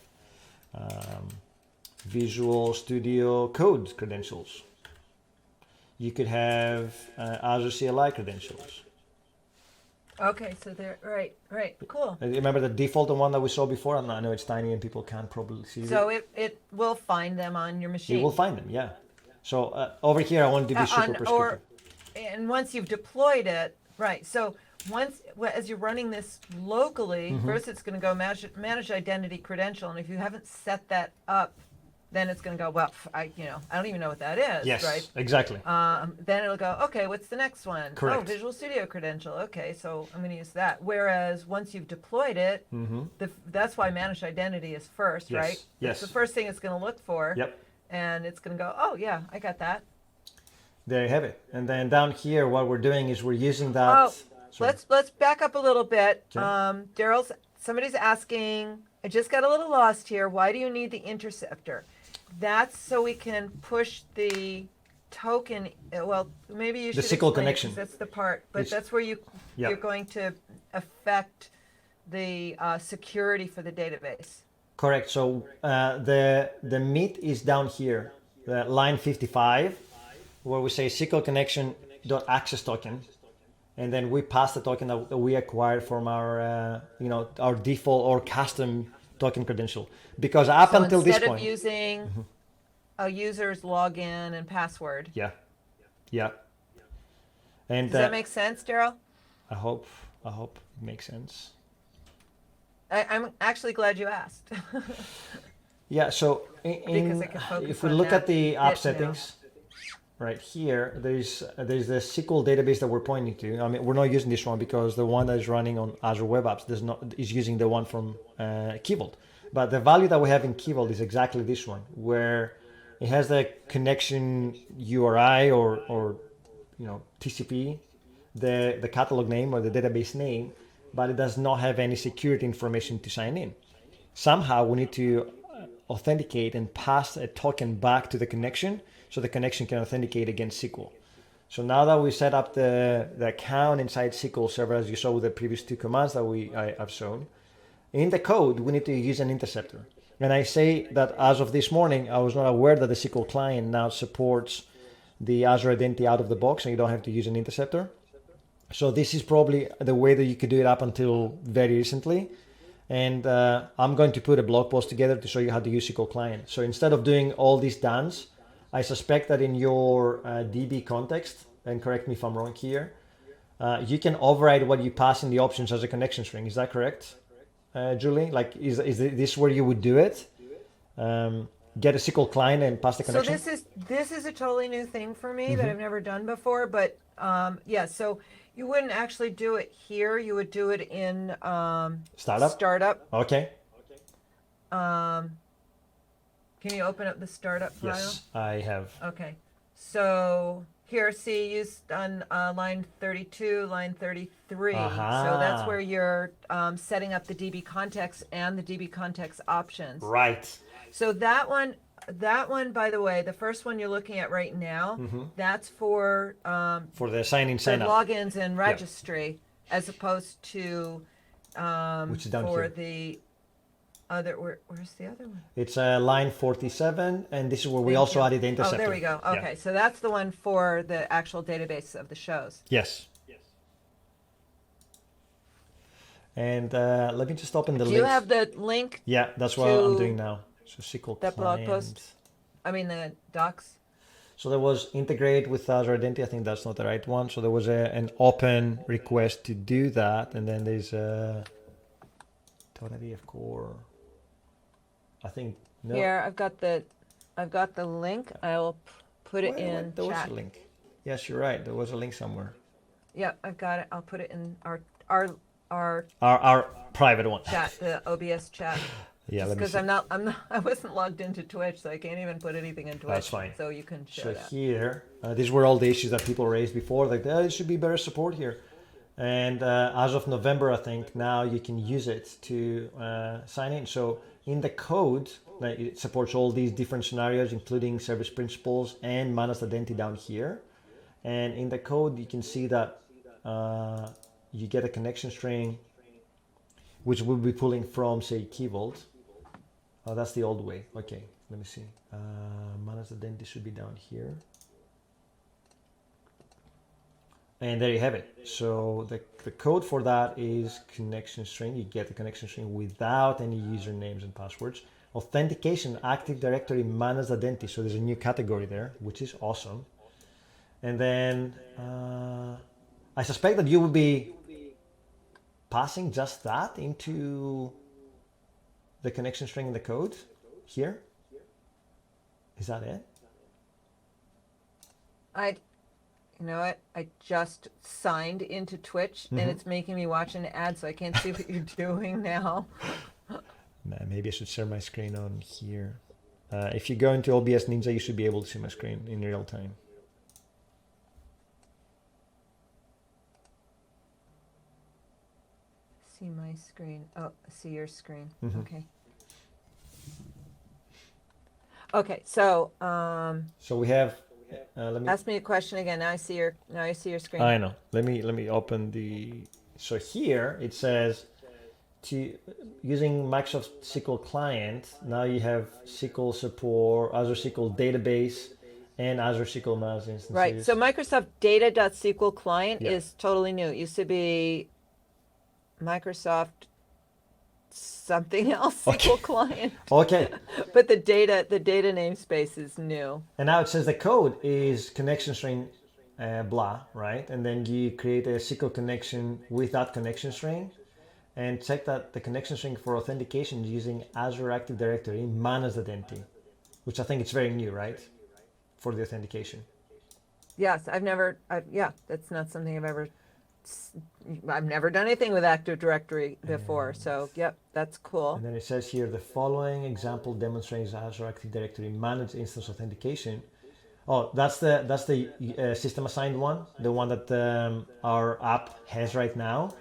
Visual Studio Code credentials. You could have Azure CLI credentials. Okay, so they're right, cool. Remember the default one that we saw before? I know it's tiny and people can't probably see it. So it will find them on your machine. It will find them, yeah. So over here, I wanted to be super prescriptive. And once you've deployed it, right? So as you're running this locally, first it's going to go manage identity credential, and if you haven't set that up, then it's going to go, well, I don't even know what that is, Yes, right? exactly. Then it'll go, okay, what's the next one? Correct. Oh, Visual Studio credential. Okay, so I'm going to use that. Whereas once you've deployed it, that's why managed identity is first, Yes, right? yes. It's the first thing it's going to look for. Yep. And it's going to go, oh, yeah, I got that. There you have it. And then down here, what we're doing is we're using that. Let's back up a little bit. Okay. Somebody's asking, I just got a little lost here. Why do you need the interceptor? That's so we can push the token. Well, maybe you should The SQL explain it, connection. 'cause that's the part. But that's where you're going to affect the security for the database. Correct. So the meat is down here, the line 55, where we say SQL connection dot access token, and then we pass the token that we acquired from our our default or custom token credential. Because up until this point, instead of using a user's login and password. yeah. And Does that make sense, Daryl? I hope it makes sense. I'm actually glad you asked. Yeah, so Because I could focus if we on look that at the app bit now. settings, right here, there's the SQL database that we're pointing to. I mean, we're not using this one because the one that is running on Azure Web Apps is using the one from Key Vault. But the value that we have in Key Vault is exactly this one, where it has the connection URI or TCP, the catalog name or the database name, but it does not have any security information to sign in. Somehow we need to authenticate and pass a token back to the connection so the connection can authenticate against SQL. So now that we set up the account inside SQL Server, as you saw with the previous two commands that I've shown, in the code, we need to use an interceptor. And I say that as of this morning, I was not aware that the SQL client now supports the Azure Identity out of the box and you don't have to use an interceptor. So this is probably the way that you could do it up until very recently. And I'm going to put a blog post together to show you how to use SQL client. So instead of doing all these dance, I suspect that in your DB context, and correct me if I'm wrong here, you can override what you pass in the options as a connection string. Is that correct, Julie? Like, is this where you would do it? Get a SQL client and pass the connection? So this is a totally new thing for me that I've never done before. But so you wouldn't actually do it here. You would do it in Startup. Okay. Can you open up the startup file? Yes, I have. Okay. So here, see, used on line 32, line 33. Aha. So that's where you're setting up the DB context and the DB context options. Right. So that one, by the way, the first one you're looking at right now, that's for the sign-in, the sign-up. logins and registry, as opposed to Which is down for here. the other. Where's the other one? It's line 47, and this is where we also added the interceptor. Oh, there we go. Okay, so that's the one for the actual database of the shows. Yes. And let me just open the link. Do you have the link? Yeah, that's what I'm doing now. So SQL that client. blog post? I mean the docs. So there was integrate with Azure Identity. I think that's not the right one. So there was an open request to do that, and then there's a TotalDF core. I think no. Here, I've got the link. I will put it in There was chat. a link. Yes, you're right. There was a link somewhere. Yeah, I've got it. I'll put it in our Our private one. chat, the OBS chat. Yeah, Just let me because see. I wasn't logged into Twitch, so I can't even put anything in Twitch. That's fine. So you can show So that. here, these were all the issues that people raised before, like there should be better support here. And as of November, I think now you can use it to sign in. So in the code, like, it supports all these different scenarios, including service principals and managed identity down here. And in the code, you can see that you get a connection string, which we'll be pulling from, say, Key Vault. Oh, that's the old way. Okay, let me see. Managed identity should be down here. And there you have it. So the code for that is connection string. You get the connection string without any usernames and passwords. Authentication, Active Directory, managed identity. So there's a new category there, which is awesome. And then I suspect that you will be passing just that into the connection string in the code here. Is that it? You know what? I just signed into Twitch and it's making me watch an ad, so I can't see what you're doing now. Maybe I should share my screen on here. If you go into OBS Ninja, you should be able to see my screen in real time. See my screen. Oh, see your screen. Okay. Okay, so So we have. Let me. ask me a question again. Now I see your screen. I know. Let me open the. So here it says, to using Microsoft SQL Client. Now you have SQL support, Azure SQL Database, and Azure SQL Managed Instances. Right. So Microsoft Data.SQL Client Yeah. is totally new. It used to be Microsoft something else SQL Client. Okay. But the data namespace is new. And now it says the code is connection string blah, right? And then you create a SQL connection with that connection string and check that the connection string for authentication is using Azure Active Directory managed identity, which I think it's very new, right? For the authentication. Yes, that's not something I've never done anything with Active Directory before. So, yep, that's cool. And then it says here, the following example demonstrates Azure Active Directory managed instance authentication. Oh, that's the system assigned one, the one that our app has right now.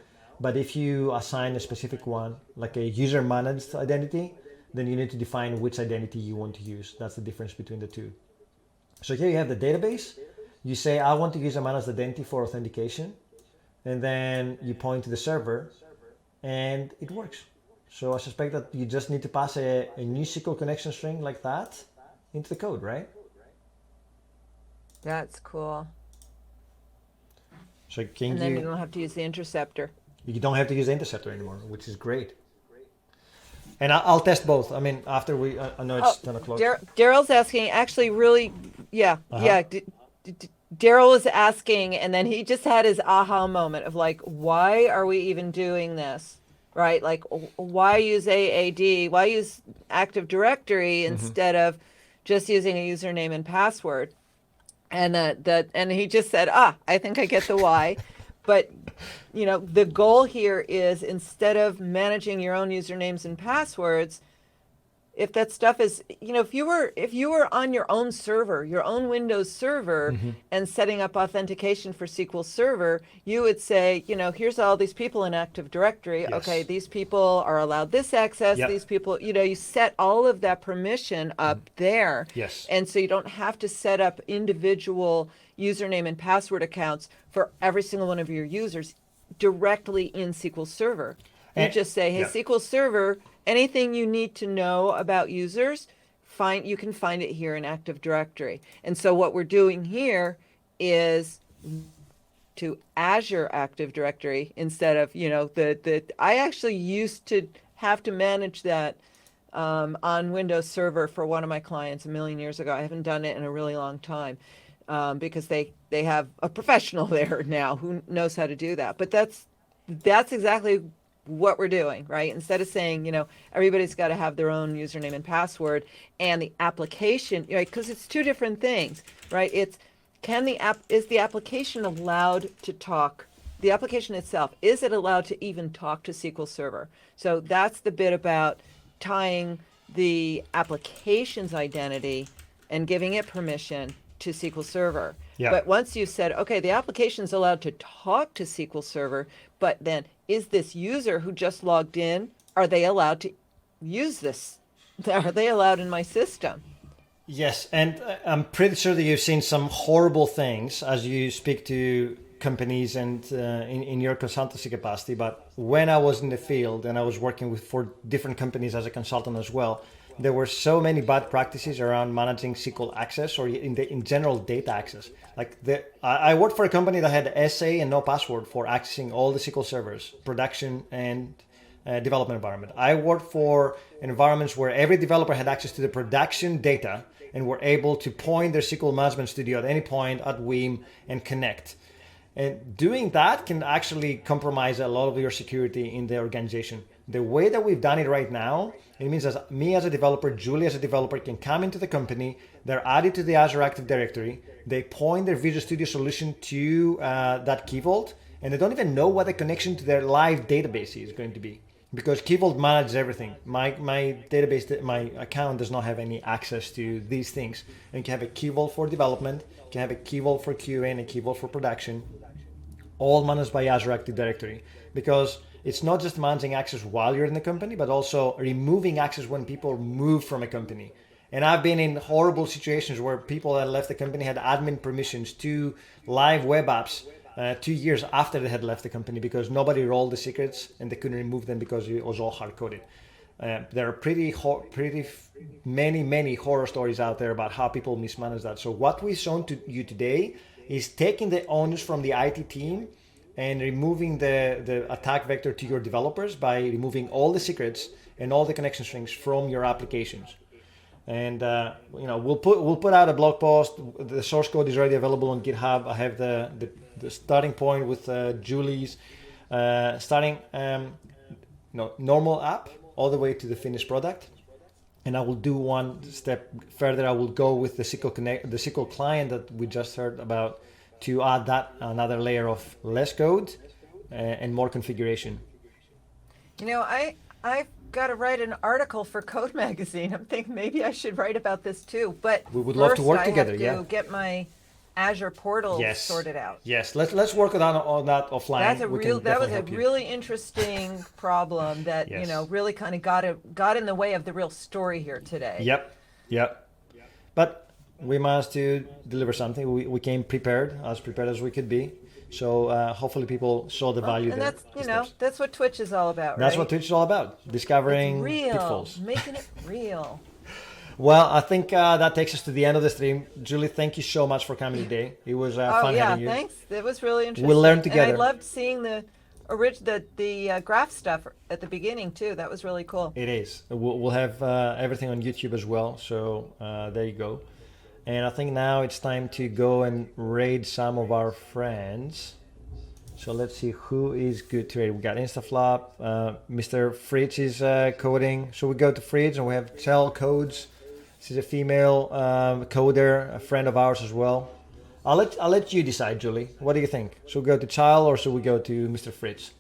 But if you assign a specific one, like a user managed identity, then you need to define which identity you want to use. That's the difference between the two. So here you have the database. You say, I want to use a managed identity for authentication. And then you point to the server and it works. So I suspect that you just need to pass a new SQL connection string like that into the code, right? That's cool. So And then you don't have to use the interceptor. You don't have to use the interceptor anymore, which is great. And I'll test both. I mean, after I know it's 10 o'clock. Daryl's asking, actually, really, yeah. Daryl was asking, and then he just had his aha moment of like, why are we even doing this? Right? Like, why use AAD? Why use Active Directory instead of just using a username and password? And and he just said, I think I get the why. But, you know, the goal here is, instead of managing your own usernames and passwords, if that stuff is, you know, if you were on your own server, your own Windows server, and setting up authentication for SQL Server, you would say, you know, here's all these people in Active Directory. Yes. Okay, these people are allowed this access. Yep. These people, you know, you set all of that permission up there. Yes. And so you don't have to set up individual username and password accounts for every single one of your users directly in SQL Server. You just say, hey, SQL Server, anything you need to know about users, you can find it here in Active Directory. And so what we're doing here is to Azure Active Directory instead of, you know, I actually used to have to manage that on Windows Server for one of my clients a million years ago. I haven't done it in a really long time because they have a professional there now who knows how to do that. But that's exactly what we're doing, right? Instead of saying, you know, everybody's got to have their own username and password, and the application, right? Because it's two different things, right? is the application allowed to talk? The application itself, is it allowed to even talk to SQL Server? So that's the bit about tying the application's identity and giving it permission to SQL Server. Yeah. But once you said, okay, the application's allowed to talk to SQL Server, but then is this user who just logged in, are they allowed to use this? Are they allowed in my system? Yes, and I'm pretty sure that you've seen some horrible things as you speak to companies and in your consultancy capacity. But when I was in the field and I was working with 4 different companies as a consultant as well, there were so many bad practices around managing SQL access or in general data access. Like I worked for a company that had SA and no password for accessing all the SQL servers, production and development environment. I worked for environments where every developer had access to the production data and were able to point their SQL management studio at any point at whim and connect. And doing that can actually compromise a lot of your security in the organization. The way that we've done it right now, it means that me as a developer, Julie as a developer can come into the company, they're added to the Azure Active Directory, they point their Visual Studio solution to that Key Vault, and they don't even know what the connection to their live database is going to be. Because Key Vault manages everything. My database, my account does not have any access to these things. And you can have a Key Vault for development, you can have a Key Vault for QA and a Key Vault for production, all managed by Azure Active Directory. Because it's not just managing access while you're in the company, but also removing access when people move from a company. And I've been in horrible situations where people that left the company had admin permissions to live web apps 2 years after they had left the company because nobody rolled the secrets and they couldn't remove them because it was all hard-coded. There are many horror stories out there about how people mismanage that. So what we've shown to you today is taking the onus from the IT team and removing the attack vector to your developers by removing all the secrets and all the connection strings from your applications. And we'll put out a blog post. The source code is already available on GitHub. I have the starting point with Julie's starting normal app all the way to the finished product. And I will do one step further. I will go with the SQL client that we just heard about to add that another layer of less code and more configuration. I've got to write an article for Code Magazine. I'm thinking maybe I should write about this too. But we would love to work together. I have to get my Azure portal sorted out. Yes, let's work on that offline. That was a really interesting problem that really kind of got in the way of the real story here today. Yep. But we managed to deliver something. We came prepared as we could be. So hopefully people saw the value. And that's what Twitch is all about, right? That's what Twitch is all about. Discovering pitfalls. Making it real. Well, I think that takes us to the end of the stream. Julie, thank you so much for coming today. It was fun having you. Thanks. It was really interesting. We'll learn together. And I loved seeing the graph stuff at the beginning too. That was really cool. It is. We'll have everything on YouTube as well. So there you go. And I think now it's time to go and raid some of our friends. So let's see who is good to raid. We got Instaflop. Mr. Fritz is coding. So we go to Fritz and we have Tell Codes. This is a female coder, a friend of ours as well. I'll let you decide, Julie. What do you think? Should we go to Child or should we go to Mr. Fritz?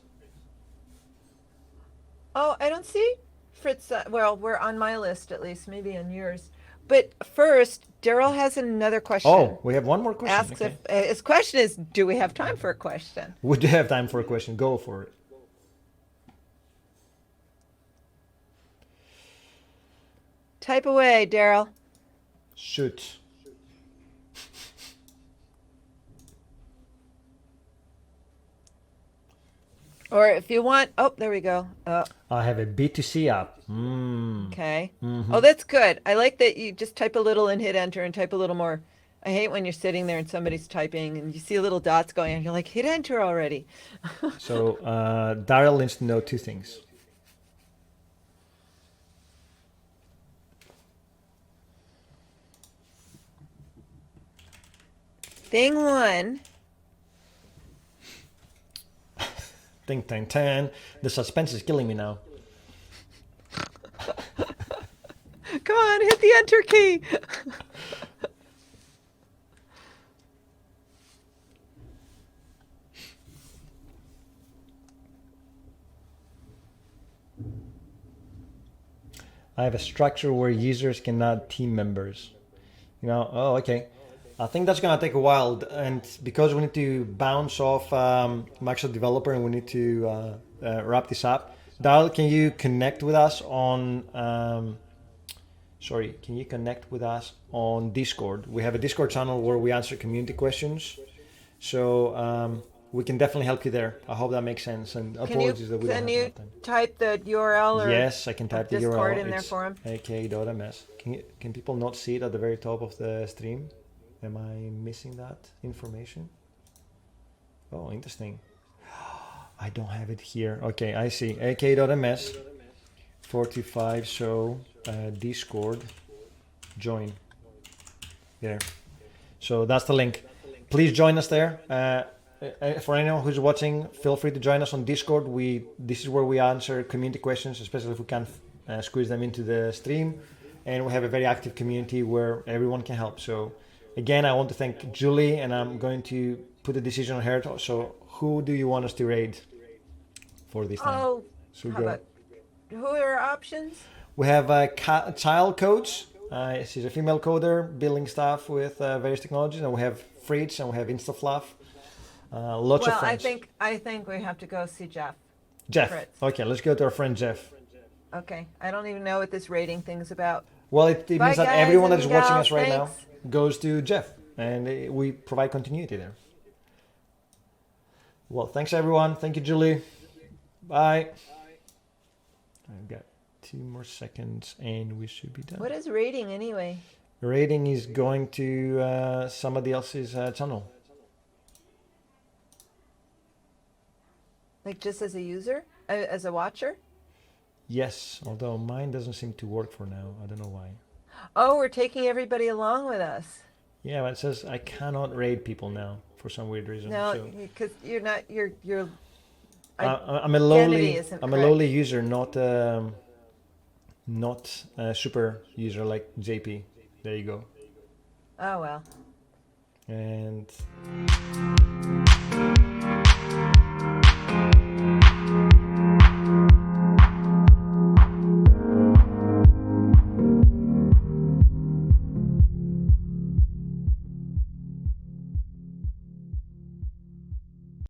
Oh, I don't see Fritz. Well, we're on my list at least, maybe on yours. But first, Daryl has another question. Oh, we have one more question. Asks if his question is, do we have time for a question? We do have time for a question. Go for it. Type away, Daryl. Shoot. Or if you want, there we go. I have a B2C app. Okay. Mm-hmm. Oh, that's good. I like that you just type a little and hit enter and type a little more. I hate when you're sitting there and somebody's typing and you see little dots going and you're like, hit enter already. So Daryl needs to know 2 things. Thing 1. Ting, ting, ting. The suspense is killing me now. Come on, hit the enter key. I have a structure where users can add team members. Oh, okay. I think that's gonna take a while, and because we need to bounce off Microsoft Developer and we need to wrap this up. Daryl, can you connect with us on? Can you connect with us on Discord? We have a Discord channel where we answer community questions, so we can definitely help you there. I hope that makes sense. And apologies that we don't have enough time. Type the URL or Yes, I can type the Discord URL. in there It's for him? ak.ms. Can people not see it at the very top of the stream? Am I missing that information? Oh, interesting. I don't have it here. Okay, I see. ak.ms 45 so Discord join there. So that's the link. Please join us there. For anyone who's watching, feel free to join us on Discord. This is where we answer community questions, especially if we can squeeze them into the stream. And we have a very active community where everyone can help. So again, I want to thank Julie, and I'm going to put a decision on her. So who do you want us to raid for this time? Oh, So how about, who are options? we have a child coach. She's a female coder building stuff with various technologies, and we have Fritz and we have InstaFluff. Lots of friends. I think we have to go see Jeff. Jeff. Fritz. Okay, let's go to our friend Jeff. Okay, I don't even know what this rating thing's about. Well, it Bye, means that guys everyone that and is watching gals. us right Thanks. now goes to Jeff, and we provide continuity there. Well, thanks everyone. Thank you, Julie. Bye. I've got 2 more seconds, and we should be done. What is rating anyway? Rating is going to somebody else's channel. Like just as a user, as a watcher? Yes, although mine doesn't seem to work for now. I don't know why. Oh, we're taking everybody along with us. Yeah, but it says I cannot raid people now for some weird reason. No, So because you're not. You're. I'm a identity lowly isn't I'm a correct. lowly user, not a super user like JP. There you go. Oh well. And